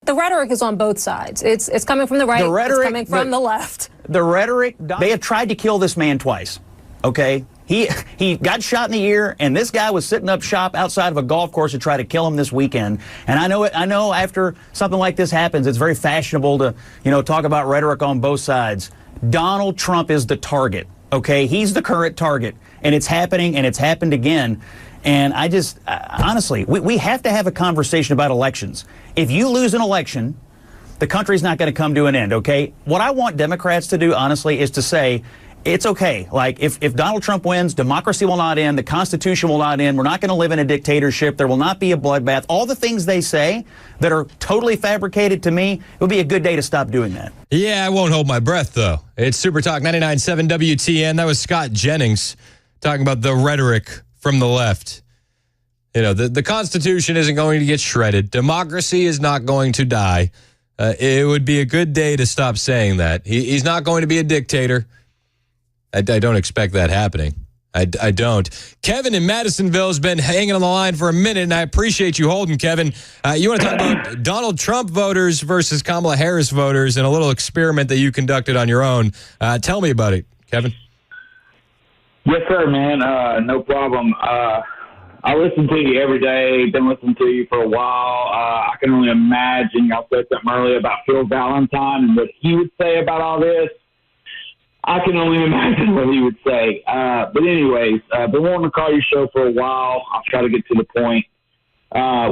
The rhetoric is on both sides. It's coming from the right, it's coming from the left. The rhetoric, they have tried to kill this man twice, okay? He got shot in the ear, and this guy was sitting up shop outside of a golf course to try to kill him this weekend. And I know after something like this happens, it's very fashionable to, talk about rhetoric on both sides. Donald Trump is the target, okay? He's the current target, and it's happening, and it's happened again. And I honestly, we have to have a conversation about elections. If you lose an election the country's not going to come to an end, okay? What I want Democrats to do, honestly, is to say, it's okay. Like, if Donald Trump wins, democracy will not end, the Constitution will not end, we're not going to live in a dictatorship, there will not be a bloodbath. All the things they say that are totally fabricated, to me, it would be a good day to stop doing that. Yeah, I won't hold my breath, though. It's Super Talk 99.7 WTN. That was Scott Jennings talking about the rhetoric from the left. You know, the Constitution isn't going to get shredded. Democracy is not going to die. It would be a good day to stop saying that. He's not going to be a dictator. I don't expect that happening. I don't. Kevin in Madisonville has been hanging on the line for a minute, and I appreciate you holding, Kevin. You want to talk about Donald Trump voters versus Kamala Harris voters and a little experiment that you conducted on your own. Tell me about it, Kevin. Yes, sir, man. No problem. I listen to you every day. Been listening to you for a while. I can only imagine. Y'all said something earlier about Phil Valentine and what he would say about all this. I can only imagine what he would say. But anyways, been wanting to call your show for a while. I'll try to get to the point.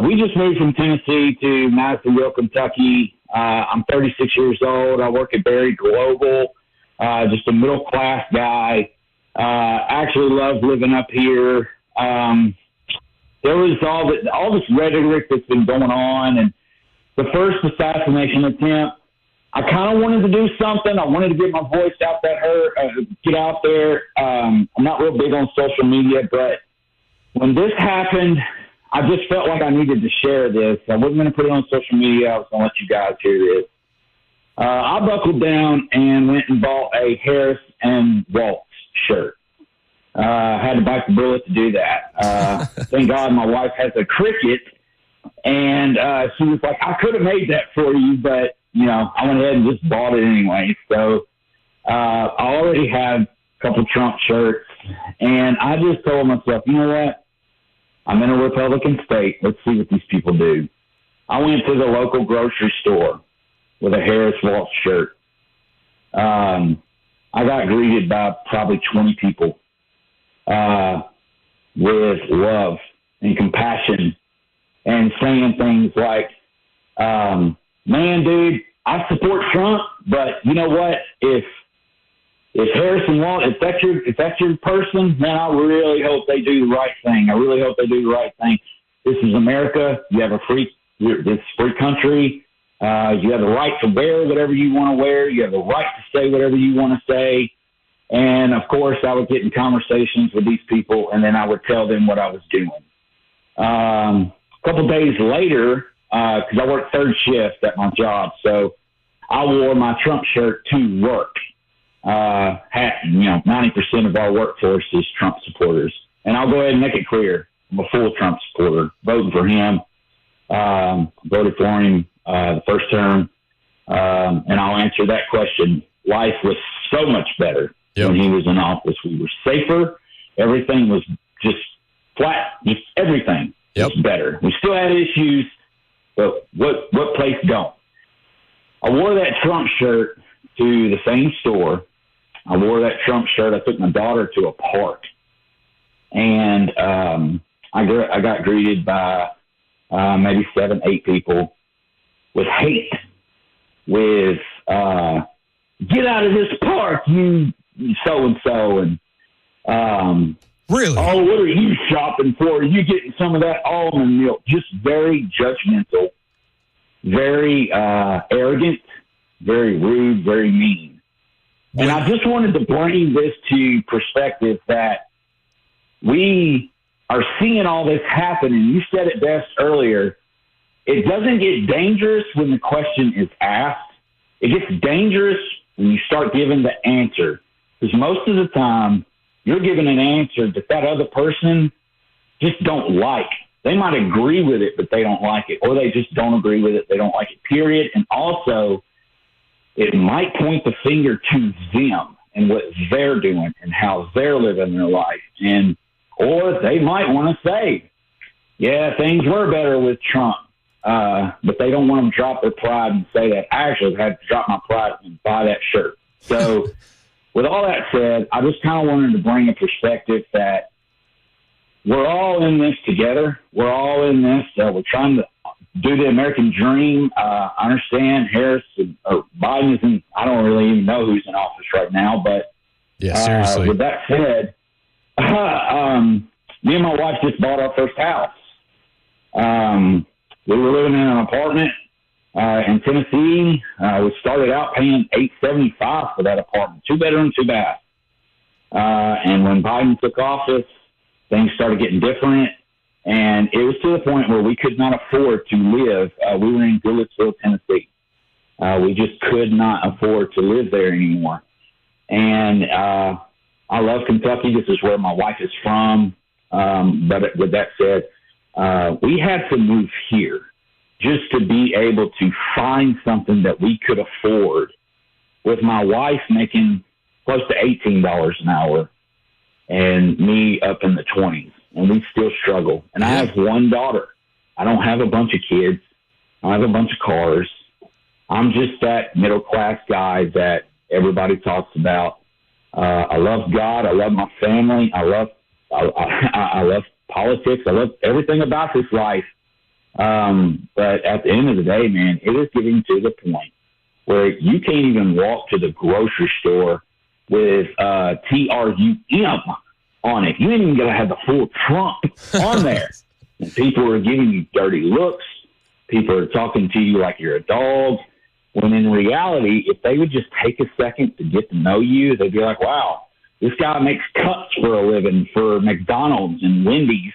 We just moved from Tennessee to Madisonville, Kentucky. I'm 36 years old. I work at Berry Global. Just a middle-class guy. Actually love living up here. There was all this rhetoric that's been going on, and the first assassination attempt, I kind of wanted to do something. I wanted to get my voice out get out there. I'm not real big on social media, but when this happened, I just felt like I needed to share this. I wasn't going to put it on social media. I was going to let you guys hear this. I buckled down and went and bought a Harris and Waltz shirt. Had to bite the bullet to do that. Thank God my wife has a Cricut, and she was like, I could have made that for you, but you know, I went ahead and just bought it anyway. So I already had a couple Trump shirts, and I just told myself, you know what? I'm in a Republican state. Let's see what these people do. I went to the local grocery store with a Harris Waltz shirt. I got greeted by probably 20 people with love and compassion and saying things like, man, dude, I support Trump, but you know what? If Harrison Waltz, if that's your person, man, I really hope they do the right thing. I really hope they do the right thing. This is America. You have it's free country. You have the right to wear whatever you want to wear. You have the right to say whatever you want to say. And of course, I would get in conversations with these people, and then I would tell them what I was doing. A couple of days later, because I work third shift at my job, so I wore my Trump shirt to work. 90% of our workforce is Trump supporters, and I'll go ahead and make it clear: I'm a full Trump supporter, voting for him. Voted for him the first term, and I'll answer that question. Life was so much better when he was in office. We were safer. Everything was just flat. Just everything was better. We still had issues. But what place don't? I wore that Trump shirt to the same store. I wore that Trump shirt. I took my daughter to a park, and I got greeted by maybe 7, 8 people with hate, with get out of this park, you so and so, and really? Oh, what are you shopping for? Are you getting some of that almond milk? Just very judgmental, very arrogant, very rude, very mean. And I just wanted to bring this to perspective that we are seeing all this happen. And you said it best earlier. It doesn't get dangerous when the question is asked. It gets dangerous when you start giving the answer. Because most of the time, you're giving an answer that other person just don't like. They might agree with it, but they don't like it. Or they just don't agree with it. They don't like it, period. And also, it might point the finger to them and what they're doing and how they're living their life. Or they might want to say, yeah, things were better with Trump. But they don't want to drop their pride and say that. I actually had to drop my pride and buy that shirt. So with all that said, I just kind of wanted to bring a perspective that we're all in this together. We're all in this. We're trying to do the American dream. I understand Harris or Biden is in, I don't really even know who's in office right now, but yeah, seriously. With that said, me and my wife just bought our first house. We were living in an apartment in Tennessee. We started out paying $875 for that apartment, 2-bedroom, 2-bath. And when Biden took office, things started getting different. And it was to the point where we could not afford to live. We were in Goodlettsville, Tennessee. We just could not afford to live there anymore. And I love Kentucky. This is where my wife is from. But with that said, we had to move here just to be able to find something that we could afford, with my wife making close to $18 an hour and me up in the 20s. And we still struggle. And I have one daughter. I don't have a bunch of kids. I don't have a bunch of cars. I'm just that middle-class guy that everybody talks about. I love God. I love my family. I love politics. I love everything about this life. But at the end of the day, man, it is getting to the point where you can't even walk to the grocery store with TRUM on it. You ain't even going to have the full Trump on there. And people are giving you dirty looks. People are talking to you like you're a dog. When in reality, if they would just take a second to get to know you, they'd be like, wow, this guy makes cuts for a living for McDonald's and Wendy's.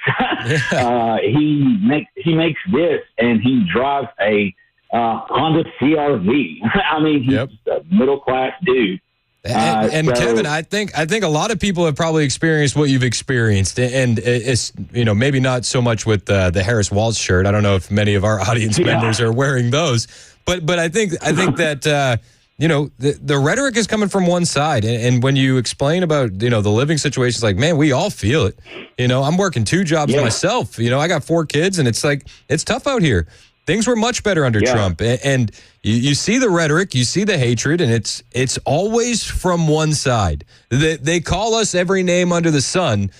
He makes this, and he drives a Honda CRV. I mean, he's a middle-class dude. And so, Kevin, I think a lot of people have probably experienced what you've experienced, and it's maybe not so much with the Harris Waltz shirt. I don't know if many of our audience members are wearing those, but I think that the rhetoric is coming from one side, and when you explain about the living situations, like, man, we all feel it. I'm working 2 jobs myself. I got 4 kids, and it's like it's tough out here. Things were much better under Trump, and you see the rhetoric, you see the hatred, and it's always from one side. They call us every name under the sun,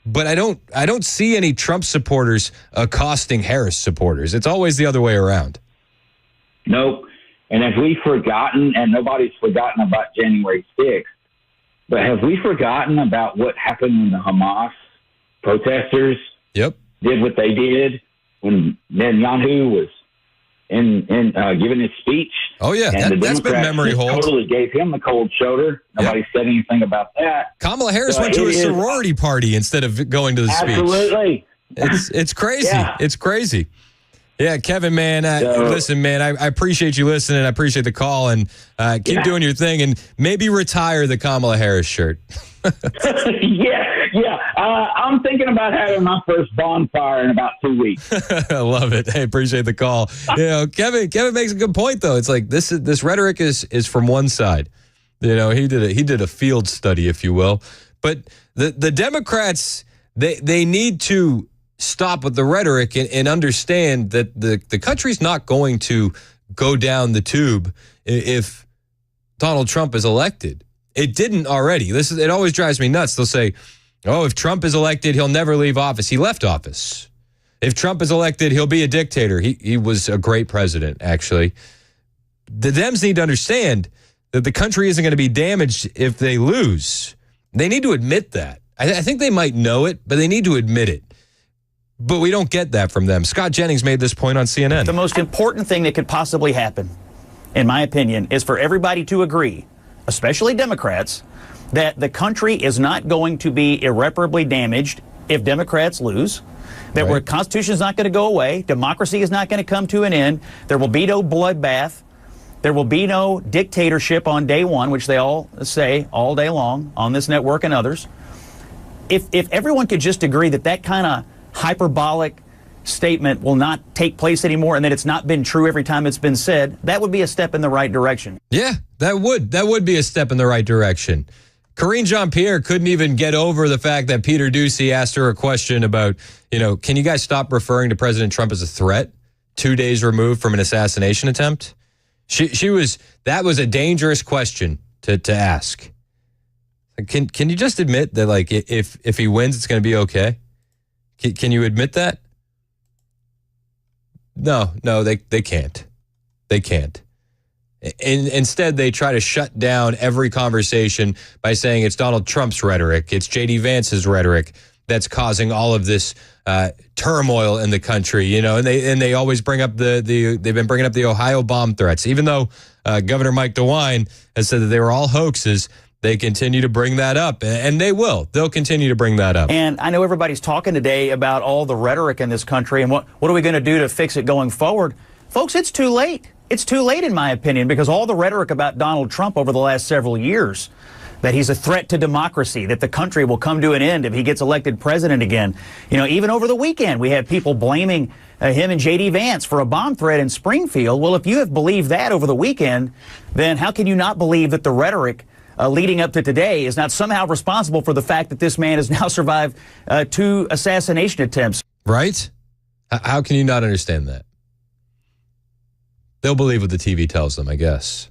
but I don't see any Trump supporters accosting Harris supporters. It's always the other way around. Nope. And have we forgotten, and nobody's forgotten about January 6th, but have we forgotten about what happened when the Hamas protesters did what they did when Netanyahu was giving his speech? Oh, yeah. That's been memory hold. Totally gave him the cold shoulder. Nobody said anything about that. Kamala Harris went to a sorority party instead of going to the speech. Absolutely. It's crazy. It's crazy. Yeah, Kevin, man, listen, man, I appreciate you listening. I appreciate the call, and keep doing your thing, and maybe retire the Kamala Harris shirt. I'm thinking about having my first bonfire in about 2 weeks. I love it. Hey, appreciate the call. Kevin makes a good point, though. It's like this rhetoric is from one side. He did a field study, if you will. But the Democrats, they need to stop with the rhetoric and understand that the country's not going to go down the tube if Donald Trump is elected. It didn't already. It always drives me nuts. They'll say, oh, if Trump is elected, he'll never leave office. He left office. If Trump is elected, he'll be a dictator. He was a great president, actually. The Dems need to understand that the country isn't going to be damaged if they lose. They need to admit that. I think they might know it, but they need to admit it. But we don't get that from them. Scott Jennings made this point on CNN. The most important thing that could possibly happen, in my opinion, is for everybody to agree, especially Democrats, that the country is not going to be irreparably damaged if Democrats lose, that the Constitution is not going to go away, democracy is not going to come to an end, there will be no bloodbath, there will be no dictatorship on day one, which they all say all day long on this network and others. If everyone could just agree that kind of hyperbolic statement will not take place anymore and that it's not been true every time it's been said, that would be a step in the right direction. Yeah, that would be a step in the right direction. Karine Jean-Pierre couldn't even get over the fact that Peter Doocy asked her a question about, can you guys stop referring to President Trump as a threat 2 days removed from an assassination attempt? That was a dangerous question to ask. Can you just admit that, like, if he wins, it's going to be okay? Can you admit that? No, they can't. They can't. Instead, they try to shut down every conversation by saying it's Donald Trump's rhetoric, it's J.D. Vance's rhetoric that's causing all of this turmoil in the country. And they always bring up they've been bringing up the Ohio bomb threats, even though Governor Mike DeWine has said that they were all hoaxes. They continue to bring that up, and they'll continue to bring that up. And I know everybody's talking today about all the rhetoric in this country and what are we going to do to fix it going forward. Folks, it's too late. It's too late, in my opinion, because all the rhetoric about Donald Trump over the last several years, that he's a threat to democracy, that the country will come to an end if he gets elected president again. Even over the weekend, we had people blaming him and J.D. Vance for a bomb threat in Springfield. Well, if you have believed that over the weekend, then how can you not believe that the rhetoric leading up to today is not somehow responsible for the fact that this man has now survived 2 assassination attempts? Right? How can you not understand that? They'll believe what the TV tells them, I guess.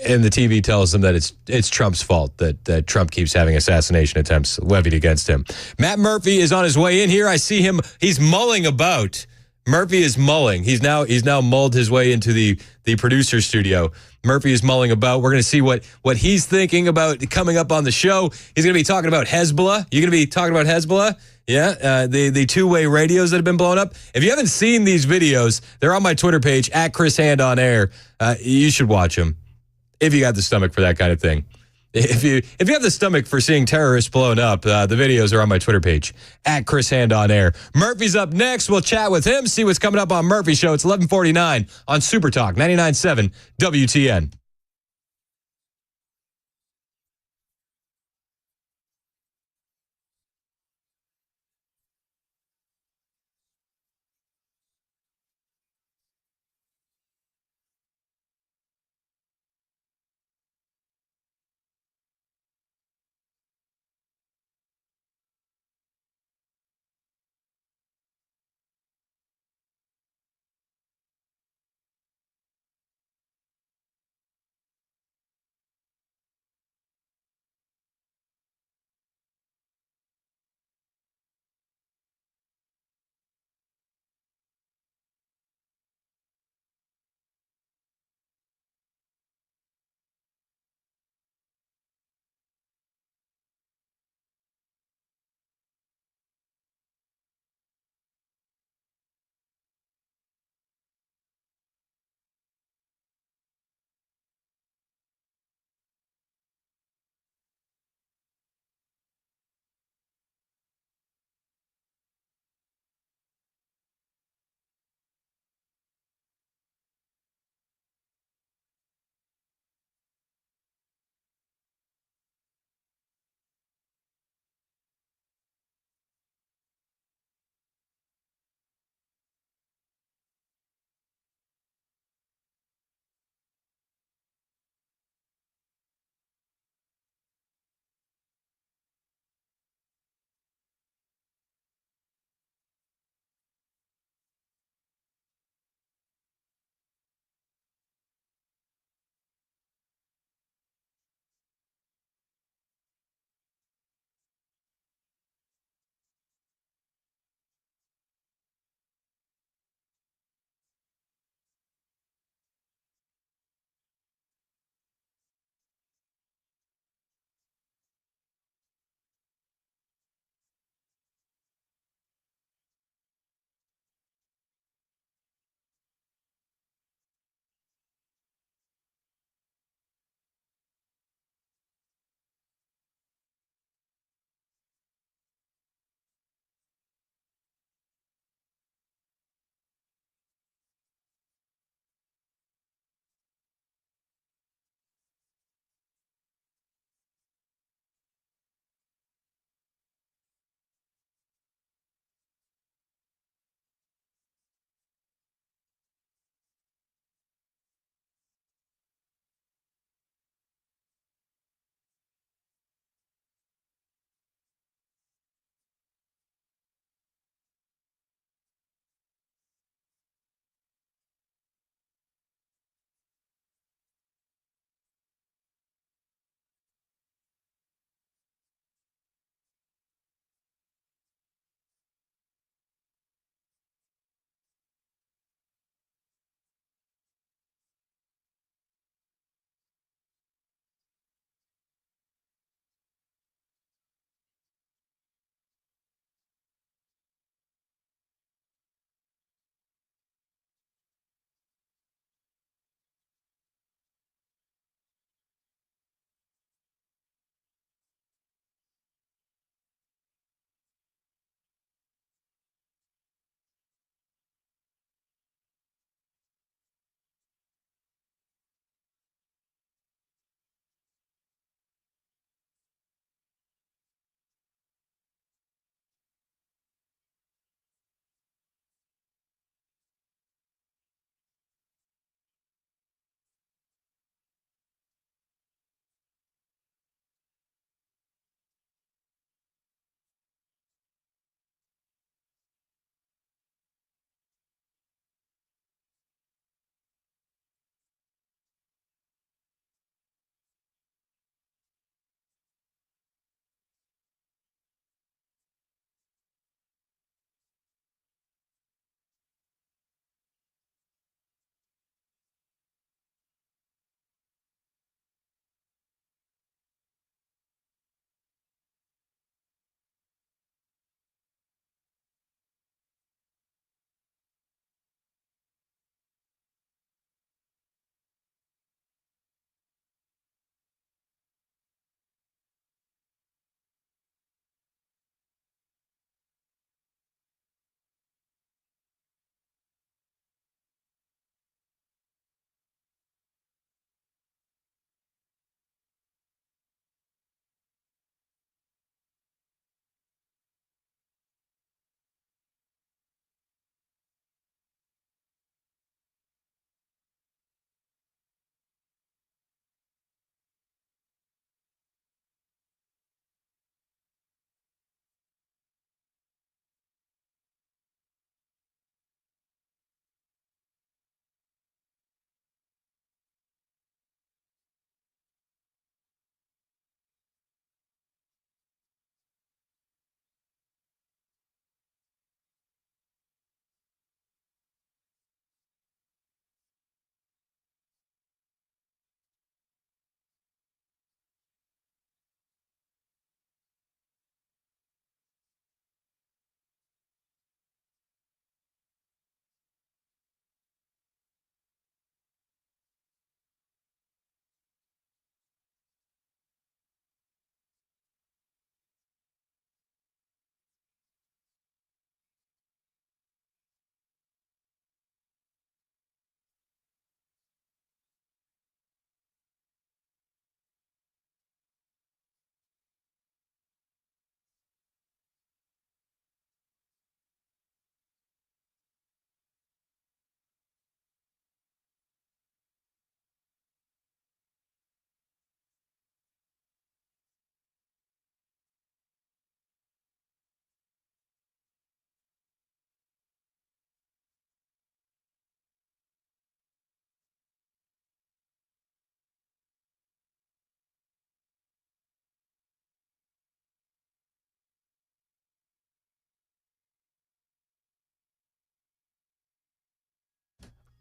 And the TV tells them that it's Trump's fault that Trump keeps having assassination attempts levied against him. Matt Murphy is on his way in here. I see him. He's mulling about. Murphy is mulling. He's now mulled his way into the producer studio. Murphy is mulling about. We're going to see what he's thinking about coming up on the show. He's going to be talking about Hezbollah. You're going to be talking about Hezbollah? Yeah, the two-way radios that have been blown up. If you haven't seen these videos, they're on my Twitter page, @ChrisHandOnAir. You should watch them if you got the stomach for that kind of thing. If you have the stomach for seeing terrorists blown up, the videos are on my Twitter page, @ChrisHandOnAir. Murphy's up next. We'll chat with him, see what's coming up on Murphy's Show. It's 11:49 on Super Talk 99.7 WTN.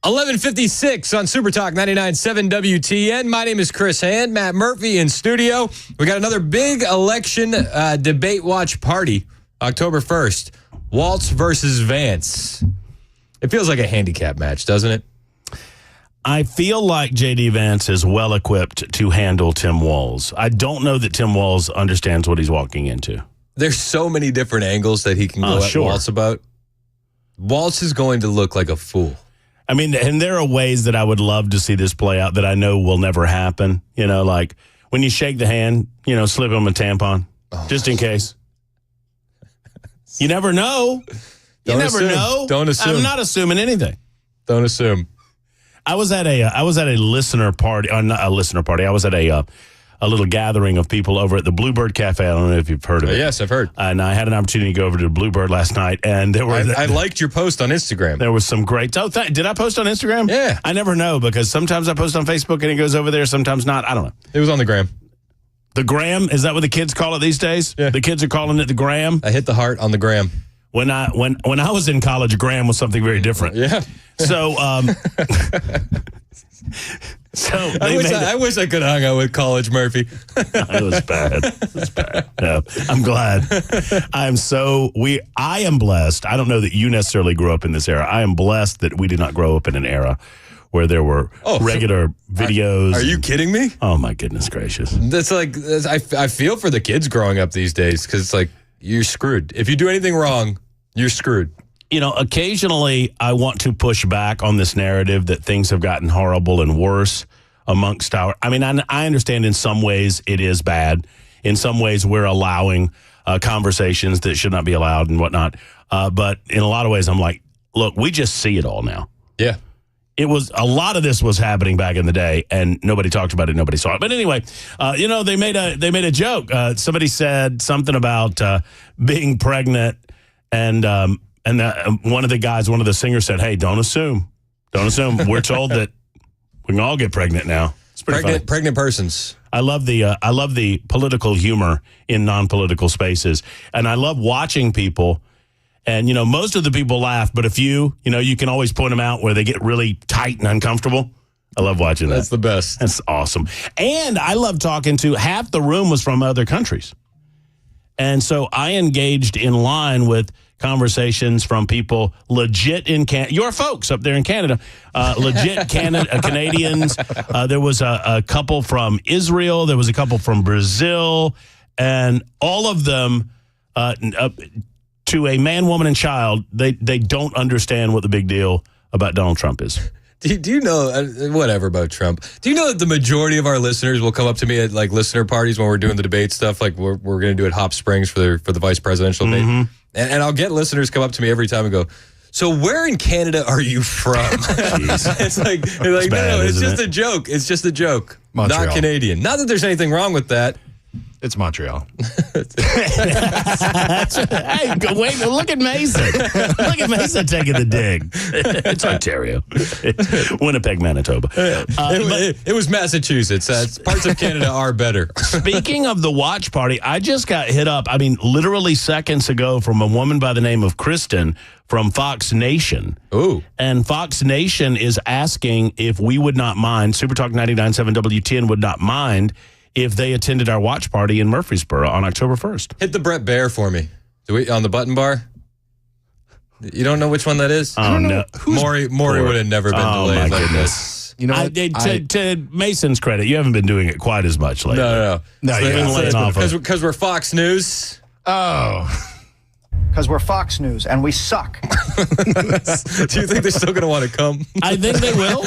11:56 on Super Talk 99.7 WTN. My name is Chris Hand. Matt Murphy in studio. We got another big election debate watch party, October 1st. Walz versus Vance. It feels like a handicap match, doesn't it? I feel like J.D. Vance is well equipped to handle Tim Walz. I don't know that Tim Walz understands what he's walking into. There's so many different angles that he can go at Walz about. Walz is going to look like a fool. I mean, and there are ways that I would love to see this play out that I know will never happen. You know, like when you shake the hand, slip him a tampon, just in case. You never know. You never know. Don't assume. I'm not assuming anything. Don't assume. I was at a listener party, or not a listener party. I was at a little gathering of people over at the Bluebird Cafe. I don't know if you've heard of it. Yes, I've heard. And I had an opportunity to go over to the Bluebird last night, and there were. I liked your post on Instagram. There was some great. Did I post on Instagram? Yeah. I never know because sometimes I post on Facebook and it goes over there. Sometimes not. I don't know. It was on the gram. The gram? Is that what the kids call it these days? Yeah. The kids are calling it the gram. I hit the heart on the gram. When I was in college, gram was something very different. Yeah. So, I wish I could have hung out with College Murphy. It was bad. It was bad. Yeah, I'm glad. I am blessed. I don't know that you necessarily grew up in this era. I am blessed that we did not grow up in an era where there were regular videos. Are you kidding me? Oh my goodness gracious! That's like I feel for the kids growing up these days because it's like you're screwed. If you do anything wrong, you're screwed. Occasionally I want to push back on this narrative that things have gotten horrible and worse amongst our. I mean, I understand in some ways it is bad. In some ways we're allowing conversations that should not be allowed and whatnot. But in a lot of ways, I'm like, look, we just see it all now. Yeah. It was a lot of this was happening back in the day, and nobody talked about it. Nobody saw it. But anyway, they made a joke. Somebody said something about being pregnant, and one of the singers said, "Hey, don't assume. We're told that we can all get pregnant now." It's pretty funny. Pregnant persons. I love the political humor in non-political spaces, and I love watching people. And, most of the people laugh, but a few, you can always point them out where they get really tight and uncomfortable. I love watching that. That's the best. That's awesome. And I love talking to half the room was from other countries. And so I engaged in line with conversations from people legit in Canada. Your folks up there in Canada, legit Canadians. There was a couple from Israel. There was a couple from Brazil. And all of them... to a man, woman, and child, they don't understand what the big deal about Donald Trump is. Do you know, whatever about Trump, do you know that the majority of our listeners will come up to me at like listener parties when we're doing the debate stuff, like we're going to do at Hop Springs for the vice presidential debate, and I'll get listeners come up to me every time and go, so where in Canada are you from? It's like bad, no, it's just a joke. It's just a joke. Montreal. Not Canadian. Not that there's anything wrong with that. It's Montreal. Hey, wait, look at Mason. Look at Mason taking the dig. It's Ontario. Winnipeg, Manitoba. It was Massachusetts. Parts of Canada are better. Speaking of the watch party, I just got hit up, literally seconds ago from a woman by the name of Kristen from Fox Nation. Ooh. And Fox Nation is asking if we would not mind, Super Talk 99.7 WTN would not mind if they attended our watch party in Murfreesboro on October 1st. Hit the Brett Baer for me. On the button bar? You don't know which one that is? Oh, no. Maury would have nenever been delayed. Oh, my like goodness. This. To Mason's credit, you haven't been doing it quite as much lately. No, you've been laying off. Because we're Fox News. Oh. Because we're Fox News and we suck. Do you think they're still going to want to come? I think they will.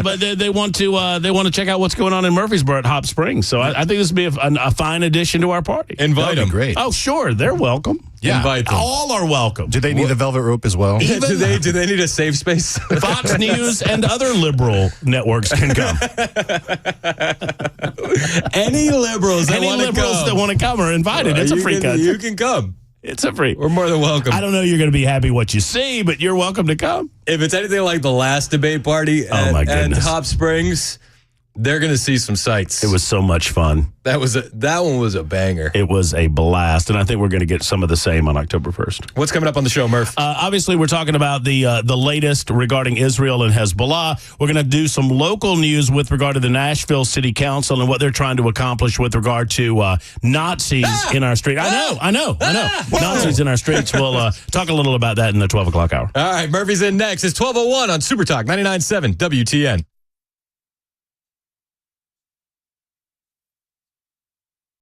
But they want to check out what's going on in Murfreesboro at Hop Springs. So I think this would be a fine addition to our party. Invite them. Great. Oh, sure, they're welcome. Yeah. Invite them. All are welcome. Do they need the velvet rope as well? Do they need a safe space? Fox News and other liberal networks can come. Any liberals that want to come are invited. It's a free country. You can come. It's a free. We're more than welcome. I don't know you're going to be happy what you see, but you're welcome to come. If it's anything like the last debate party my and goodness. Hop Springs, They're going to see some sights. It was so much fun. That one was a banger. It was a blast, and I think we're going to get some of the same on October 1st. What's coming up on the show, Murph? Obviously, we're talking about the latest regarding Israel and Hezbollah. We're going to do some local news with regard to the Nashville City Council and what they're trying to accomplish with regard to Nazis in our street. I know. Nazis in our streets. We'll talk a little about that in the 12 o'clock hour. All right, Murphy's in next. It's 12:01 on Super Talk 99.7 WTN.